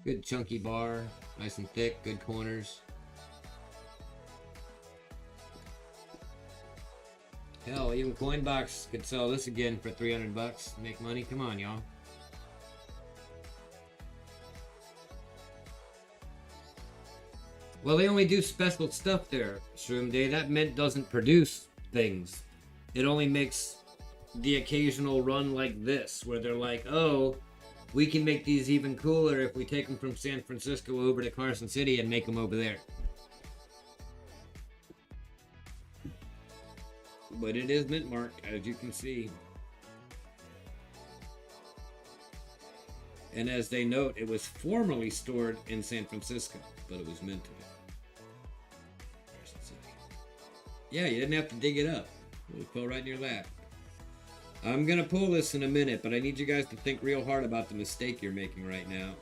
Good chunky bar, nice and thick, good corners. Hell, even Coinbox could sell this again for $300. Make money. Come on, y'all. Well, they only do special stuff there, Shroom Day. That mint doesn't produce things. It only makes the occasional run like this, where they're like, oh, we can make these even cooler if we take them from San Francisco over to Carson City and make them over there. But it is mint marked, as you can see. And as they note, it was formerly stored in San Francisco, but it was minted. Yeah, you didn't have to dig it up. It fell right in your lap. I'm gonna pull this in a minute, but I need you guys to think real hard about the mistake you're making right now.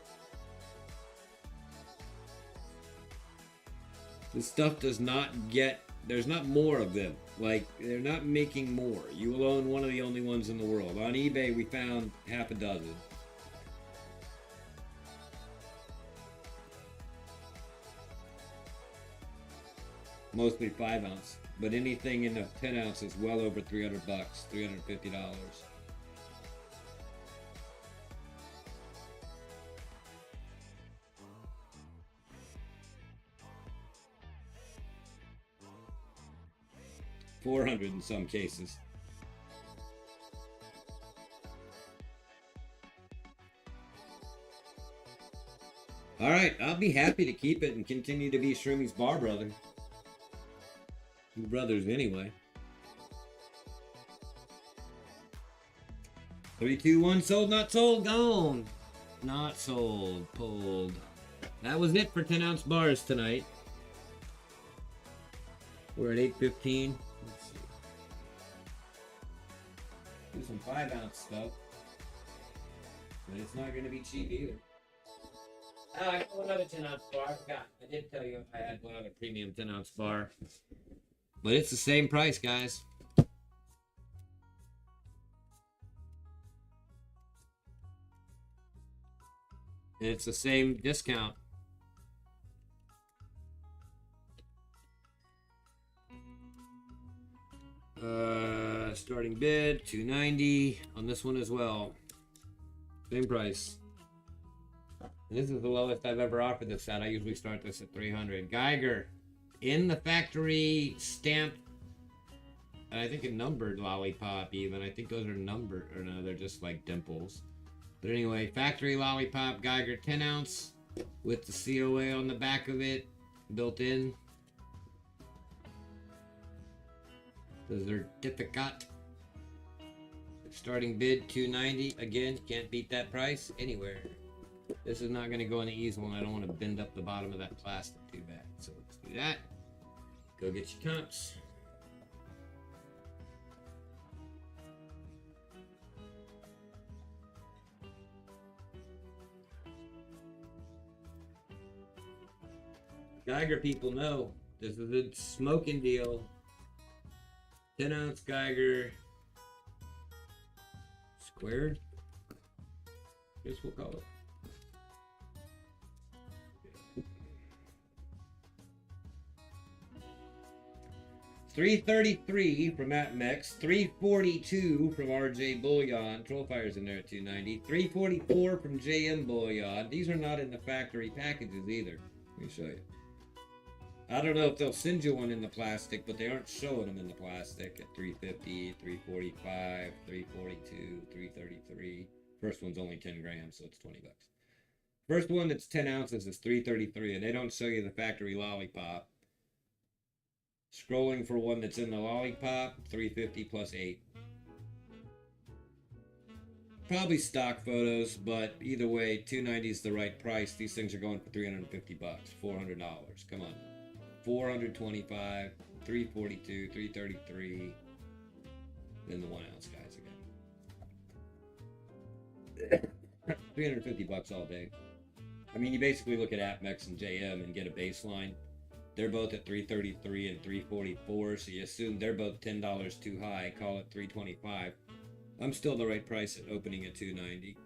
This stuff does not get... There's not more of them. Like, they're not making more. You will own one of the only ones in the world. On eBay, we found half a dozen. Mostly 5-ounce. But anything in the 10 ounce is well over $300, $350. $400 in some cases. All right, I'll be happy to keep it and continue to be Shroomi's bar brother. Two brothers anyway. 3, 2, 1, sold, not sold, gone. Not sold, pulled. That was it for 10-ounce bars tonight. We're at 8:15. Let's see. Do some 5-ounce stuff. But it's not going to be cheap either. Oh, I got another 10-ounce bar. I forgot. I did tell you I had one other premium 10-ounce bar. But it's the same price, guys. And it's the same discount. Starting bid 290 on this one as well. Same price. And this is the lowest I've ever offered this at. I usually start this at 300. Geiger in the factory stamped. And I think a numbered lollipop even. I think those are numbered, or no, they're just like dimples. But anyway, factory lollipop Geiger 10 ounce with the COA on the back of it built in. The certificate. Starting bid 290. Again, can't beat that price anywhere. This is not going to go in the easel, and I don't want to bend up the bottom of that plastic too bad. So let's do that. Go get your comps. Geiger people know this is a smoking deal. 10 ounce Geiger squared. Guess we'll call it. $333 from APMEX, $342 from RJ Bullion. Trollfire's in there at $290. $344 from JM Bullion. These are not in the factory packages either. Let me show you. I don't know if they'll send you one in the plastic, but they aren't showing them in the plastic at $350, $345, $342, $333. First one's only 10 grams, so it's 20 bucks. First one that's 10 ounces is $333, and they don't show you the factory lollipop. Scrolling for one that's in the lollipop, $350 plus 8. Probably stock photos, but either way, $290 is the right price. These things are going for $350 bucks, $400. Come on. 425, 342, 333, then the 1 ounce guys again. 350 bucks all day. I mean, you basically look at APMEX and JM and get a baseline. They're both at 333 and 344, so you assume they're both $10 too high. Call it 325. I'm still the right price at opening at 290.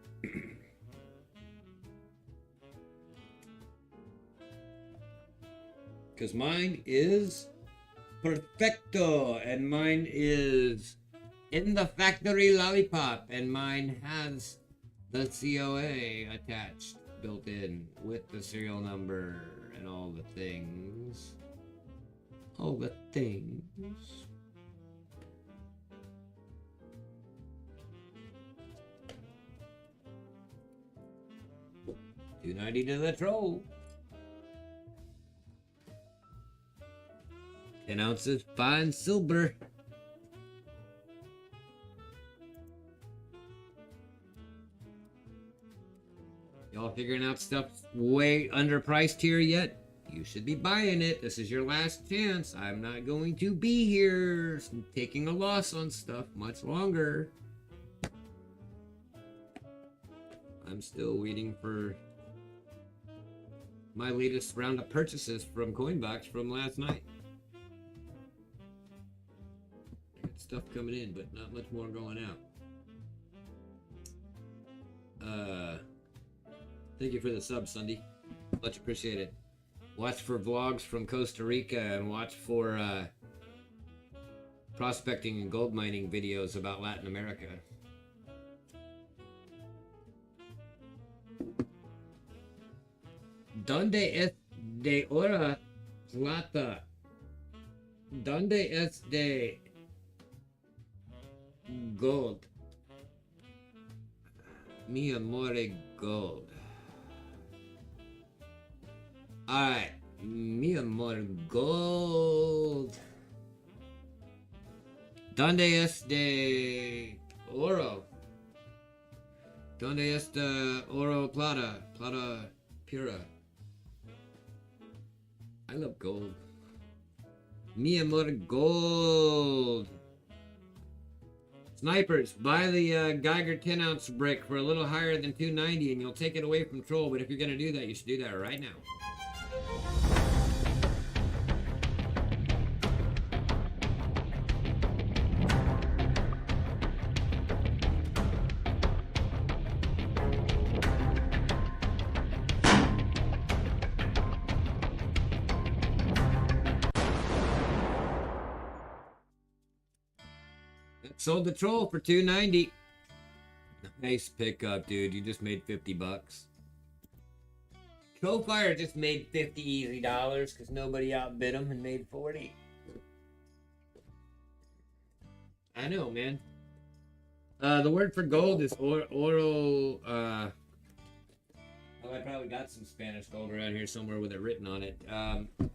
Because mine is perfecto, and mine is in the factory lollipop, and mine has the COA attached, built in, with the serial number and all the things. All the things. $290 to the troll. 10 ounces fine silver. Y'all figuring out stuff way underpriced here yet? You should be buying it. This is your last chance. I'm not going to be here taking a loss on stuff much longer. I'm still waiting for my latest round of purchases from Coinbox from last night. Stuff coming in, but not much more going out. Thank you for the sub, Sunday. Much appreciated. Watch for vlogs from Costa Rica and watch for prospecting and gold mining videos about Latin America. ¿Dónde es de oro plata? ¿Dónde es de gold? Mi amore gold. Alright. Mi amor gold. ¿Dónde es de oro? ¿Dónde es de oro plata? Plata pura. I love gold. Mi amor gold. Snipers, buy the Geiger 10 ounce brick for a little higher than $290 and you'll take it away from Troll, but if you're going to do that, you should do that right now. Sold the troll for $290. Nice pickup, dude. You just made $50. Troll Fire just made $50 easy because nobody outbid him and made 40. I know, man. The word for gold is oro. Oh, I probably got some Spanish gold around here somewhere with it written on it.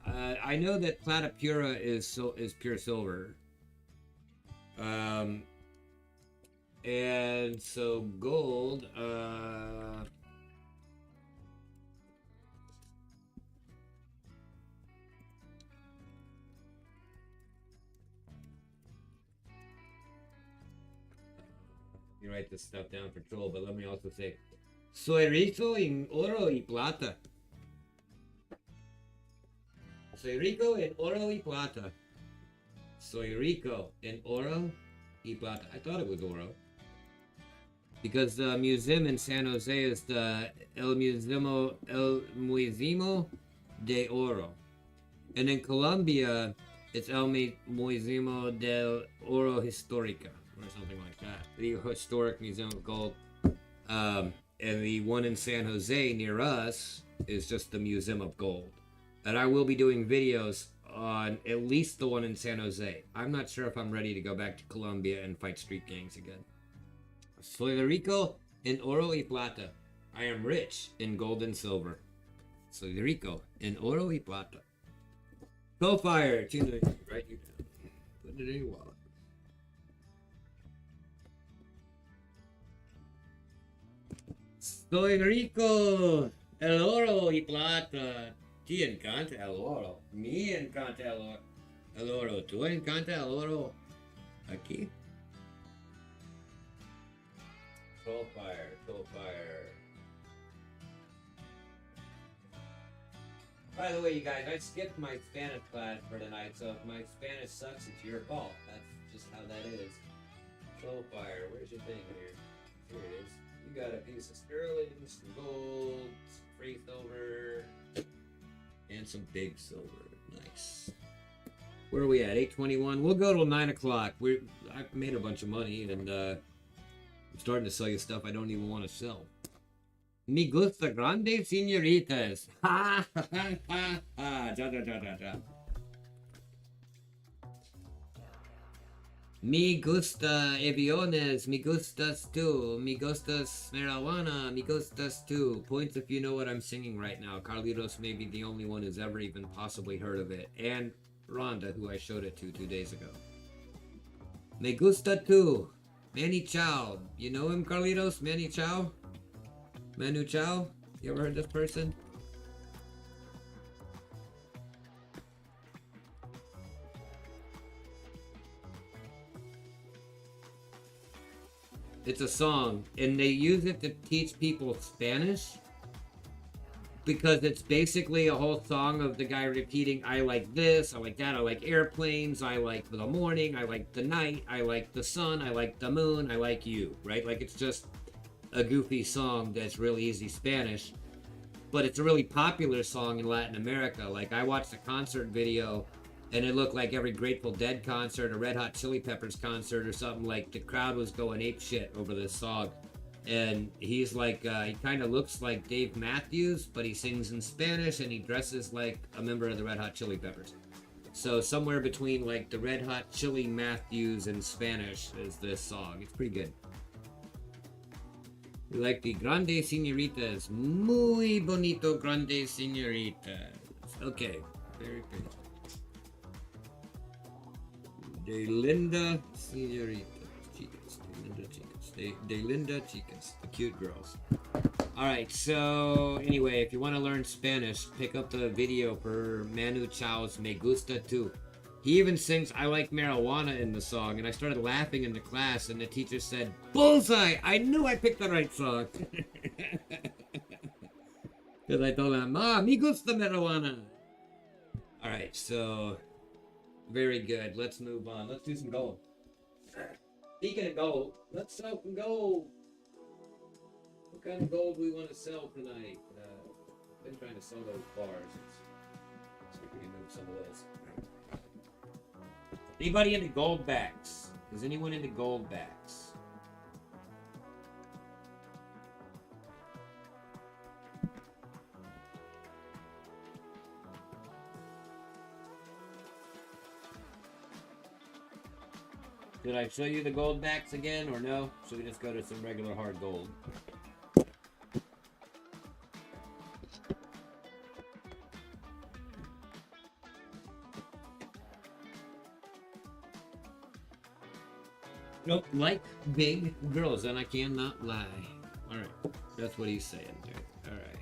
I know that plata pura is pure silver. And so gold. You write this stuff down for troll, but let me also say, soy rico en oro y plata. Soy rico en oro y plata. Soy rico en oro y plata. I thought it was oro. Because the museum in San Jose is the El Museo de Oro. And in Colombia, it's El Museo del Oro Histórica, or something like that. The Historic Museum of Gold. And the one in San Jose near us is just the Museum of Gold. And I will be doing videos on at least the one in San Jose. I'm not sure if I'm ready to go back to Colombia and fight street gangs again. Soy rico en oro y plata. I am rich in gold and silver. Soy rico en oro y plata. Go fire. Write you down. Put it in your wallet. Soy rico el oro y plata. Ti encanta el oro. Me encanta el oro. ¿Tú encanta el oro? Aquí. Troll fire, troll fire. By the way, you guys, I skipped my Spanish class for tonight, so if my Spanish sucks, it's your fault. That's just how that is. Troll fire, where's your thing here? Here it is. You got a piece of sterling, some gold, some free silver, and some big silver. Nice. Where are we at? 8:21. We'll go till 9 o'clock. I've made a bunch of money, and I'm starting to sell you stuff I don't even want to sell. Me gusta grande señoritas. Ha ha ha ha ha. Ja, ja, ja, ja, ja. Me gusta aviones. Me gustas tú. Me gustas marijuana. Me gustas tú. Points if you know what I'm singing right now. Carlitos may be the only one who's ever even possibly heard of it. And Rhonda, who I showed it to 2 days ago. Me gusta tú. Manny Chao. You know him, Carlitos? Manny Chao? Manu Chao? You ever heard this person? It's a song, and they use it to teach people Spanish because it's basically a whole song of the guy repeating, I like this, I like that, I like airplanes, I like the morning, I like the night, I like the sun, I like the moon, I like you, right? Like, it's just a goofy song that's really easy Spanish, but it's a really popular song in Latin America. Like, I watched a concert video and it looked like every Grateful Dead concert or Red Hot Chili Peppers concert or something. Like, the crowd was going ape shit over this song. And he's like, he kind of looks like Dave Matthews, but he sings in Spanish and he dresses like a member of the Red Hot Chili Peppers. So somewhere between like the Red Hot Chili Matthews and Spanish is this song. It's pretty good. We like the Grande Señoritas. Muy bonito Grande Señoritas. Okay, very good. De linda señoritas, chicas, de linda chicas, de linda chicas, the cute girls. All right, so anyway, if you want to learn Spanish, pick up the video for Manu Chao's Me Gusta Tu. He even sings I Like Marijuana in the song, and I started laughing in the class, and the teacher said, bullseye! I knew I picked the right song. Because I told him, me gusta marijuana. All right, so... very good. Let's move on. Let's do some gold. Speaking of gold, let's sell some gold. What kind of gold do we want to sell tonight? I've been trying to sell those bars. Let's see if we can move some of those. Anybody into gold backs? Is anyone into gold backs? Did I show you the gold backs again, or no? Should we just go to some regular hard gold? Nope, like big girls, and I cannot lie. Alright, that's what he's saying there. Alright,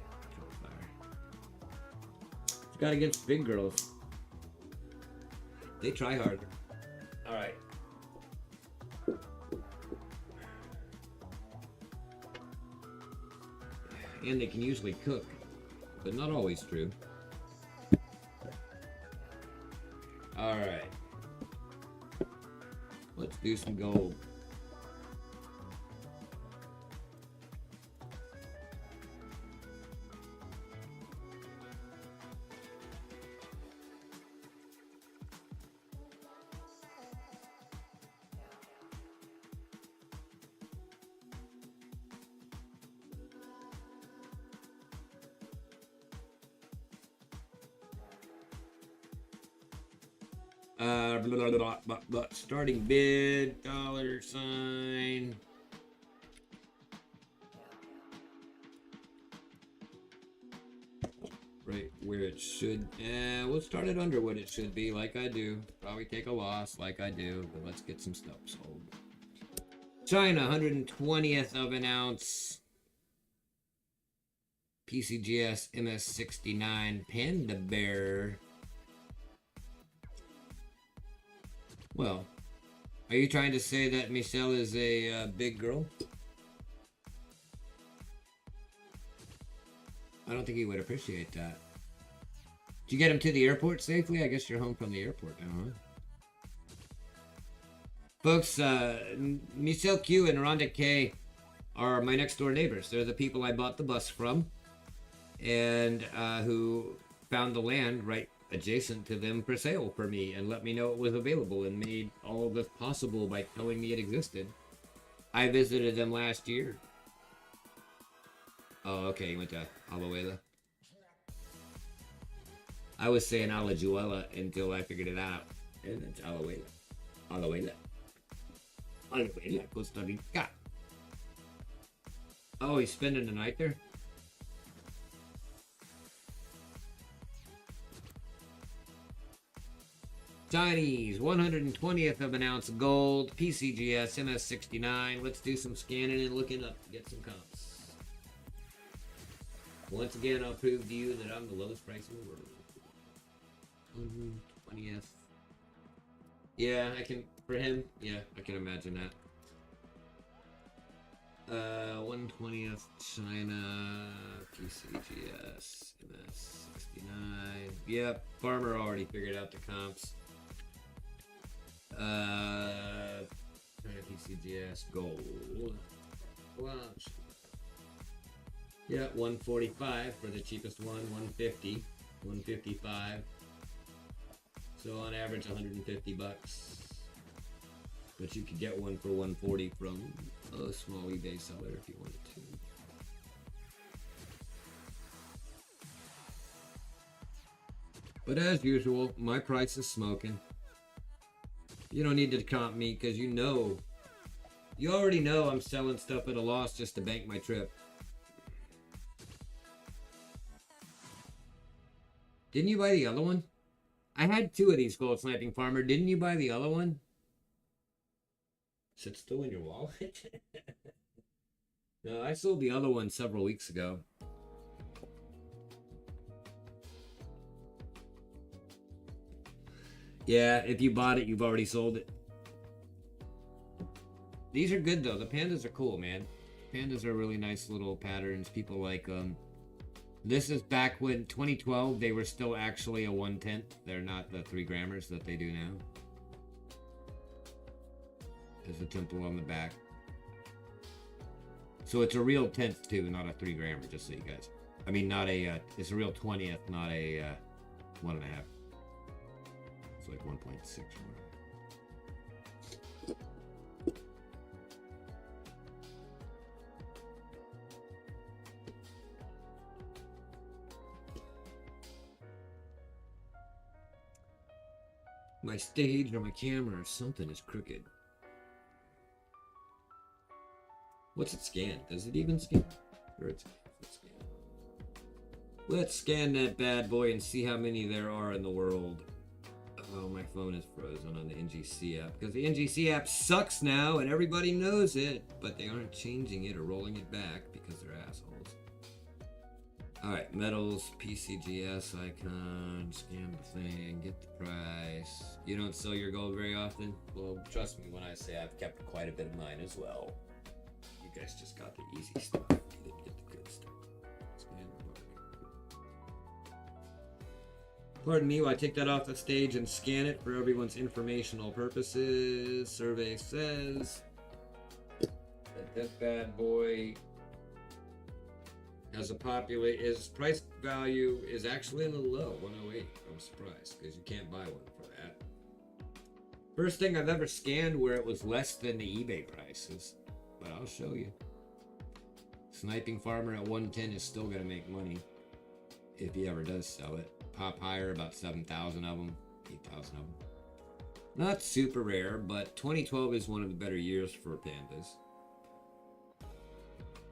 it's got against big girls. They try hard. Alright. And they can usually cook, but not always true. Alright. Let's do some gold. Starting bid, $sign. Right where it should. We'll start it under what it should be, like I do. Probably take a loss, like I do. But let's get some stuff sold. China, 120th of an ounce. PCGS MS69 Panda Bear. Well, are you trying to say that Michelle is a big girl? I don't think he would appreciate that. Did you get him to the airport safely? I guess you're home from the airport now, huh? Folks, Michelle Q and Rhonda K are my next door neighbors. They're the people I bought the bus from, and who found the land right adjacent to them for sale for me and let me know it was available and made all of this possible by telling me it existed. I visited them last year. Oh, okay, you went to Alajuela. I was saying Alajuela until I figured it out. And it's Alajuela. Alajuela. Alajuela, Costa Rica. Oh, he's spending the night there? Chinese, 120th of an ounce gold, PCGS, MS69. Let's do some scanning and looking up to get some comps. Once again, I'll prove to you that I'm the lowest price in the world. 120th. Yeah, I can, for him, yeah, I can imagine that. 120th China, PCGS, MS69. Yep, Farmer already figured out the comps. PCGS gold. Watch. Yeah, 145 for the cheapest one, 150, 155. So on average, 150 bucks. But you could get one for 140 from a small eBay seller if you wanted to. But as usual, my price is smoking. You don't need to comp me because you already know I'm selling stuff at a loss just to bank my trip. Didn't you buy the other one? I had 2 of these gold sniping, Farmer. Didn't you buy the other one? Is it still in your wallet? No, I sold the other one several weeks ago. Yeah, if you bought it, you've already sold it. These are good, though. The pandas are cool, man. Pandas are really nice little patterns. People like them. This is back when 2012, they were still actually a 1/10. They're not the 3 grammers that they do now. There's a temple on the back. So it's a real 10th, too, not a 3 grammer, just so you guys. I mean, not a, it's a real 20th, not a 1.5. It's like 1.6. My stage or my camera or something is crooked. What's it scan? Does it even scan? Or it's scan. Let's scan that bad boy and see how many there are in the world. Oh, my phone is frozen on the NGC app because the NGC app sucks now and everybody knows it, but they aren't changing it or rolling it back because they're assholes. Alright, metals, PCGS icon, scan the thing, get the price. You don't sell your gold very often? Well, trust me when I say I've kept quite a bit of mine as well. You guys just got the easy stuff. You didn't get the good stuff. Scan the mark. Pardon me while I take that off the stage and scan it for everyone's informational purposes. Survey says that this bad boy has a his price value is actually in the low, 108. I'm surprised because you can't buy one for that. First thing I've ever scanned where it was less than the eBay prices, but I'll show you. Sniping Farmer at 110 is still going to make money if he ever does sell it. Pop higher, about 7,000 of them, 8,000 of them. Not super rare, but 2012 is one of the better years for pandas.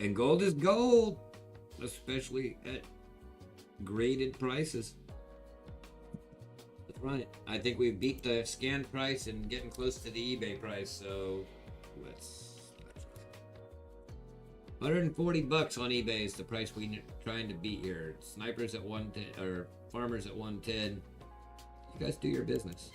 And gold is gold, especially at graded prices. Let's run it. I think we've beat the scan price and getting close to the eBay price, so let's 140 bucks on eBay is the price we're trying to beat here. Snipers at 110 or farmers at 110. You guys do your business.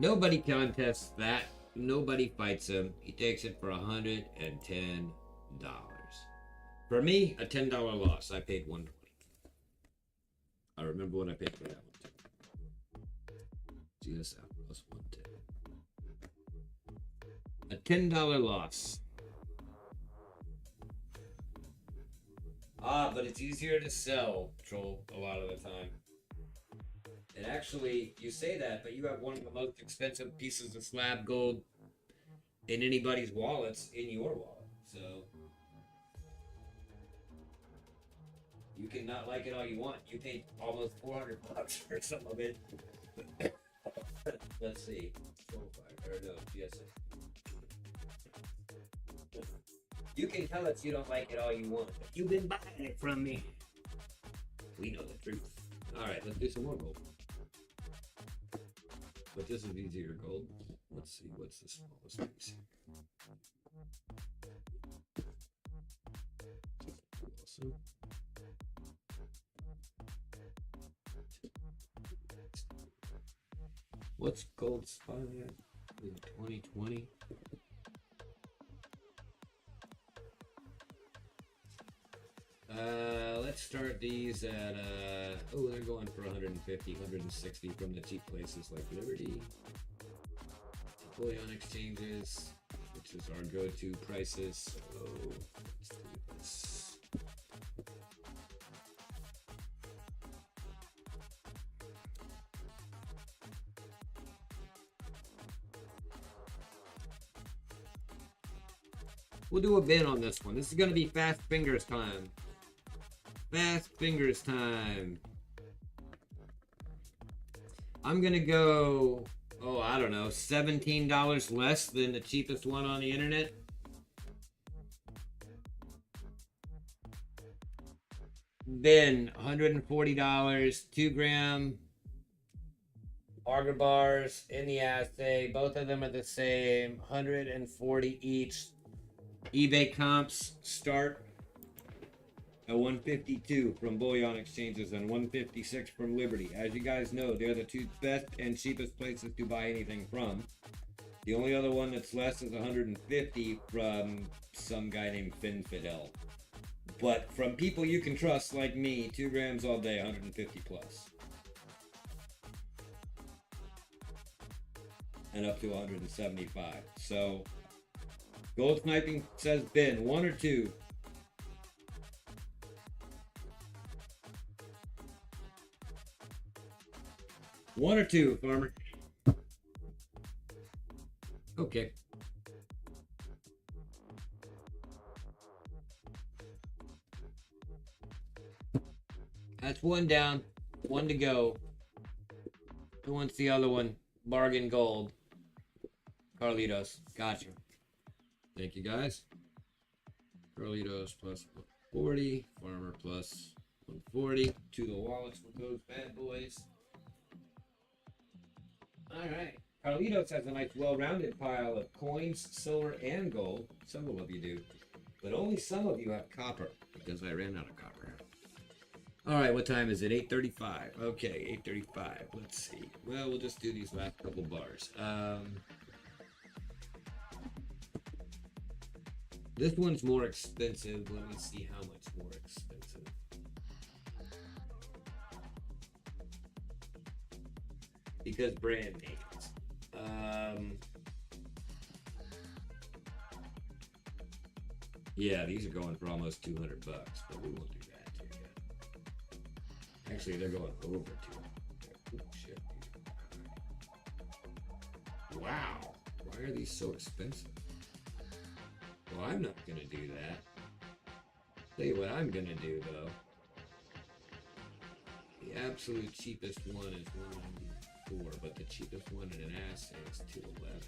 Nobody contests that. Nobody fights him. He takes it for $110. For me, a $10 loss. I paid $120. I remember what I paid for that one too. GS Outlaws 110. A $10 loss. But it's easier to sell, Troll, a lot of the time. And actually, you say that, but you have one of the most expensive pieces of slab gold in anybody's wallets in your wallet. So you can not like it all you want. You paid almost 400 bucks for some of it. Let's see. You can tell us you don't like it all you want, but you've been buying it from me. We know the truth. All right, let's do some more gold. But this is easier gold. Let's see, what's the smallest piece? Awesome. What's gold spot at? 2020. Let's start these at, oh, they're going for 150, 160 from the cheap places like Liberty, bullion exchanges, which is our go-to prices. So let's do this. We'll do a bin on this one. This is going to be fast fingers time. Fast fingers time. I'm gonna go, oh, I don't know, $17 less than the cheapest one on the internet. Then $140, 2 gram auger bars in the assay. Both of them are the same, 140 each. eBay comps start at 152 from bullion exchanges and 156 from Liberty. As you guys know, they're the two best and cheapest places to buy anything from. The only other one that's less is 150 from some guy named Fidel. But from people you can trust like me, 2 grams all day, 150 plus. And up to 175. So, gold sniping says bin, 1 or 2. 1 or 2, farmer. Okay. That's 1 down, 1 to go. Who wants the other one? Bargain gold. Carlitos. Gotcha. Thank you, guys. Carlitos plus 40. Farmer plus 140. To the wallets with those bad boys. Alright. Carlitos has a nice well-rounded pile of coins, silver, and gold. Several of you do. But only some of you have copper, because I ran out of copper. Alright, what time is it? 8:35. Okay, 8:35. Let's see. Well, we'll just do these last couple bars. This one's more expensive. Let me see how much more expensive. Because brand names. Yeah, these are going for almost $200, but we won't do that to you. Actually, they're going over 200. Oh, shit. Wow. Why are these so expensive? Well, I'm not going to do that. Tell you what I'm going to do, though. The absolute cheapest one is 194, but the cheapest one in an assay is 211.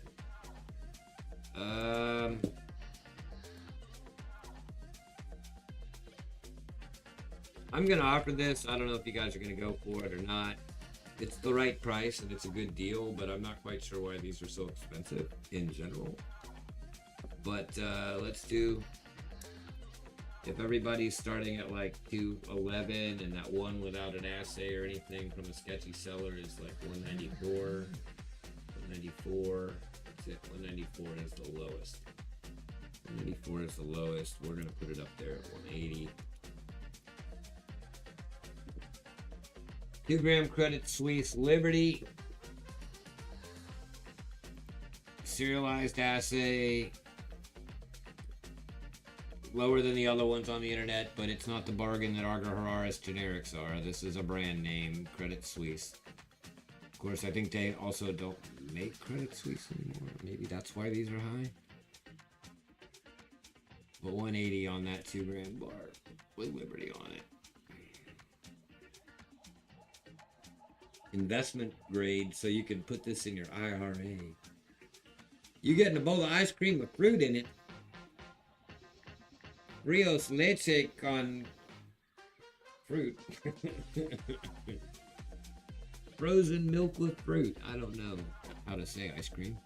I'm going to offer this. I don't know if you guys are going to go for it or not. It's the right price and it's a good deal, but I'm not quite sure why these are so expensive in general. But let's do, if everybody's starting at like 211 and that one without an assay or anything from a sketchy seller is like 194, 194, that's it, 194 is the lowest. 194 is the lowest. We're going to put it up there at 180. 2 gram Credit Suisse Liberty. Serialized assay. Lower than the other ones on the internet, but it's not the bargain that Arger Harris generics are. This is a brand name, Credit Suisse. Of course, I think they also don't make Credit Suisse anymore. Maybe that's why these are high. But 180 on that 2 gram bar with Liberty on it. Investment grade, so you can put this in your IRA. You getting a bowl of ice cream with fruit in it. Rios leche con fruit. Frozen milk with fruit. I don't know how to say ice cream.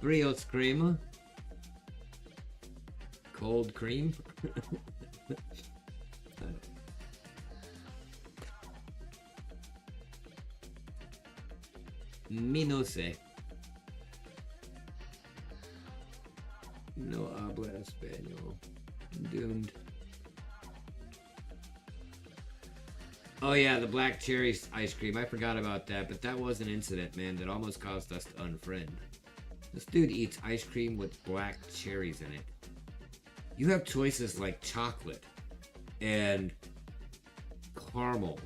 Rios crema. Cold cream. Me no sé. No habla español. I'm doomed. Oh yeah, the black cherry ice cream. I forgot about that, but that was an incident, man, that almost caused us to unfriend. This dude eats ice cream with black cherries in it. You have choices like chocolate and caramel,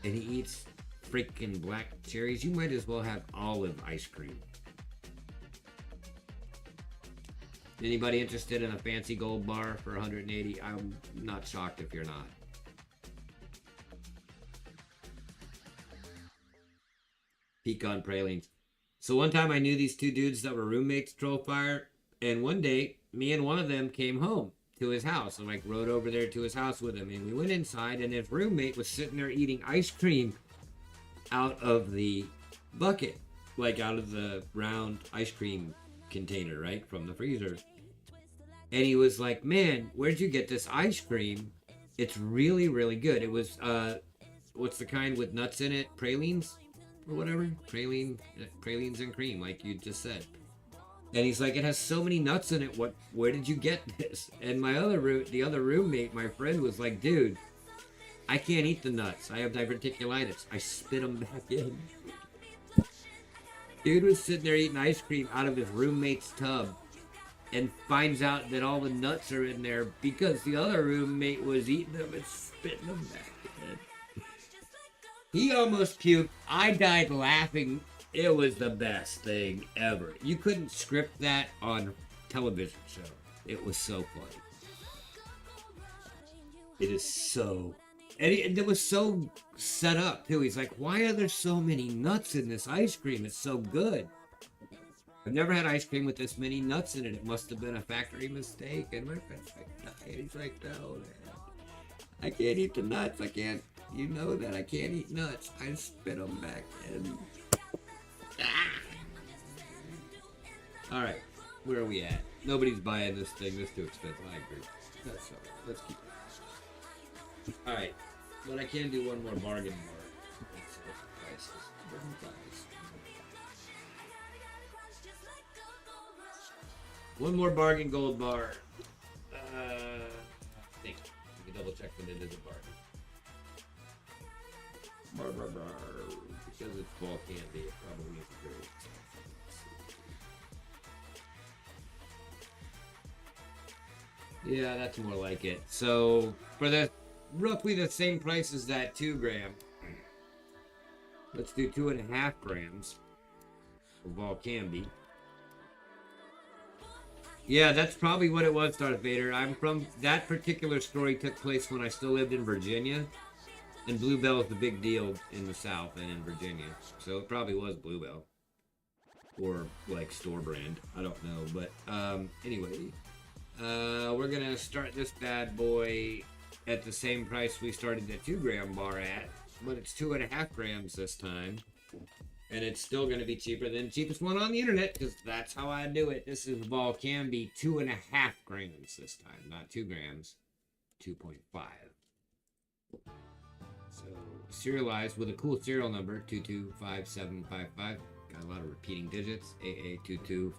and he eats freaking black cherries. You might as well have olive ice cream. Anybody interested in a fancy gold bar for 180? I'm not shocked if you're not. Pecan pralines. So one time I knew these 2 dudes that were roommates, Troll Fire, and one day me and one of them came home to his house. I like rode over there to his house with him, and we went inside, and his roommate was sitting there eating ice cream out of the bucket, like out of the round ice cream container, right, from the freezer. And he was like, man, where'd you get this ice cream? It's really, really good. It was what's the kind with nuts in it? Pralines or whatever. Pralines and cream, like you just said. And he's like, it has so many nuts in it. Where did you get this? And the other roommate, my friend, was like, dude, I can't eat the nuts. I have diverticulitis. I spit them back in. Dude was sitting there eating ice cream out of his roommate's tub and finds out that all the nuts are in there because the other roommate was eating them and spitting them back in. He almost puked. I died laughing. It was the best thing ever. You couldn't script that on television show. It was so funny. It is so... And it was so set up, too. He's like, why are there so many nuts in this ice cream? It's so good. I've never had ice cream with this many nuts in it. It must have been a factory mistake. And my friend's like, he's like, no, man. I can't eat the nuts. I can't. You know that I can't eat nuts. I spit them back in. Ah. All right. Where are we at? Nobody's buying this thing. This is too expensive. I agree. That's all. Let's keep it. All right. But I can do one more bargain bar. Prices. One more bargain gold bar. I think. Let me double check that it is a bargain. Because it's fall candy, it probably is very expensive. Yeah, that's more like it. So, for the roughly the same price as that 2 gram, let's do 2.5 grams of ball candy. Yeah, that's probably what it was, Darth Vader. I'm from... That particular story took place when I still lived in Virginia. And Bluebell is the big deal in the South and in Virginia. So it probably was Bluebell. Or, like, store brand. I don't know. But, anyway. We're gonna start this bad boy at the same price we started the 2 gram bar at. But it's 2.5 grams this time. And it's still going to be cheaper than the cheapest one on the internet, because that's how I do it. This is Vol can be 2.5 grams this time, not 2 grams, 2.5. So serialized with a cool serial number, 225755. Got a lot of repeating digits, AA2255.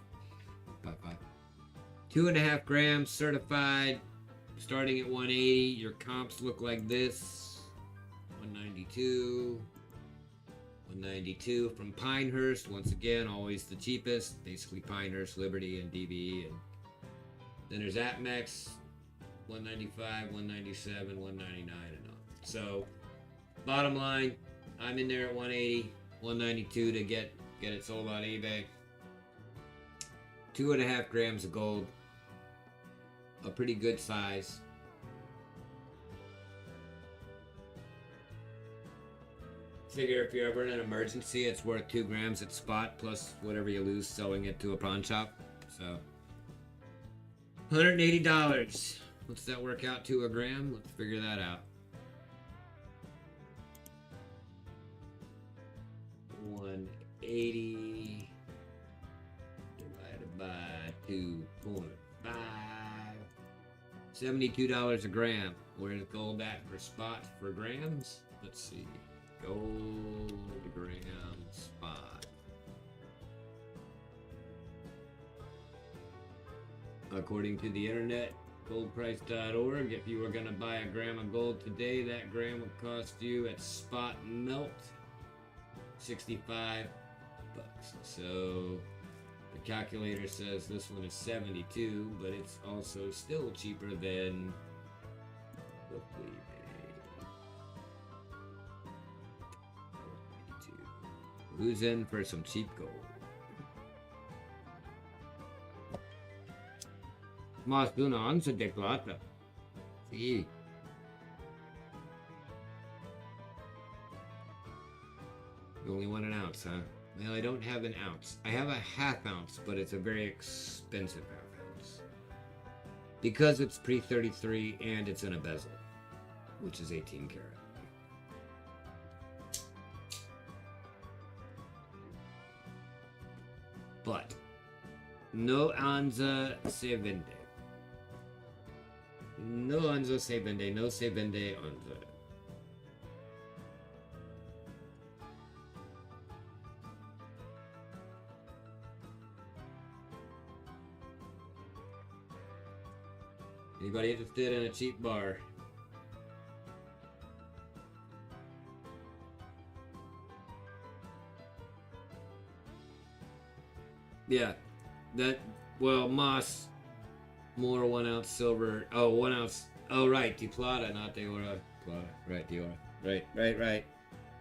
2.5 grams certified, starting at 180. Your comps look like this: 192. 192 from Pinehurst, once again, always the cheapest. Basically Pinehurst, Liberty, and DBE. And then there's Atmex, 195, 197, 199, and on. So, bottom line, I'm in there at 180, 192 to get it sold on eBay. 2.5 grams of gold, a pretty good size. Figure if you're ever in an emergency, it's worth 2 grams at spot plus whatever you lose selling it to a pawn shop. So $180. What's that work out to a gram? Let's figure that out. 180 divided by 2.5. $72 a gram. Where's gold at for spot for grams? Let's see. Gold gram spot. According to the internet, goldprice.org, if you were going to buy a gram of gold today, that gram would cost you at spot melt $65. So the calculator says this one is 72, but it's also still cheaper than roughly. Who's in for some cheap gold? Más de una onza de plata. Sí. You only want an ounce, huh? Well, I don't have an ounce. I have a half ounce, but it's a very expensive half ounce. Because it's pre-33 and it's in a bezel, which is 18 karat. But no onza se vende. No onza se vende. No se vende onza. Anybody interested in a cheap bar? Yeah, that, well, Moss, more 1 ounce silver, oh, 1 ounce, oh, right, de plata, not de oro, plata, right, de oro, right,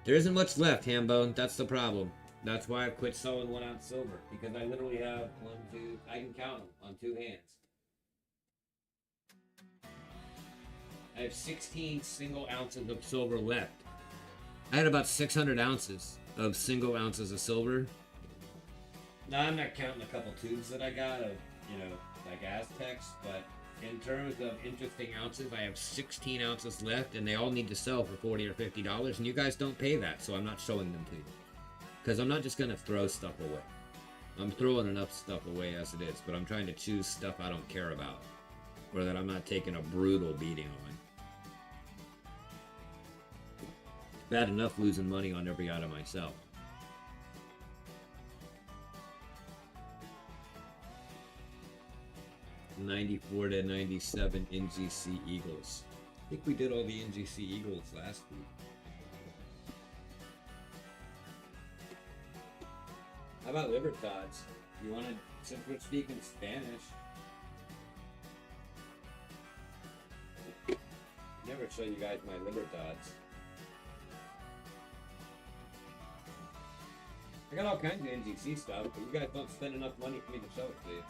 There isn't much left, Hambone. That's the problem. That's why I've quit selling 1 ounce silver. Because I literally have one, two, I can count them on 2 hands. I have 16 single ounces of silver left. I had about 600 ounces of single ounces of silver. Now, I'm not counting a couple tubes that I got of, like Aztecs, but in terms of interesting ounces, I have 16 ounces left, and they all need to sell for $40 or $50, and you guys don't pay that, so I'm not showing them to you. Because I'm not just going to throw stuff away. I'm throwing enough stuff away as it is, but I'm trying to choose stuff I don't care about, or that I'm not taking a brutal beating on. Bad enough losing money on every item myself. '94 to '97 NGC Eagles. I think we did all the NGC Eagles last week. How about Libertads? You want to, since we're speaking Spanish? Never show you guys my Libertads. I got all kinds of NGC stuff, but you guys don't spend enough money for me to show it to you.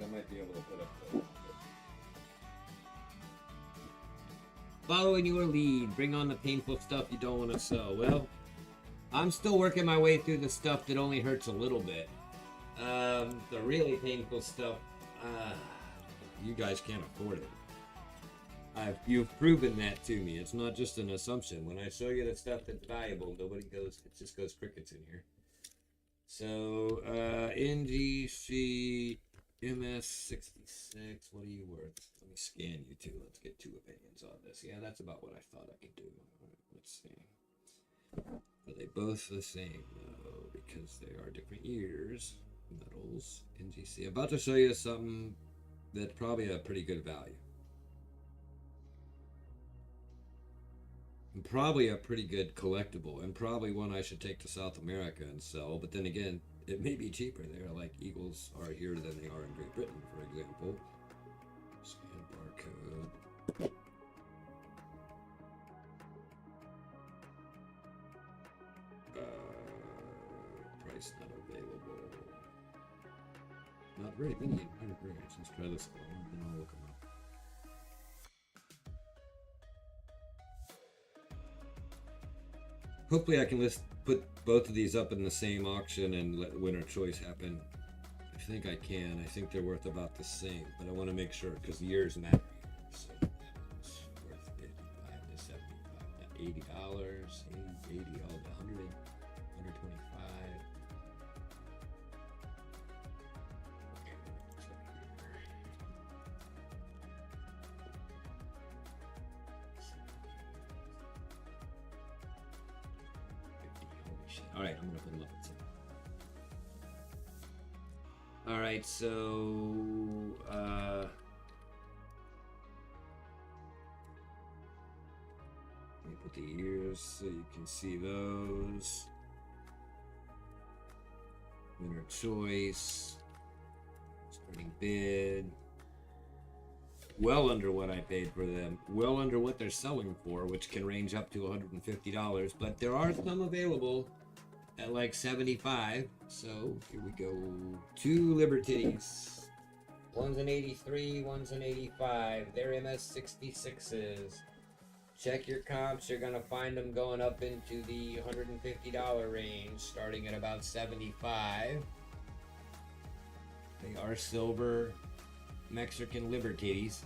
I might be able to put up the... Following your lead, bring on the painful stuff you don't want to sell. Well, I'm still working my way through the stuff that only hurts a little bit. The really painful stuff, you guys can't afford it. You've proven that to me. It's not just an assumption. When I show you the stuff that's valuable, nobody goes, it just goes crickets in here. So, NGC MS66, what are you worth? Let me scan you two. Let's get 2 opinions on this. Yeah, that's about what I thought I could do. Let's see. Are they both the same, though? Because they are different years. Metals, NGC. I'm about to show you something that's probably a pretty good value. And probably a pretty good collectible, and probably one I should take to South America and sell. But then again, it may be cheaper there, like Eagles are here than they are in Great Britain, for example. Scan barcode. Price not available. Not very many in Hunter Grades. Let's try this one, and I'll look them up. Hopefully I can put both of these up in the same auction and let winner choice happen. I think I can. I think they're worth about the same, but I want to make sure because years matter. So it's worth 55 to 75, $80, 80, all to 100, 125. All right, I'm gonna put them up at 7. All right, so let me put the years so you can see those. Winner choice, starting bid. Well under what I paid for them. Well under what they're selling for, which can range up to $150. But there are some available at like 75. So here we go. 2 Liberties. One's an 83, one's an 85. They're MS66s. Check your comps. You're gonna find them going up into the $150 range, starting at about 75. They are silver Mexican Liberties.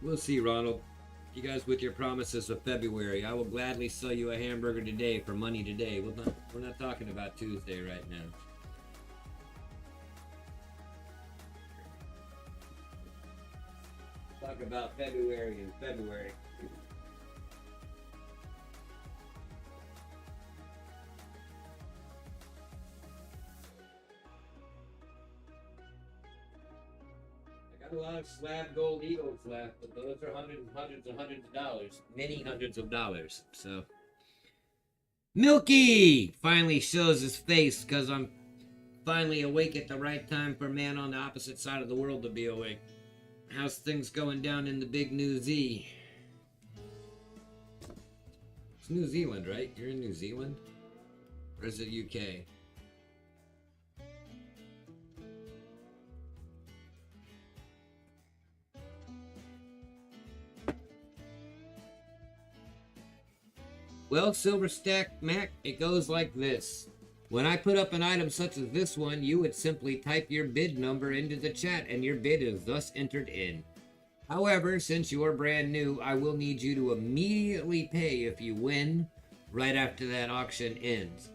We'll see, Ronald. You guys with your promises of February. I will gladly sell you a hamburger today for money today. We're not talking about Tuesday right now. Talk about February in February. A lot of slab gold eagles left, but those are hundreds of dollars. Many hundreds of dollars. So Milky finally shows his face because I'm finally awake at the right time for a man on the opposite side of the world to be awake. How's things going down in the big New Z? It's New Zealand, right? You're in New Zealand? Or is it UK? Well, Silver Stack Mac, it goes like this. When I put up an item such as this one, you would simply type your bid number into the chat and your bid is thus entered in. However, since you are brand new, I will need you to immediately pay if you win right after that auction ends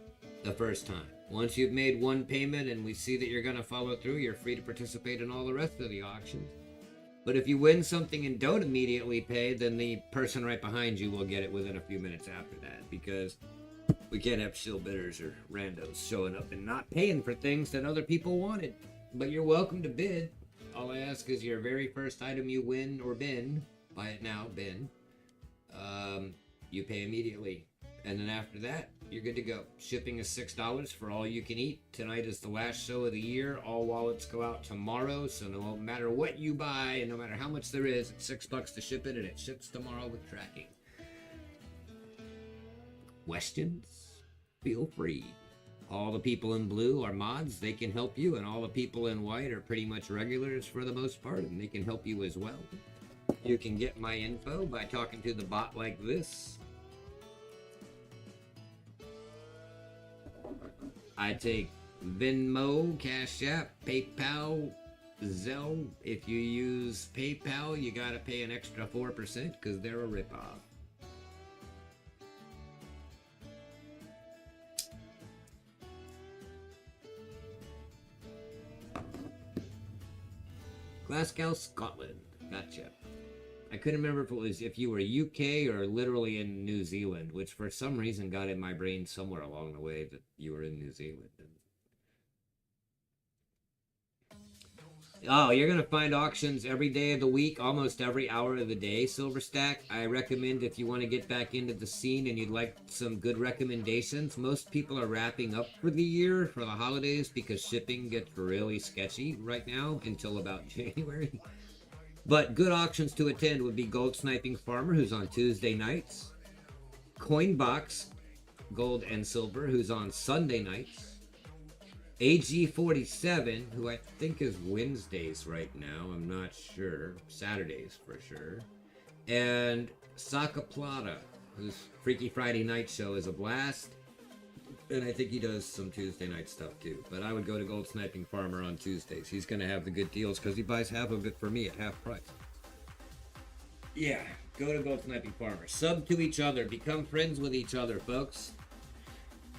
the first time. Once you've made one payment and we see that you're going to follow through, you're free to participate in all the rest of the auctions. But if you win something and don't immediately pay, then the person right behind you will get it within a few minutes after that, because we can't have shill bidders or randos showing up and not paying for things that other people wanted. But you're welcome to bid. All I ask is your very first item you win or bin, buy it now, bin, you pay immediately. And then after that, you're good to go. Shipping is $6 for all you can eat. Tonight is the last show of the year. All wallets go out tomorrow, so no matter what you buy and no matter how much there is, it's $6 to ship it, and it ships tomorrow with tracking. Questions? Feel free. All the people in blue are mods, they can help you, and all the people in white are pretty much regulars for the most part, and they can help you as well. You can get my info by talking to the bot like this. I take Venmo, Cash App, PayPal, Zelle. If you use PayPal, you gotta pay an extra 4% because they're a ripoff. Glasgow, Scotland. Gotcha. I couldn't remember if you were UK or literally in New Zealand, which for some reason got in my brain somewhere along the way that you were in New Zealand. Oh, you're going to find auctions every day of the week, almost every hour of the day, Silverstack. I recommend if you want to get back into the scene and you'd like some good recommendations. Most people are wrapping up for the year, for the holidays, because shipping gets really sketchy right now until about January. But good auctions to attend would be Gold Sniping Farmer, who's on Tuesday nights. Coinbox, Gold and Silver, who's on Sunday nights. AG47, who I think is Wednesdays right now, I'm not sure. Saturdays for sure. And Saka Plata, whose Freaky Friday night show is a blast. And I think he does some Tuesday night stuff too. But I would go to Gold Sniping Farmer on Tuesdays. He's going to have the good deals because he buys half of it for me at half price. Yeah, go to Gold Sniping Farmer. Sub to each other. Become friends with each other, folks.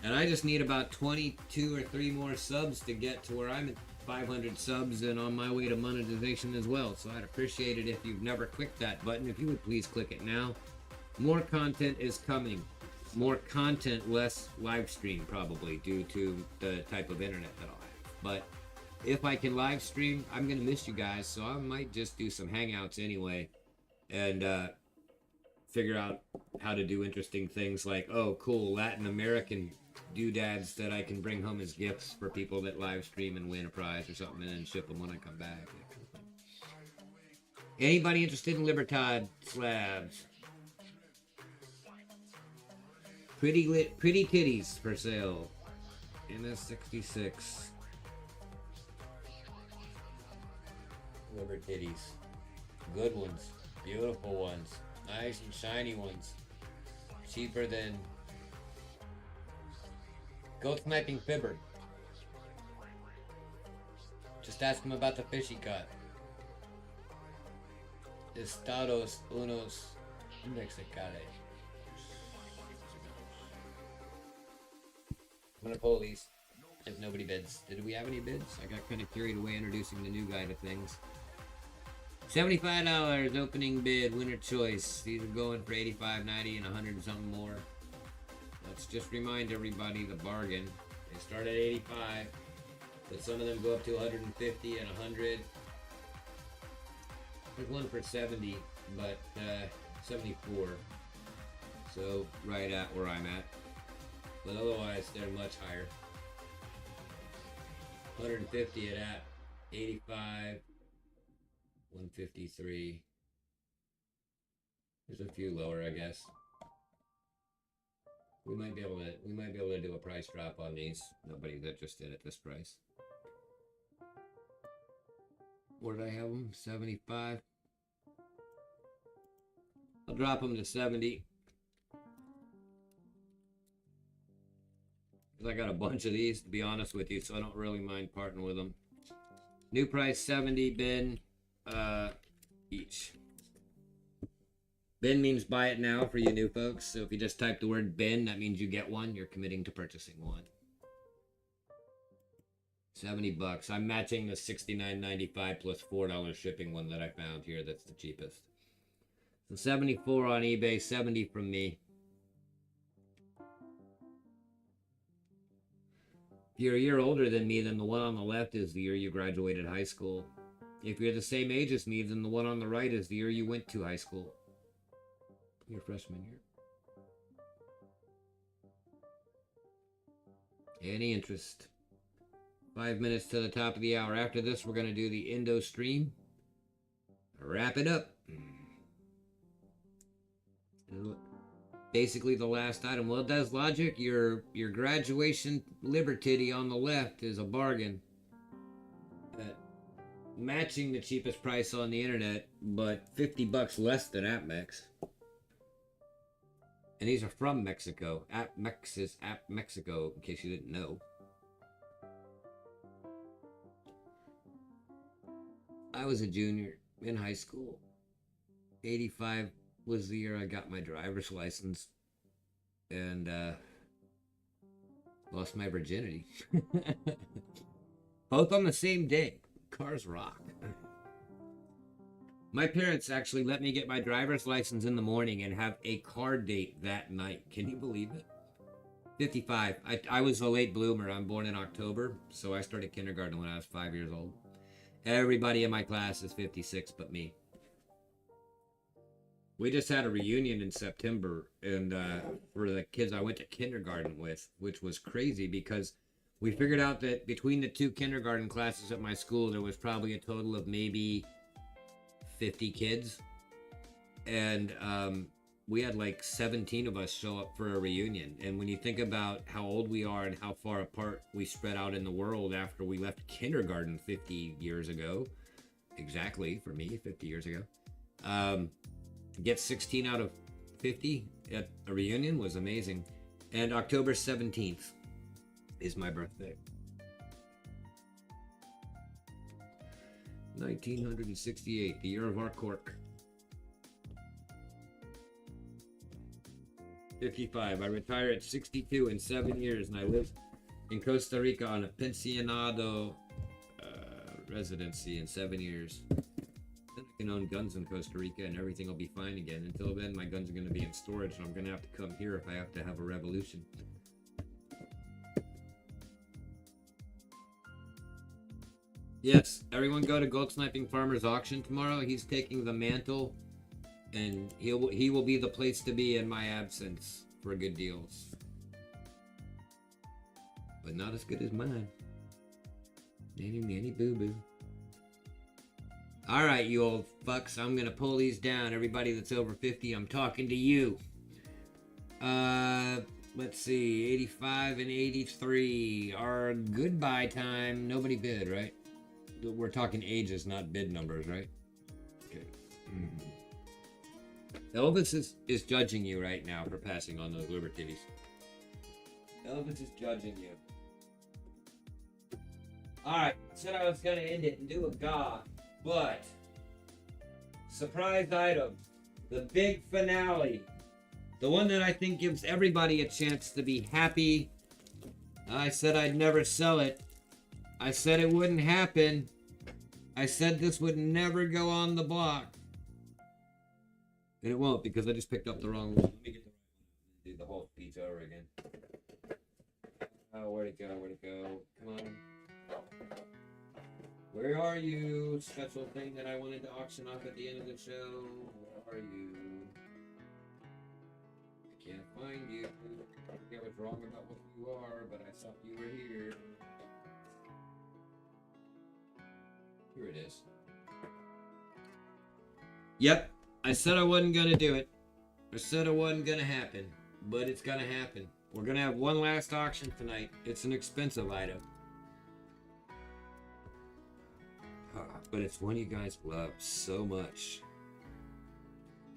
And I just need about 22 or 3 more subs to get to where I'm at 500 subs and on my way to monetization as well. So I'd appreciate it if you've never clicked that button. If you would please click it now. More content is coming. More content, less live stream probably due to the type of internet that I'll have. But if I can live stream, I'm going to miss you guys. So I might just do some hangouts anyway and figure out how to do interesting things like, oh, cool, Latin American doodads that I can bring home as gifts for people that live stream and win a prize or something and then ship them when I come back. Anybody interested in Libertad slabs? Pretty titties for sale. MS66. Liver titties. Good ones. Beautiful ones. Nice and shiny ones. Cheaper than Gold Sniping Fibber. Just ask him about the fish he caught. Estados Unos Mexicales. I'm gonna pull these if nobody bids. Did we have any bids? I got kind of carried away introducing the new guy to things. $75 opening bid, winner choice. These are going for $85, $90, and $100 and something more. Let's just remind everybody the bargain. They start at $85, but some of them go up to $150 and $100. There's one for $70, but $74. So right at where I'm at. But otherwise, they're much higher. 150 at 85, 153. There's a few lower, I guess. We might be able to do a price drop on these. Nobody's interested at this price. Where did I have them? 75. I'll drop them to 70. Because I got a bunch of these, to be honest with you, so I don't really mind parting with them. New price 70, bin each. Bin means buy it now for you new folks. So if you just type the word bin, that means you get one. You're committing to purchasing one. $70. I'm matching the $69.95 plus $4 shipping one that I found here. That's the cheapest. So 74 on eBay, 70 from me. If you're a year older than me, then the one on the left is the year you graduated high school. If you're the same age as me, then the one on the right is the year you went to high school. Your freshman year. Any interest? 5 minutes to the top of the hour. After this, we're going to do the Indo stream. Wrap it up. Basically the last item. Well, it does logic. Your graduation Libertity on the left is a bargain. Matching the cheapest price on the internet, but $50 less than AppMex. And these are from Mexico. AppMex is App Mexico, in case you didn't know. I was a junior in high school. 85 was the year I got my driver's license. And lost my virginity. Both on the same day. Cars rock. My parents actually let me get my driver's license in the morning and have a car date that night. Can you believe it? 55. I was a late bloomer. I'm born in October, so I started kindergarten when I was 5 years old. Everybody in my class is 56 but me. We just had a reunion in September, and for the kids I went to kindergarten with, which was crazy because we figured out that between the two kindergarten classes at my school, there was probably a total of maybe 50 kids. And we had like 17 of us show up for a reunion. And when you think about how old we are and how far apart we spread out in the world after we left kindergarten 50 years ago, exactly, for me, 50 years ago, to get 16 out of 50 at a reunion was amazing. And October 17th is my birthday. 1968, the year of our cork. 55, I retire at 62 in 7 years, and I live in Costa Rica on a pensionado residency in 7 years. Then I can own guns in Costa Rica and everything will be fine again. Until then, my guns are going to be in storage, and I'm going to have to come here if I have to have a revolution. Yes, everyone go to Gold Sniping Farmer's auction tomorrow. He's taking the mantle, and he will be the place to be in my absence for good deals. But not as good as mine. Nanny boo boo. All right, you old fucks. I'm gonna pull these down. Everybody that's over 50, I'm talking to you. Let's see, 85 and 83 are goodbye time. Nobody bid, right? We're talking ages, not bid numbers, right? Okay. Elvis is judging you right now for passing on those liberties. Elvis is judging you. Alright, said I was going to end it and do a God, but surprise item, the big finale, the one that I think gives everybody a chance to be happy. I said I'd never sell it. I said it wouldn't happen. I said this would never go on the block. And it won't, because I just picked up the wrong one. Let me get the right one. Do the whole speech over again. Oh, where'd it go? Where'd it go? Come on. Where are you? Special thing that I wanted to auction off at the end of the show. Where are you? I Can't find you. I forget what's wrong about what you are, but I thought you were here. Here it is. Yep, I said I wasn't gonna do it. I said it wasn't gonna happen, but it's gonna happen. We're gonna have one last auction tonight. It's an expensive item. But it's one you guys love so much.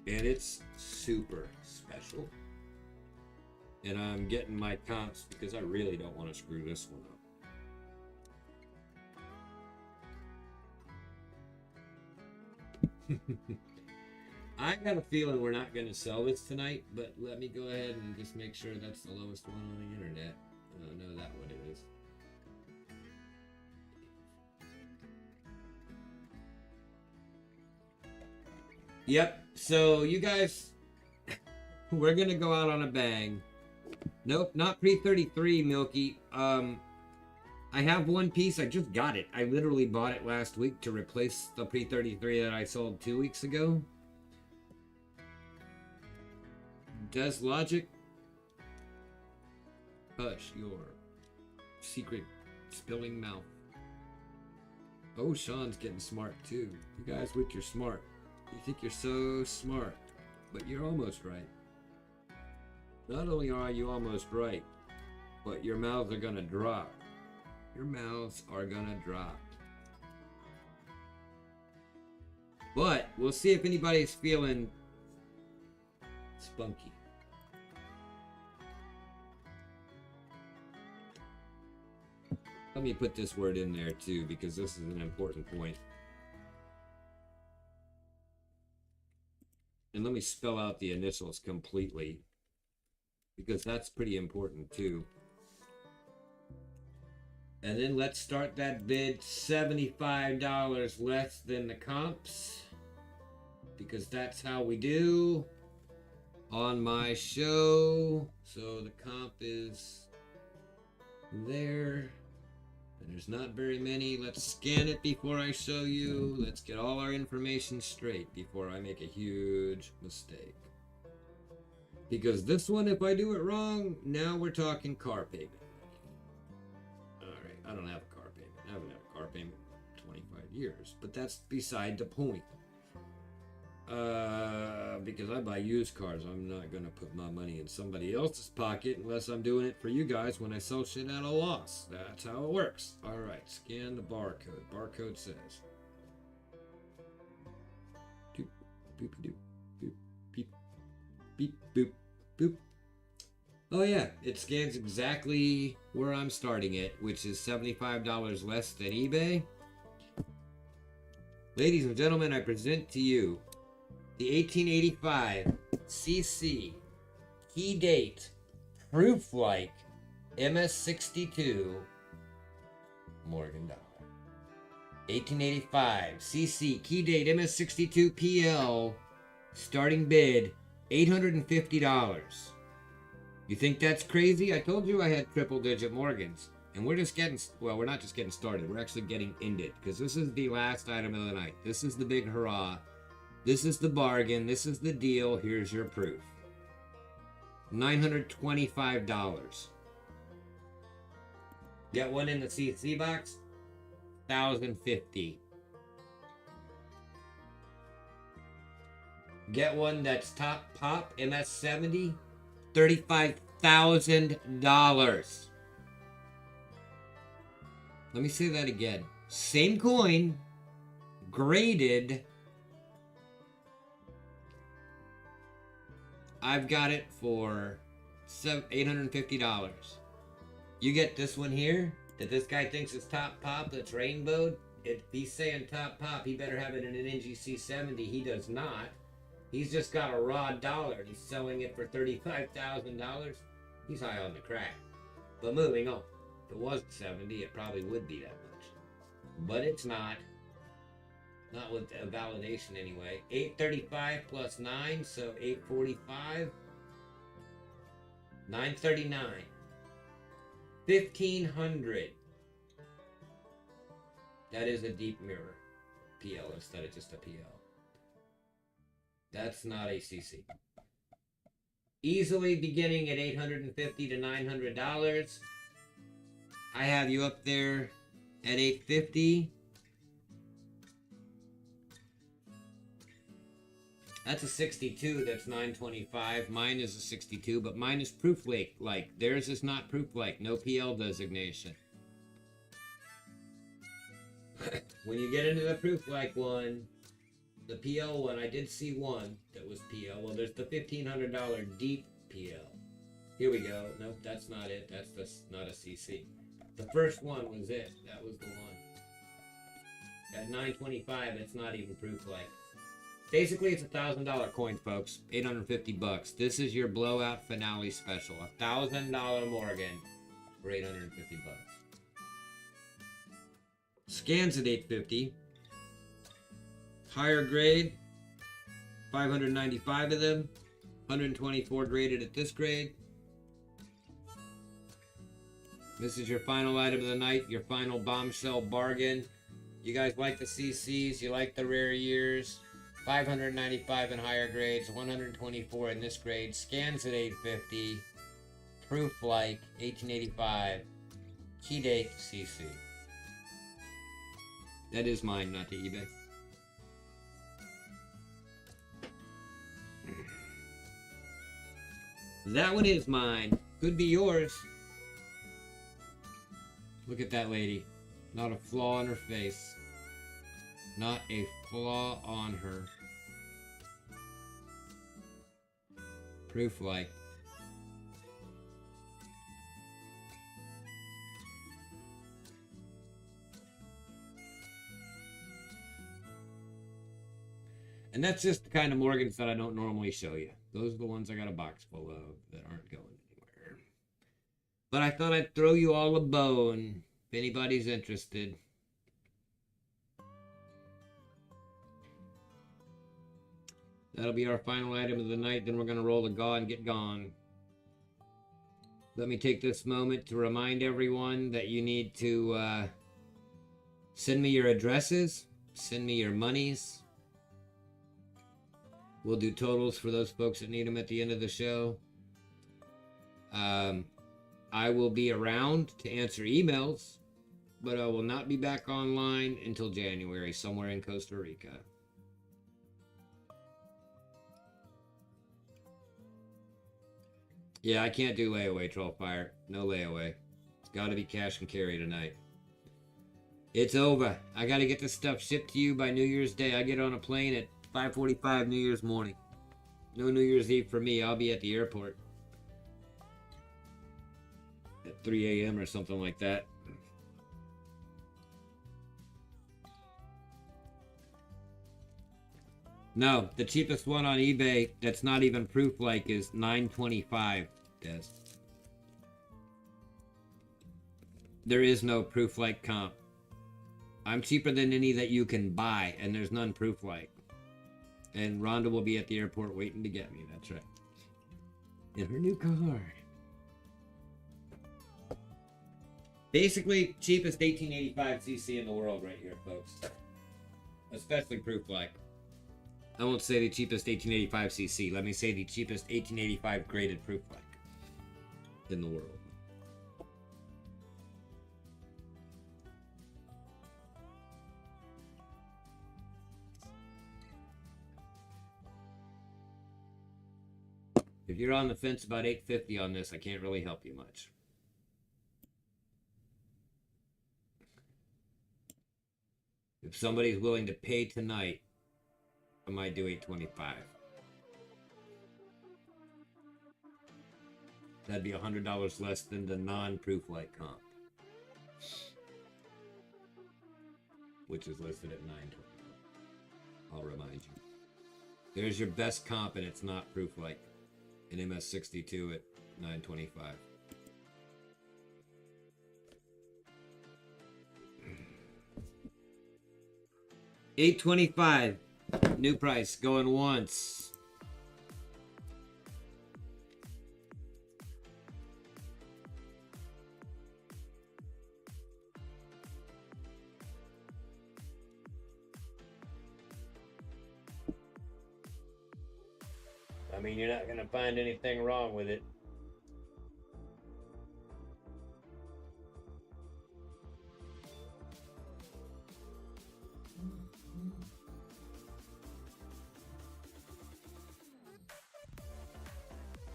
And it's super special. And I'm getting my comps because I really don't want to screw this one up. I got a feeling we're not going to sell this tonight, but let me go ahead and just make sure that's the lowest one on the internet. I know that what it is. Yep, so you guys, we're going to go out on a bang. Nope, not pre-33, Milky. I have one piece. I just got it. I literally bought it last week to replace the pre-33 that I sold 2 weeks ago. Does logic hush your secret spilling mouth? Oh, Sean's getting smart too. You guys with your smart. You think you're so smart, but you're almost right. Not only are you almost right, but your mouths are gonna drop. Your mouths are gonna drop. But we'll see if anybody's feeling spunky. Let me put this word in there too, because this is an important point. And let me spell out the initials completely, because that's pretty important too. And then let's start that bid $75 less than the comps, because that's how we do on my show. So the comp is there, and there's not very many. Let's scan it before I show you. Let's get all our information straight before I make a huge mistake. Because this one, if I do it wrong, now we're talking car payment. Alright, I don't have a car payment. I haven't had a car payment in 25 years. But that's beside the point. Because I buy used cars. I'm not going to put my money in somebody else's pocket unless I'm doing it for you guys when I sell shit at a loss. That's how it works. Alright, scan the barcode. Barcode says. Doop, boop, doop, boop, beep, beep, boop, boop. Oh yeah, it scans exactly where I'm starting it, which is $75 less than eBay. Ladies and gentlemen, I present to you the 1885 CC key date proof like MS62 Morgan dollar. 1885 CC key date MS62 PL starting bid $850. You think that's crazy? I told you I had triple digit Morgans. And we're just getting, well, we're not just getting started. We're actually getting ended, because this is the last item of the night. This is the big hurrah. This is the bargain. This is the deal. Here's your proof. $925. Get one in the CC box? $1,050. Get one that's top pop, MS70? $35,000. Let me say that again. Same coin, graded. I've got it for $850. You get this one here that this guy thinks is top pop, that's rainbowed. If he's saying top pop, he better have it in an NGC 70. He does not. He's just got a raw dollar. He's selling it for $35,000. He's high on the crack. But moving on. If it was 70, it probably would be that much. But it's not. Not with a validation anyway. 835 plus 9, so 845. 939. 1,500. That is a deep mirror PL instead of just a PL. That's not ACC. easily beginning at $850 to $900. I have you up there at $850. That's a 62. That's $925. Mine is a 62, but mine is proof like. Theirs is not proof like. No PL designation. When you get into the proof like one, the PL one, I did see one that was PL. Well, there's the $1,500 deep PL. Here we go. Nope, that's not it. That's not a CC. The first one was it. That was the one. At $925, it's not even proof like. Basically, it's $1,000 coin, folks. $850. This is your blowout finale special. $1,000 Morgan for $850. Scans at $850. Higher grade, 595 of them. 124 graded at this grade. This is your final item of the night, your final bombshell bargain. You guys like the CCs, you like the rare years. 595 in higher grades, 124 in this grade. Scans at $850. Proof like 1885. Key date CC. That is mine, not the eBay. That one is mine. Could be yours. Look at that lady. Not a flaw on her face. Not a flaw on her. Proof like. And that's just the kind of Morgans that I don't normally show you. Those are the ones I got a box full of that aren't going anywhere. But I thought I'd throw you all a bone if anybody's interested. That'll be our final item of the night. Then we're going to roll the GAW and get gone. Let me take this moment to remind everyone that you need to send me your addresses. Send me your monies. We'll do totals for those folks that need them at the end of the show. I will be around to answer emails, but I will not be back online until January, somewhere in Costa Rica. Yeah, I can't do layaway, Trollfire. No layaway. It's got to be cash and carry tonight. It's over. I got to get this stuff shipped to you by New Year's Day. I get on a plane at 5:45 New Year's morning. No New Year's Eve for me. I'll be at the airport at 3 a.m. or something like that. No, the cheapest one on eBay that's not even proof like is $925. Des. There is no proof like comp. I'm cheaper than any that you can buy, and there's none proof like. And Rhonda will be at the airport waiting to get me. That's right. In her new car. Basically, cheapest 1885 cc in the world right here, folks. Especially proof like. I won't say the cheapest 1885 cc. Let me say the cheapest 1885 graded proof like in the world. If you're on the fence about $850 on this, I can't really help you much. If somebody's willing to pay tonight, I might do $825. That'd be $100 less than the non-proof like comp, which is listed at $920. I'll remind you. There's your best comp, and it's not proof like. An MS62 at $925. $825. New price going once. I mean, you're not going to find anything wrong with it.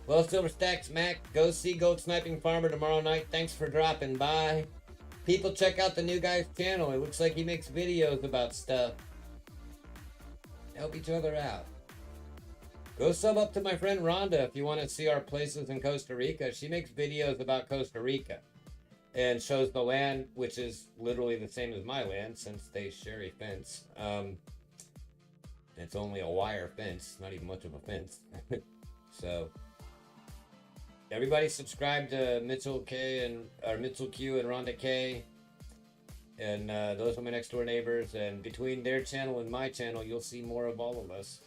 Well, Silver Stacks Mac, go see Gold Sniping Farmer tomorrow night. Thanks for dropping by. People, check out the new guy's channel. It looks like he makes videos about stuff. Help each other out. Go sub up to my friend Rhonda if you want to see our places in Costa Rica. She makes videos about Costa Rica and shows the land, which is literally the same as my land since they share a fence. It's only a wire fence, not even much of a fence. So everybody subscribe to Mitchell Q and Rhonda K. And those are my next door neighbors. And between their channel and my channel, you'll see more of all of us.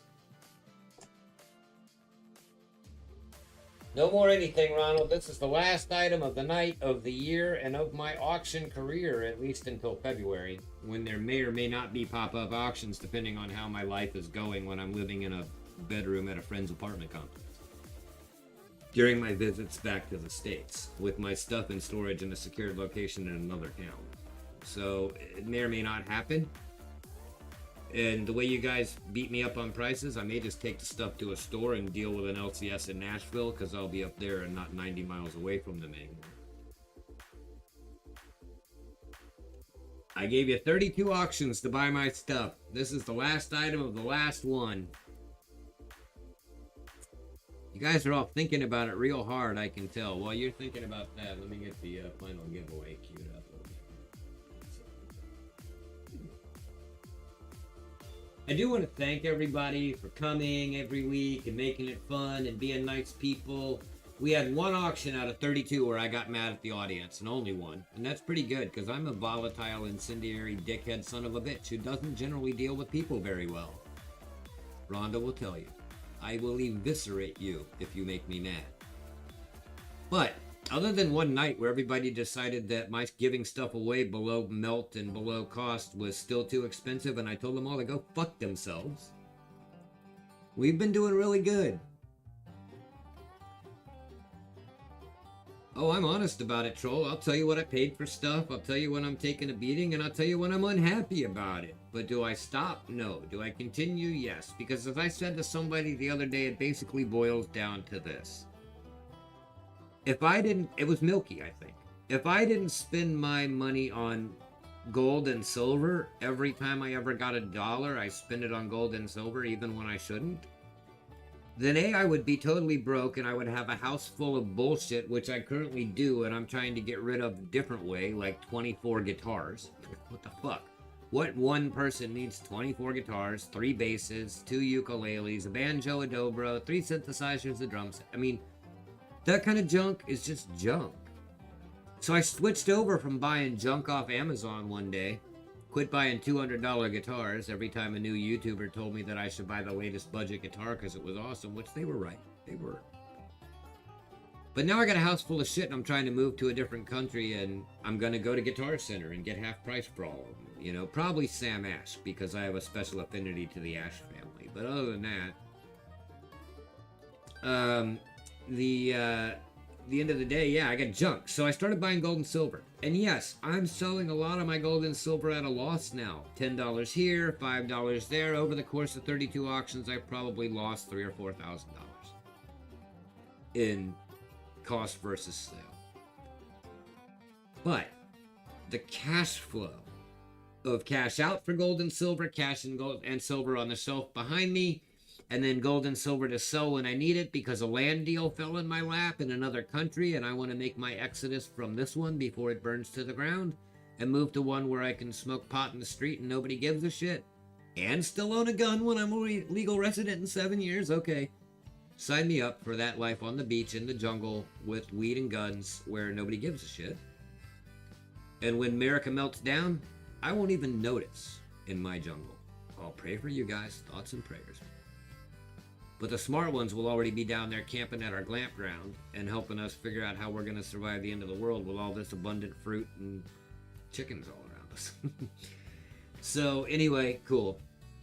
No more anything, Ronald. This is the last item of the night, of the year, and of my auction career, at least until February, when there may or may not be pop-up auctions, depending on how my life is going when I'm living in a bedroom at a friend's apartment complex. During my visits back to the States, with my stuff in storage in a secured location in another town. So it may or may not happen. And the way you guys beat me up on prices, I may just take the stuff to a store and deal with an LCS in Nashville, because I'll be up there and not 90 miles away from them anymore. I gave you 32 auctions to buy my stuff. This is the last item of the last one. You guys are all thinking about it real hard, I can tell. While you're thinking about that, let me get the final giveaway queued up. I do want to thank everybody for coming every week and making it fun and being nice people. We had one auction out of 32 where I got mad at the audience, and only one. And that's pretty good, because I'm a volatile, incendiary, dickhead son of a bitch who doesn't generally deal with people very well. Rhonda will tell you. I will eviscerate you if you make me mad. But other than one night where everybody decided that my giving stuff away below melt and below cost was still too expensive, and I told them all to go fuck themselves, we've been doing really good. Oh, I'm honest about it, Troll. I'll tell you what I paid for stuff, I'll tell you when I'm taking a beating, and I'll tell you when I'm unhappy about it. But do I stop? No. Do I continue? Yes. Because as I said to somebody the other day, it basically boils down to this. If I didn't, it was Milky, I think. If I didn't spend my money on gold and silver, every time I ever got $1, I spend it on gold and silver, even when I shouldn't, then A, I would be totally broke and I would have a house full of bullshit, which I currently do, and I'm trying to get rid of a different way, like 24 guitars. What the fuck? What one person needs 24 guitars, 3 basses, 2 ukuleles, a banjo, a dobro, 3 synthesizers, a drum set? I mean, that kind of junk is just junk. So I switched over from buying junk off Amazon one day, quit buying $200 guitars every time a new YouTuber told me that I should buy the latest budget guitar because it was awesome, which they were right. They were. But now I got a house full of shit and I'm trying to move to a different country, and I'm going to go to Guitar Center and get half price for all of them. You know, probably Sam Ash, because I have a special affinity to the Ash family. But other than that, the end of the day, yeah, I got junk. So I started buying gold and silver. And yes, I'm selling a lot of my gold and silver at a loss now. $10 here, $5 there. Over the course of 32 auctions, I probably lost $3,000 or $4,000 in cost versus sale. But the cash flow of cash out for gold and silver, cash and gold and silver on the shelf behind me, and then gold and silver to sell when I need it because a land deal fell in my lap in another country and I want to make my exodus from this one before it burns to the ground and move to one where I can smoke pot in the street and nobody gives a shit and still own a gun when I'm a legal resident in 7 years. Okay, sign me up for that life on the beach in the jungle with weed and guns where nobody gives a shit. And when America melts down, I won't even notice in my jungle. I'll pray for you guys, thoughts and prayers. But the smart ones will already be down there camping at our glamp ground and helping us figure out how we're going to survive the end of the world with all this abundant fruit and chickens all around us. So anyway, cool.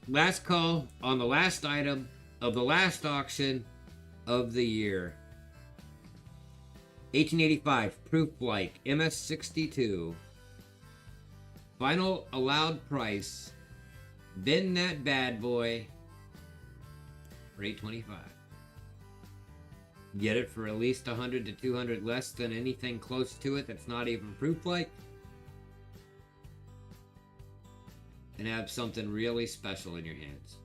Last call on the last item of the last auction. of the year. 1885, proof-like, MS62. Final allowed price. Bend that bad boy for $825. Get it for at least 100 to 200 less than anything close to it that's not even proof-like. And have something really special in your hands.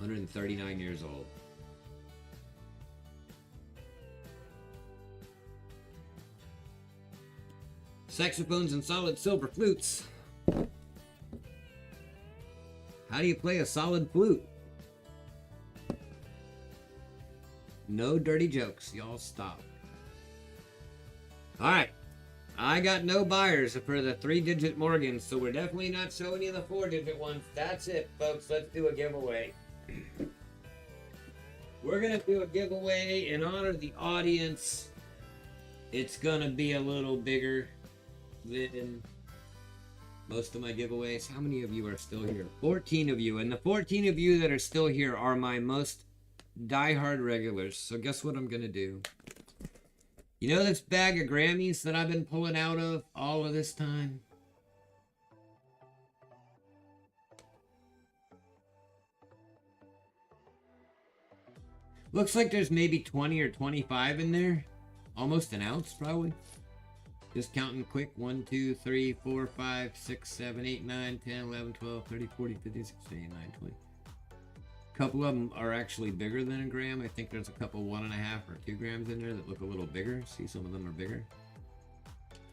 $139 years old. Saxophones and solid silver flutes. How do you play a solid flute? No dirty jokes. Y'all stop. Alright. I got no buyers for the 3-digit Morgans, so we're definitely not showing you the 4-digit ones. That's it, folks. Let's do a giveaway. We're going to do a giveaway in honor of the audience. It's going to be a little bigger than most of my giveaways. How many of you are still here? 14 of you. And the 14 of you that are still here are my most diehard regulars. So guess what I'm going to do? You know this bag of Grammys that I've been pulling out of all of this time? Looks like there's maybe 20 or 25 in there. Almost an ounce, probably. Just counting quick. 1, 2, 3, 4, 5, 6, 7, 8, 9, 10, 11, 12, 30, 40, 50, 60, 69, 20. A couple of them are actually bigger than a gram. I think there's a couple 1.5 or 2 grams in there that look a little bigger. See, some of them are bigger.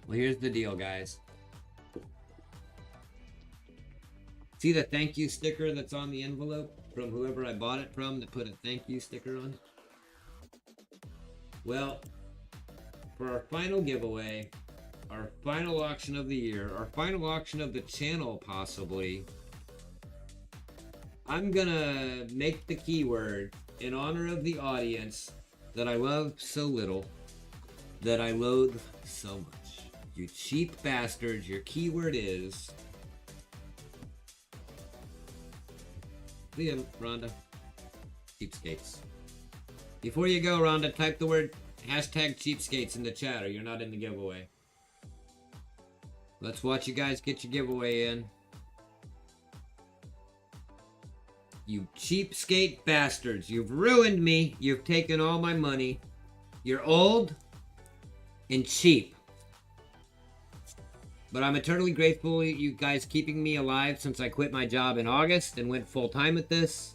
Well, here's the deal, guys. See the thank you sticker that's on the envelope from whoever I bought it from that put a thank you sticker on? Well, for our final giveaway, our final auction of the year, our final auction of the channel possibly, I'm gonna make the keyword in honor of the audience that I love so little, that I loathe so much. You cheap bastards, your keyword is... Liam, Rhonda. Cheapskates. Before you go, Rhonda, type the word hashtag cheapskates in the chat or you're not in the giveaway. Let's watch you guys get your giveaway in. You cheapskate bastards. You've ruined me. You've taken all my money. You're old and cheap. But I'm eternally grateful you guys keeping me alive since I quit my job in August and went full-time at this.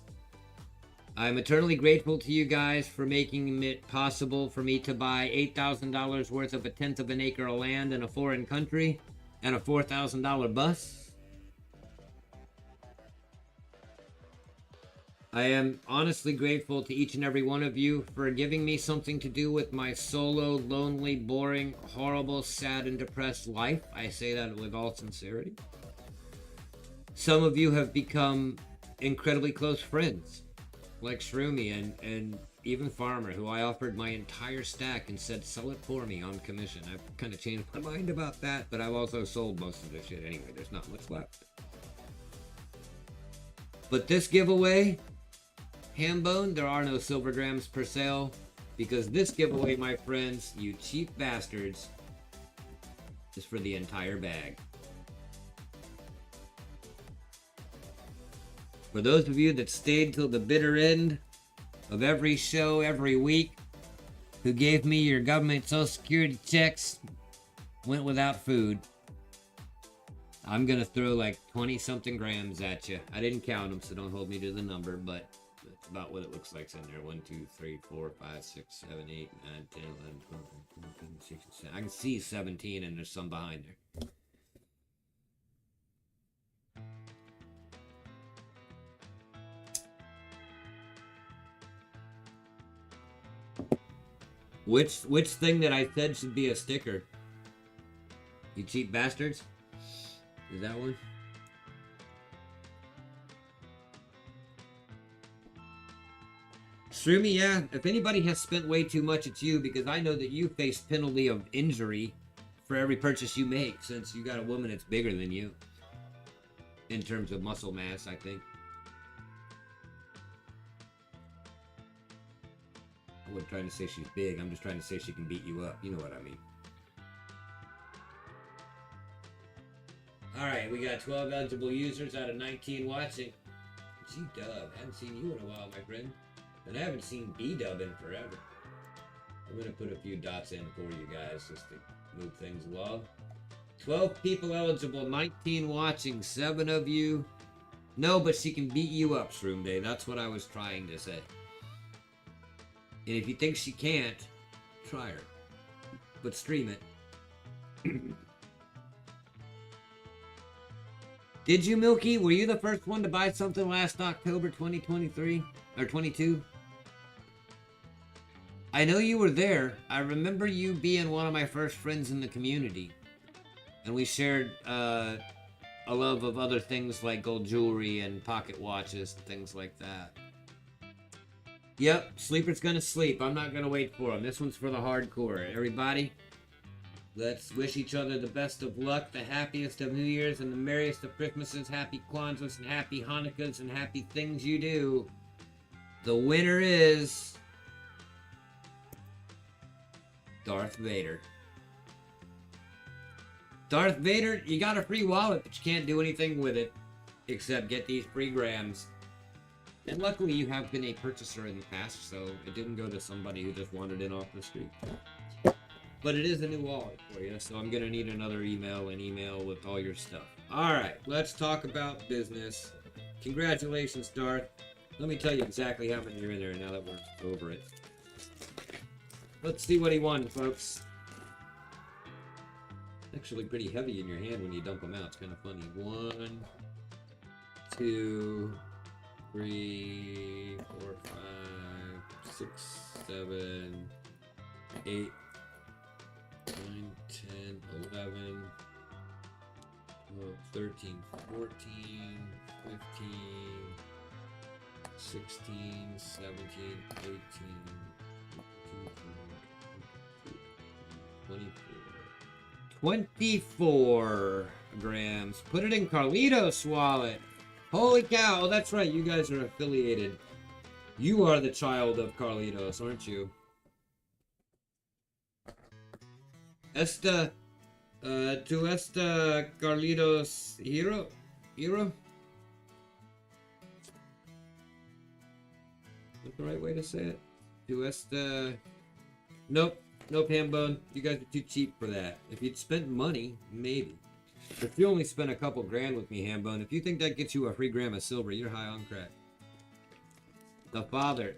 I'm eternally grateful to you guys for making it possible for me to buy $8,000 worth of 1/10 of an acre of land in a foreign country and a $4,000 bus. I am honestly grateful to each and every one of you for giving me something to do with my solo, lonely, boring, horrible, sad, and depressed life. I say that with all sincerity. Some of you have become incredibly close friends, like Shroomy and even Farmer, who I offered my entire stack and said, sell it for me on commission. I've kind of changed my mind about that, but I've also sold most of this shit anyway. There's not much left. But this giveaway... Hambone, there are no silver grams per sale, because this giveaway, my friends, you cheap bastards, is for the entire bag. For those of you that stayed till the bitter end of every show, every week, who gave me your government Social Security checks, went without food, I'm gonna throw like 20-something grams at you. I didn't count them, so don't hold me to the number, but that's about what it looks like in there. 1, 2, 3, 4, 5, 6, 7, 8, 9, 10, 11, 12, 13, 14, 16, 17. I can see 17 and there's some behind there. Which thing that I said should be a sticker? You cheap bastards? Is that one? Shroomy, yeah. If anybody has spent way too much, it's you, because I know that you face penalty of injury for every purchase you make, since you got a woman that's bigger than you in terms of muscle mass, I think. I wasn't trying to say she's big. I'm just trying to say she can beat you up. You know what I mean. Alright, we got 12 eligible users out of 19 watching. G-Dub, haven't seen you in a while, my friend. And I haven't seen B-Dub in forever. I'm going to put a few dots in for you guys just to move things along. 12 people eligible, 19 watching, 7 of you. No, but she can beat you up, Shroom Day. That's what I was trying to say. And if you think she can't, try her. But stream it. Did you, Milky? Were you the first one to buy something last October 2023? Or 22? I know you were there. I remember you being one of my first friends in the community. And we shared a love of other things like gold jewelry and pocket watches and things like that. Yep, Sleeper's gonna sleep. I'm not gonna wait for him. This one's for the hardcore. Everybody, let's wish each other the best of luck, the happiest of New Year's, and the merriest of Christmases. Happy Kwanzas and happy Hanukkahs and happy things you do. The winner is Darth Vader. Darth Vader, you got a free wallet, but you can't do anything with it except get these free grams. And luckily you have been a purchaser in the past, so it didn't go to somebody who just wandered in off the street. But it is a new wallet for you, so I'm going to need another email, an email with all your stuff. Alright, let's talk about business. Congratulations, Darth. Let me tell you exactly how many are in there now that we're over it. Let's see what he won, folks. Actually pretty heavy in your hand when you dump them out. It's kind of funny. 1, 2, 3, 4, 5, 6, 7, 8, 9, 10, 11, 12, 13, 14, 15, 16, 17, 18, 24 grams. Put it in Carlito's wallet. Holy cow. Oh, that's right. You guys are affiliated. You are the child of Carlitos, aren't you? Tu esta Carlitos hero? Hero? Is that the right way to say it? Tu esta... Nope. Nope, Hambone. You guys are too cheap for that. If you'd spent money, maybe. But you only spent a couple grand with me, Hambone. If you think that gets you a free gram of silver, you're high on crack. The father.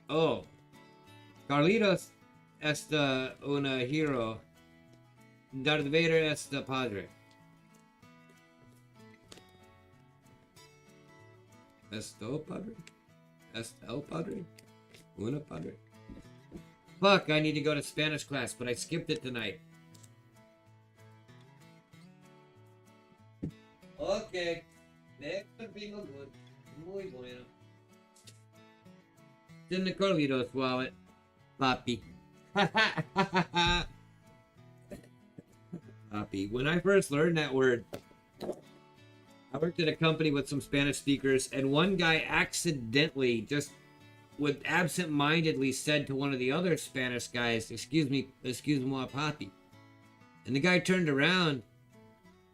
Oh. Carlitos esta una hero. Darth Vader esta padre. Esto padre? Est el padre? Una padre? Fuck, I need to go to Spanish class, but I skipped it tonight. Okay. Next primo good. Muy bueno. It's in the Carlitos wallet. Papi. Papi. When I first learned that word, I worked at a company with some Spanish speakers, and one guy accidentally just would absent-mindedly said to one of the other Spanish guys, excuse me, excuse-moi, papi. And the guy turned around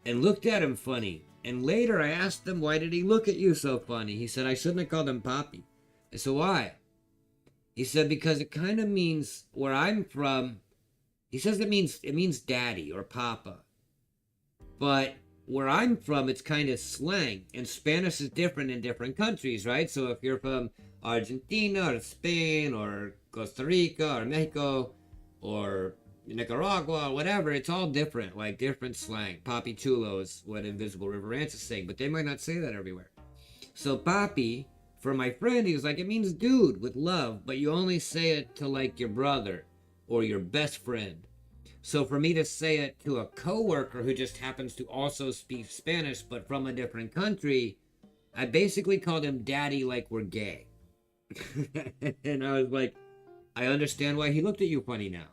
and looked at him funny. And later I asked him, why did he look at you so funny? He said, I shouldn't have called him papi. I said, why? He said, because it kind of means, where I'm from, he says it means daddy or papa. But where I'm from, it's kind of slang. And Spanish is different in different countries, right? So if you're from Argentina or Spain or Costa Rica or Mexico or Nicaragua or whatever, it's all different, like different slang. Papi chulo is what Invisible River Ranch is saying, but they might not say that everywhere. So papi, for my friend, he was like, it means dude with love, but you only say it to like your brother or your best friend. So for me to say it to a coworker who just happens to also speak Spanish but from a different country, I basically called him daddy like we're gay. And I was like, I understand why he looked at you funny now.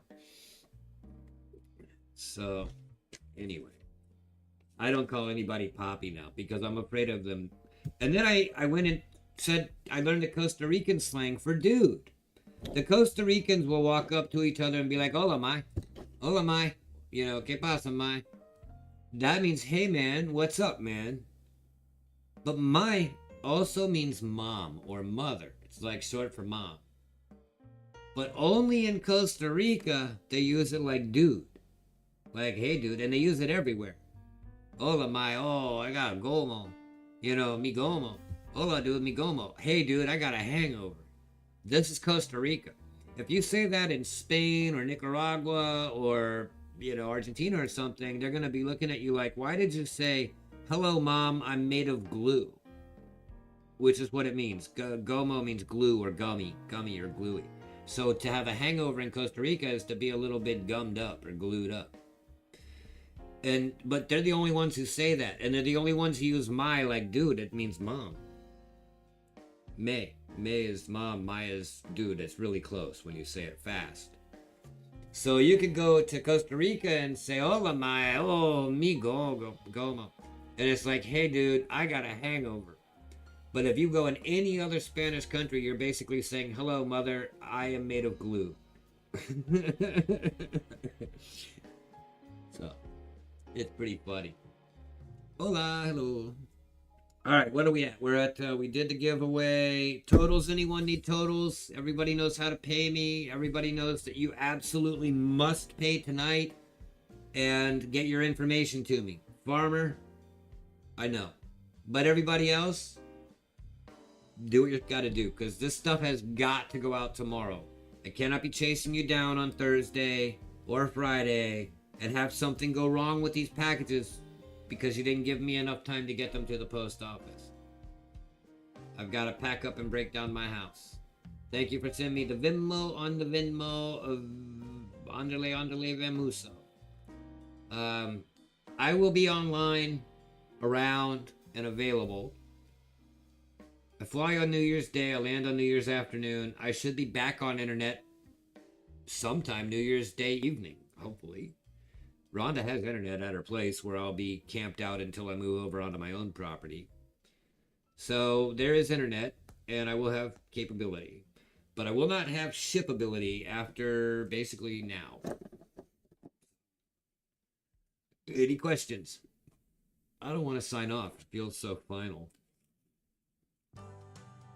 So, anyway, I don't call anybody Poppy now because I'm afraid of them. And then I went and said I learned the Costa Rican slang for dude. The Costa Ricans will walk up to each other and be like, "Hola, mai. Hola, mai. You know, ¿qué pasa, mai?" That means, "Hey, man, what's up, man?" But mai also means mom or mother. It's like short for mom. But only in Costa Rica, they use it like dude. Like, "Hey, dude." And they use it everywhere. "Hola, mai. Oh, I got a gomo. You know, mi gomo. Hola, dude, mi gomo. Hey, dude, I got a hangover." This is Costa Rica. If you say that in Spain or Nicaragua or, you know, Argentina or something, they're going to be looking at you like, "Why did you say, 'Hello, mom, I'm made of glue'?" Which is what it means. Gomo means glue or gummy or gluey. So to have a hangover in Costa Rica is to be a little bit gummed up or glued up. But they're the only ones who say that. And they're the only ones who use "my" like dude. It means mom. May is mom, Mai is dude. It's really close when you say it fast. So you could go to Costa Rica and say, "Hola, Mai. Oh, mi gomo." And it's like, "Hey, dude, I got a hangover." But if you go in any other Spanish country, you're basically saying, "Hello, mother, I am made of glue." So, it's pretty funny. Hola, hello. All right, what are we at? We're at, we did the giveaway. Totals, anyone need totals? Everybody knows how to pay me. Everybody knows that you absolutely must pay tonight and get your information to me. Farmer, I know. But everybody else, do what you got to do because this stuff has got to go out tomorrow. I cannot be chasing you down on Thursday or Friday and have something go wrong with these packages because you didn't give me enough time to get them to the post office. I've got to pack up and break down my house. Thank you for sending me the Venmo on the Venmo of Andale Vemuso. I will be online, around, and available. I fly on New Year's Day. I land on New Year's afternoon. I should be back on internet sometime New Year's Day evening, hopefully. Rhonda has internet at her place where I'll be camped out until I move over onto my own property. So there is internet, and I will have capability. But I will not have shipability after basically now. Any questions? I don't want to sign off. It feels so final.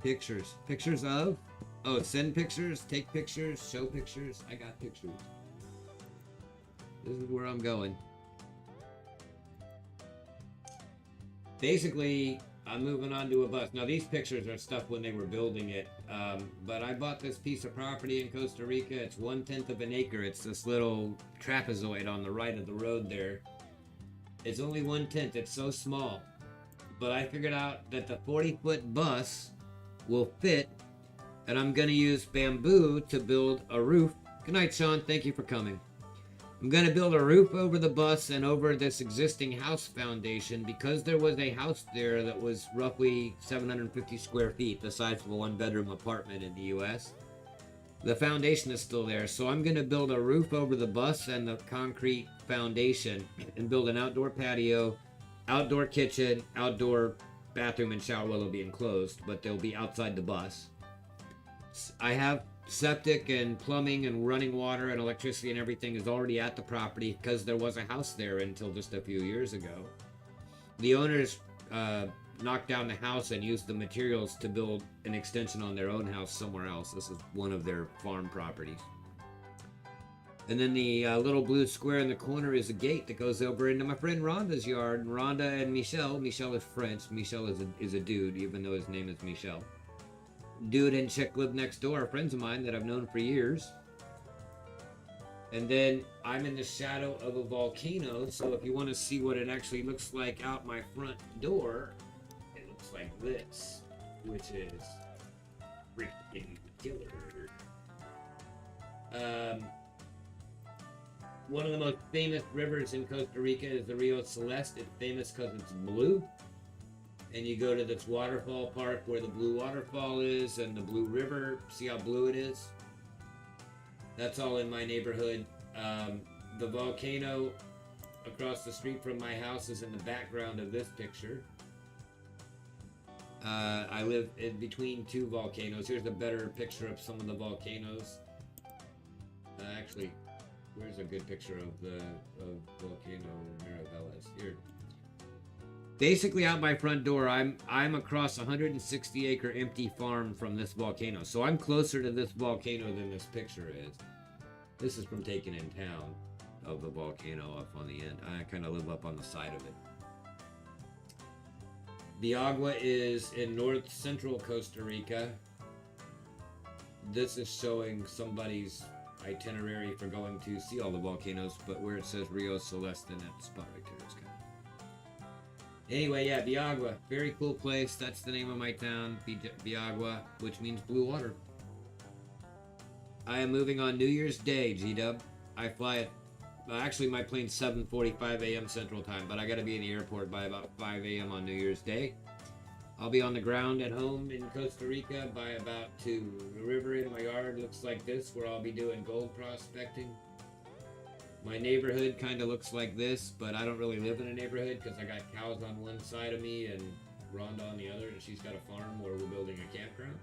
Pictures. Pictures of? Oh, send pictures, take pictures, show pictures. I got pictures. This is where I'm going. Basically, I'm moving on to a bus. Now, these pictures are stuff when they were building it. But I bought this piece of property in Costa Rica. It's 1/10 of an acre. It's this little trapezoid on the right of the road there. It's only 1/10. It's so small. But I figured out that the 40-foot bus will fit. And I'm going to use bamboo to build a roof. Good night, Sean. Thank you for coming. I'm going to build a roof over the bus and over this existing house foundation because there was a house there that was roughly 750 square feet, the size of a one-bedroom apartment in the U.S. The foundation is still there, so I'm going to build a roof over the bus and the concrete foundation and build an outdoor patio, outdoor kitchen, outdoor bathroom and shower. Well, it'll be enclosed, but they'll be outside the bus. I have septic and plumbing and running water and electricity and everything is already at the property because there was a house there until just a few years ago. The owners knocked down the house and used the materials to build an extension on their own house somewhere else. This is one of their farm properties. And then the little blue square in the corner is a gate that goes over into my friend Rhonda's yard. And Rhonda and Michel is French. Michel is a dude, even though his name is Michel. Dude and chick live next door, are friends of mine that I've known for years. And then I'm in the shadow of a volcano, so if you want to see what it actually looks like out my front door, it looks like this, which is freaking killer. One of the most famous rivers in Costa Rica is the Rio Celeste. It's famous because it's blue. And you go to this waterfall park where the blue waterfall is and the blue river. See how blue it is? That's all in my neighborhood. The volcano across the street from my house is in the background of this picture. I live in between two volcanoes. Here's a better picture of some of the volcanoes. Actually, where's a good picture of the volcano Miraveles? Here. Basically, out my front door, I'm across a 160-acre empty farm from this volcano. So I'm closer to this volcano than this picture is. This is from taken in town of the volcano up on the end. I kind of live up on the side of it. Viagua is in north central Costa Rica. This is showing somebody's itinerary for going to see all the volcanoes, but where it says Rio Celeste in that spot right there is kind of... Anyway, yeah, Viagua, very cool place. That's the name of my town, Viagua, which means blue water. I am moving on New Year's Day, G-Dub. I fly at... Actually, my plane's 7:45 a.m. Central Time, but I gotta be in the airport by about 5 a.m. on New Year's Day. I'll be on the ground at home in Costa Rica by about 2. The river in my yard looks like this, where I'll be doing gold prospecting. My neighborhood kind of looks like this, but I don't really live in a neighborhood because I got cows on one side of me and Rhonda on the other, and she's got a farm where we're building a campground.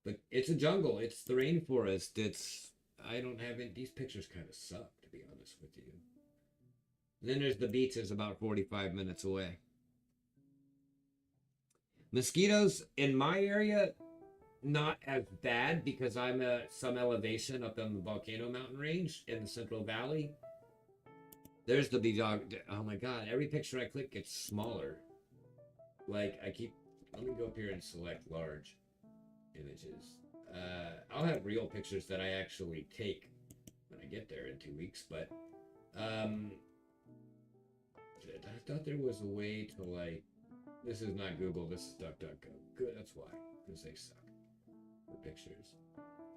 But it's a jungle. It's the rainforest. I don't have any... These pictures kind of suck, to be honest with you. Then there's the beaches about 45 minutes away. Mosquitoes in my area, not as bad because I'm at some elevation up on the Volcano Mountain Range in the Central Valley. There's the Bijog. Oh my god, every picture I click gets smaller. Like, let me go up here and select large images. I'll have real pictures that I actually take when I get there in 2 weeks, but I thought there was a way to, like, this is not Google, this is DuckDuckGo. Good, that's why, because they suck for pictures.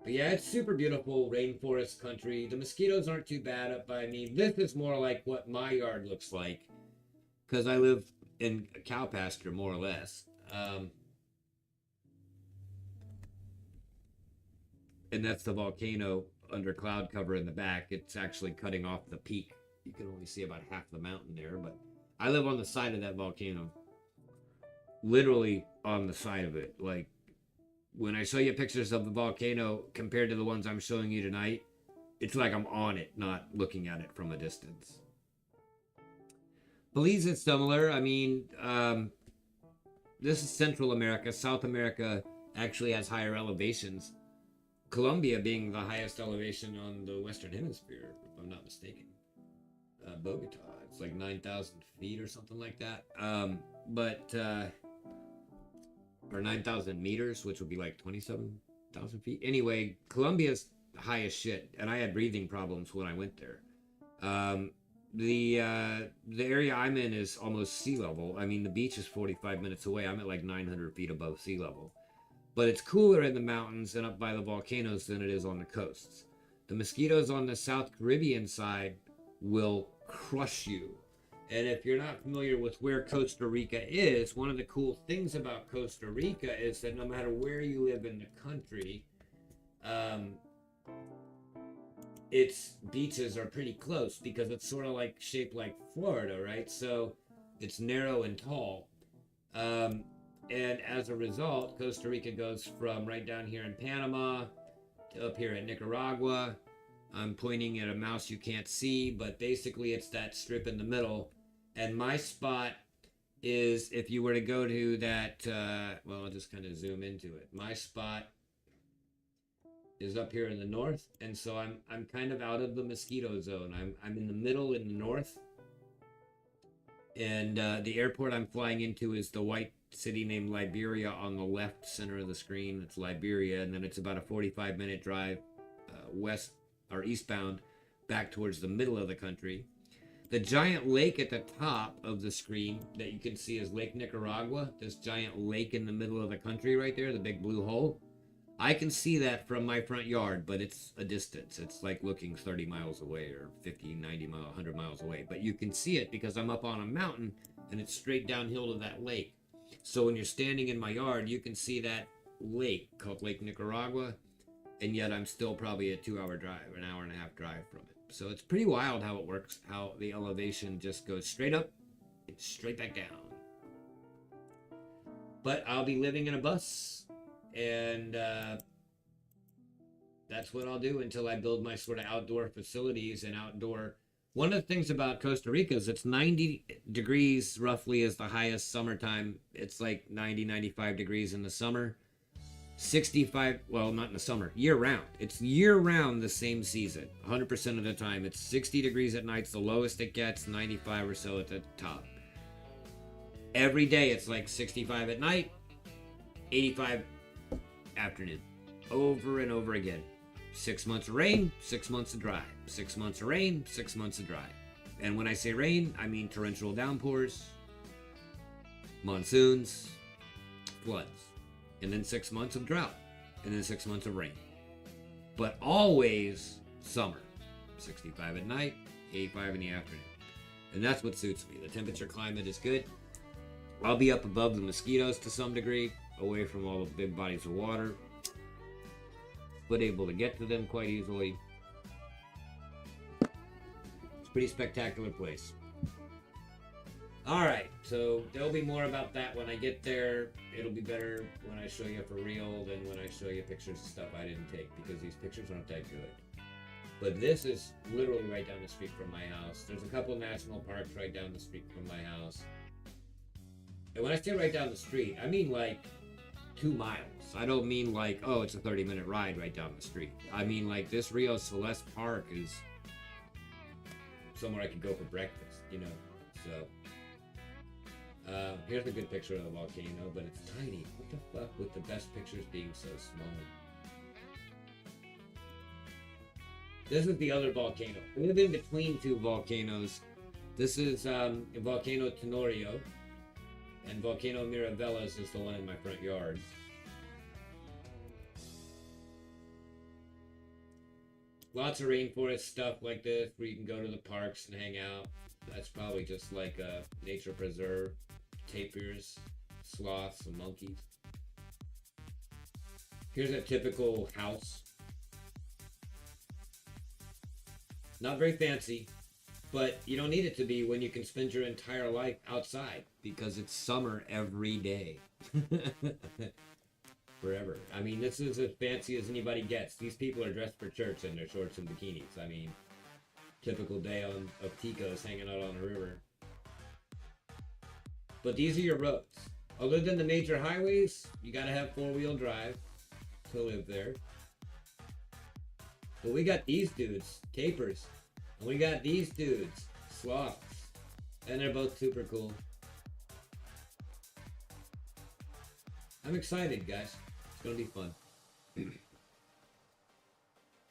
But yeah, it's super beautiful rainforest country. The mosquitoes aren't too bad up by me. This is more like what my yard looks like, because I live in a cow pasture, more or less. And that's the volcano under cloud cover in the back. It's actually cutting off the peak. You can only see about half the mountain there, but I live on the side of that volcano. Literally on the side of it. Like, when I show you pictures of the volcano compared to the ones I'm showing you tonight, it's like I'm on it, not looking at it from a distance. Belize is similar. I mean, this is Central America. South America actually has higher elevations. Colombia being the highest elevation on the Western Hemisphere, if I'm not mistaken. Bogota, it's like 9,000 feet or something like that. Or 9,000 meters, which would be like 27,000 feet. Anyway, Colombia's high as shit, and I had breathing problems when I went there. The area I'm in is almost sea level. I mean, the beach is 45 minutes away. I'm at like 900 feet above sea level. But it's cooler in the mountains and up by the volcanoes than it is on the coasts. The mosquitoes on the South Caribbean side will crush you. And if you're not familiar with where Costa Rica is, one of the cool things about Costa Rica is that no matter where you live in the country, its beaches are pretty close because it's sort of like shaped like Florida, right? So it's narrow and tall. And as a result, Costa Rica goes from right down here in Panama to up here in Nicaragua. I'm pointing at a mouse you can't see, but basically it's that strip in the middle. And my spot is, if you were to go to that, well, I'll just kind of zoom into it. My spot is up here in the north, and so I'm kind of out of the mosquito zone. I'm in the middle in the north, and the airport I'm flying into is the white city named Liberia on the left center of the screen. It's Liberia, and then it's about a 45-minute drive west or eastbound back towards the middle of the country. The giant lake at the top of the screen that you can see is Lake Nicaragua. This giant lake in the middle of the country right there, the big blue hole. I can see that from my front yard, but it's a distance. It's like looking 30 miles away or 50, 90 miles, 100 miles away. But you can see it because I'm up on a mountain and it's straight downhill to that lake. So when you're standing in my yard, you can see that lake called Lake Nicaragua, and yet I'm still probably a 2-hour drive, an hour and a half drive from it. So it's pretty wild how it works, how the elevation just goes straight up and straight back down. But I'll be living in a bus, and that's what I'll do until I build my sort of outdoor facilities and outdoor. One of the things about Costa Rica is it's 90 degrees roughly is the highest summertime. It's like 90, 95 degrees in the summer. 65, well, not in the summer, year round. It's year round the same season. 100% of the time. It's 60 degrees at night, the lowest it gets, 95 or so at the top. Every day it's like 65 at night, 85 afternoon. Over and over again. 6 months of rain, 6 months of dry. 6 months of rain, 6 months of dry. And when I say rain, I mean torrential downpours, monsoons, floods. And then 6 months of drought. And then 6 months of rain. But always summer. 65 at night, 85 in the afternoon. And that's what suits me. The temperature climate is good. I'll be up above the mosquitoes to some degree, away from all the big bodies of water, but able to get to them quite easily. It's a pretty spectacular place. Alright, so there'll be more about that when I get there. It'll be better when I show you for real than when I show you pictures of stuff I didn't take, because these pictures aren't that good. But this is literally right down the street from my house. There's a couple national parks right down the street from my house. And when I say right down the street, I mean like 2 miles. I don't mean like, oh, it's a 30-minute ride right down the street. I mean like this Rio Celeste Park is somewhere I could go for breakfast, you know. So here's a good picture of the volcano, but it's tiny. What the fuck with the best pictures being so small? This is the other volcano. We live in between 2 volcanoes. This is Volcano Tenorio, and Volcano Miravelas is the one in my front yard. Lots of rainforest stuff like this where you can go to the parks and hang out. That's probably just like a nature preserve. Tapirs, sloths, and monkeys. Here's a typical house. Not very fancy, but you don't need it to be when you can spend your entire life outside, because it's summer every day. Forever. I mean, this is as fancy as anybody gets. These people are dressed for church in their shorts and bikinis. I mean, typical day of Ticos hanging out on the river. But these are your roads. Other than the major highways, you gotta have 4-wheel drive to live there. But we got these dudes, tapirs. And we got these dudes, sloths. And they're both super cool. I'm excited, guys. It's gonna be fun.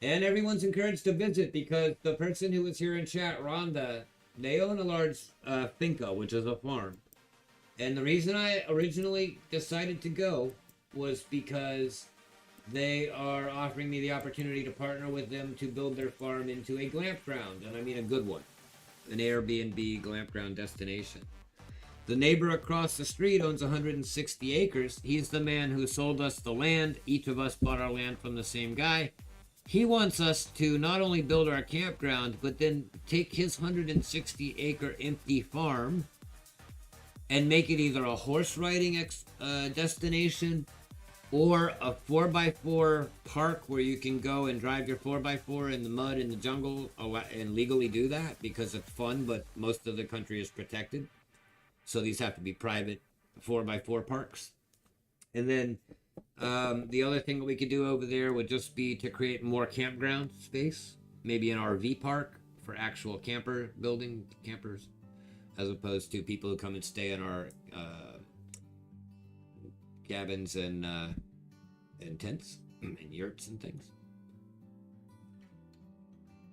And everyone's encouraged to visit, because the person who was here in chat, Rhonda, they own a large finca, which is a farm. And the reason I originally decided to go was because they are offering me the opportunity to partner with them to build their farm into a glampground, and I mean a good one. An Airbnb glampground destination. The neighbor across the street owns 160 acres. He's the man who sold us the land. Each of us bought our land from the same guy. He wants us to not only build our campground, but then take his 160 acre empty farm and make it either a horse riding destination or a 4x4 park where you can go and drive your 4x4 in the mud in the jungle and legally do that, because it's fun, but most of the country is protected. So these have to be private 4x4 parks. And then the other thing that we could do over there would just be to create more campground space, maybe an RV park for actual campers, as opposed to people who come and stay in our cabins and tents and yurts and things.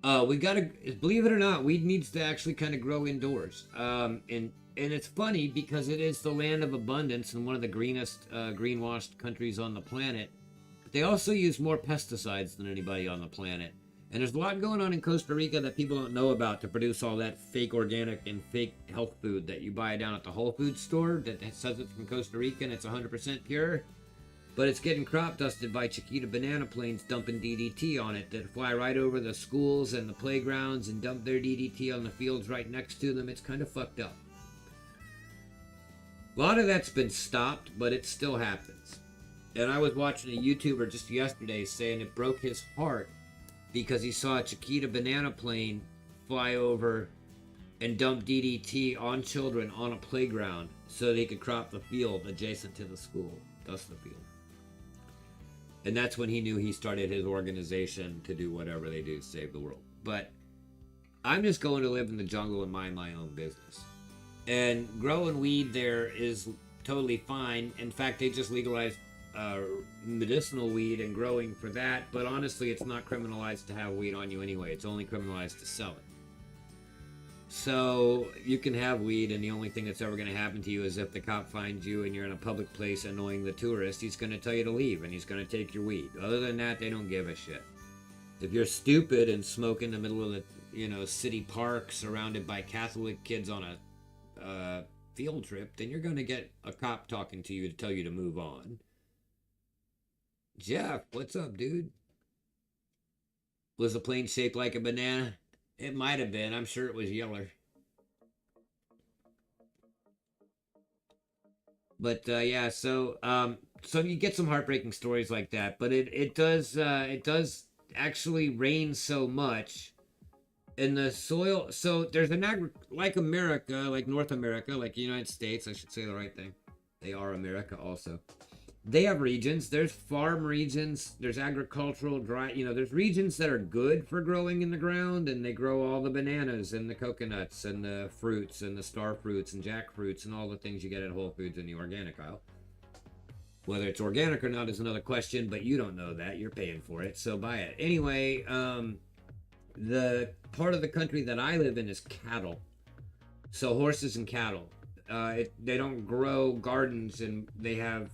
We gotta, believe it or not, weed needs to actually kind of grow indoors. And it's funny because it is the land of abundance and one of the greenest, greenwashed countries on the planet. But they also use more pesticides than anybody on the planet. And there's a lot going on in Costa Rica that people don't know about to produce all that fake organic and fake health food that you buy down at the Whole Foods store that says it's from Costa Rica and it's 100% pure. But it's getting crop dusted by Chiquita banana planes dumping DDT on it that fly right over the schools and the playgrounds and dump their DDT on the fields right next to them. It's kind of fucked up. A lot of that's been stopped, but it still happens. And I was watching a YouTuber just yesterday saying it broke his heart because he saw a Chiquita banana plane fly over and dump DDT on children on a playground so they could crop the field adjacent to the school, dust the field. And that's when he knew he started his organization to do whatever they do to save the world. But I'm just going to live in the jungle and mind my own business. And growing weed there is totally fine. In fact, they just legalized medicinal weed and growing for that. But honestly, it's not criminalized to have weed on you anyway. It's only criminalized to sell it. So you can have weed, and the only thing that's ever going to happen to you is if the cop finds you and you're in a public place annoying the tourist, he's going to tell you to leave and he's going to take your weed. Other than that, they don't give a shit. If you're stupid and smoke in the middle of the city park surrounded by Catholic kids on a field trip, then you're going to get a cop talking to you to tell you to move on. Jeff, what's up, dude? Was the plane shaped like a banana? It might have been. I'm sure it was yellow. But yeah, so you get some heartbreaking stories like that. But it does actually rain so much, and the soil. So there's like America, like North America, like the United States. I should say the right thing. They are America also. They have regions. There's farm regions. There's agricultural dry. There's regions that are good for growing in the ground, and they grow all the bananas and the coconuts and the fruits and the star fruits and jackfruits and all the things you get at Whole Foods in the organic aisle. Whether it's organic or not is another question, but you don't know that. You're paying for it, so buy it. Anyway, the part of the country that I live in is cattle. So horses and cattle. They don't grow gardens, and they have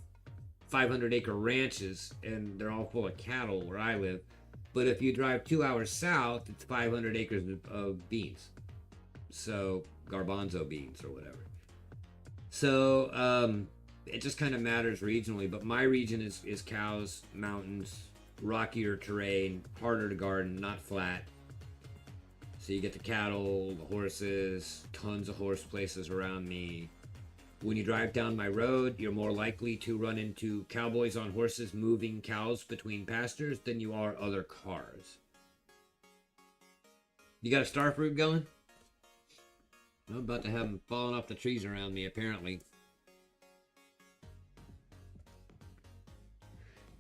500-acre ranches, and they're all full of cattle where I live. But if you drive 2 hours south, it's 500 acres of beans. So garbanzo beans or whatever. So it just kind of matters regionally. But my region is cows, mountains, rockier terrain, harder to garden, not flat. So you get the cattle, the horses, tons of horse places around me. When you drive down my road, you're more likely to run into cowboys on horses moving cows between pastures than you are other cars. You got a starfruit going? I'm about to have them falling off the trees around me, apparently.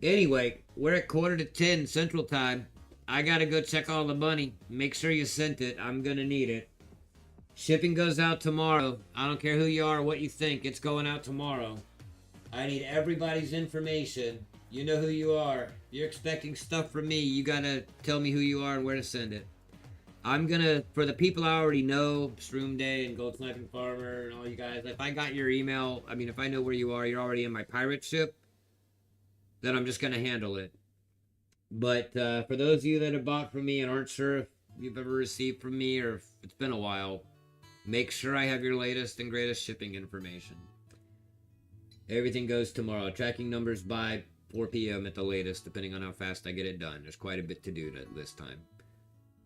Anyway, we're at 9:45 Central Time. I gotta go check all the money. Make sure you sent it. I'm gonna need it. Shipping goes out tomorrow. I don't care who you are or what you think. It's going out tomorrow. I need everybody's information. You know who you are. If you're expecting stuff from me, you gotta tell me who you are and where to send it. I'm gonna, for the people I already know, Shroom Day and Gold Sniping Farmer and all you guys, if I got your email, if I know where you are, you're already in my pirate ship, then I'm just gonna handle it. But for those of you that have bought from me and aren't sure if you've ever received from me or if it's been a while, make sure I have your latest and greatest shipping information. Everything goes tomorrow. Tracking numbers by 4 p.m. at the latest, depending on how fast I get it done. There's quite a bit to do this time.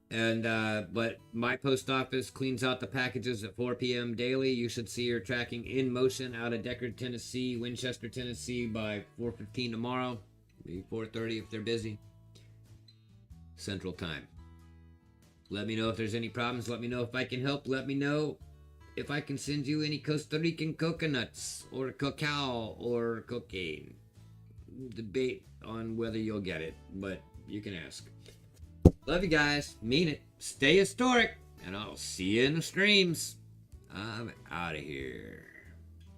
And but my post office cleans out the packages at 4 p.m. daily. You should see your tracking in motion out of Deckard, Tennessee, Winchester, Tennessee by 4:15 tomorrow. Maybe 4:30 if they're busy. Central Time. Let me know if there's any problems. Let me know if I can help. Let me know if I can send you any Costa Rican coconuts or cacao or cocaine. Debate on whether you'll get it, but you can ask. Love you guys. Mean it. Stay historic, and I'll see you in the streams. I'm out of here.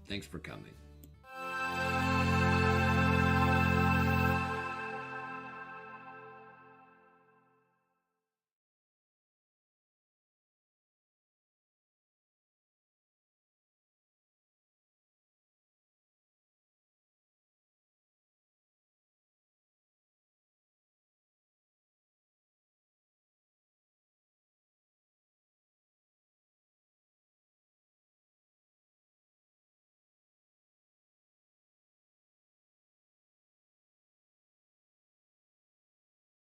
Thanks for coming.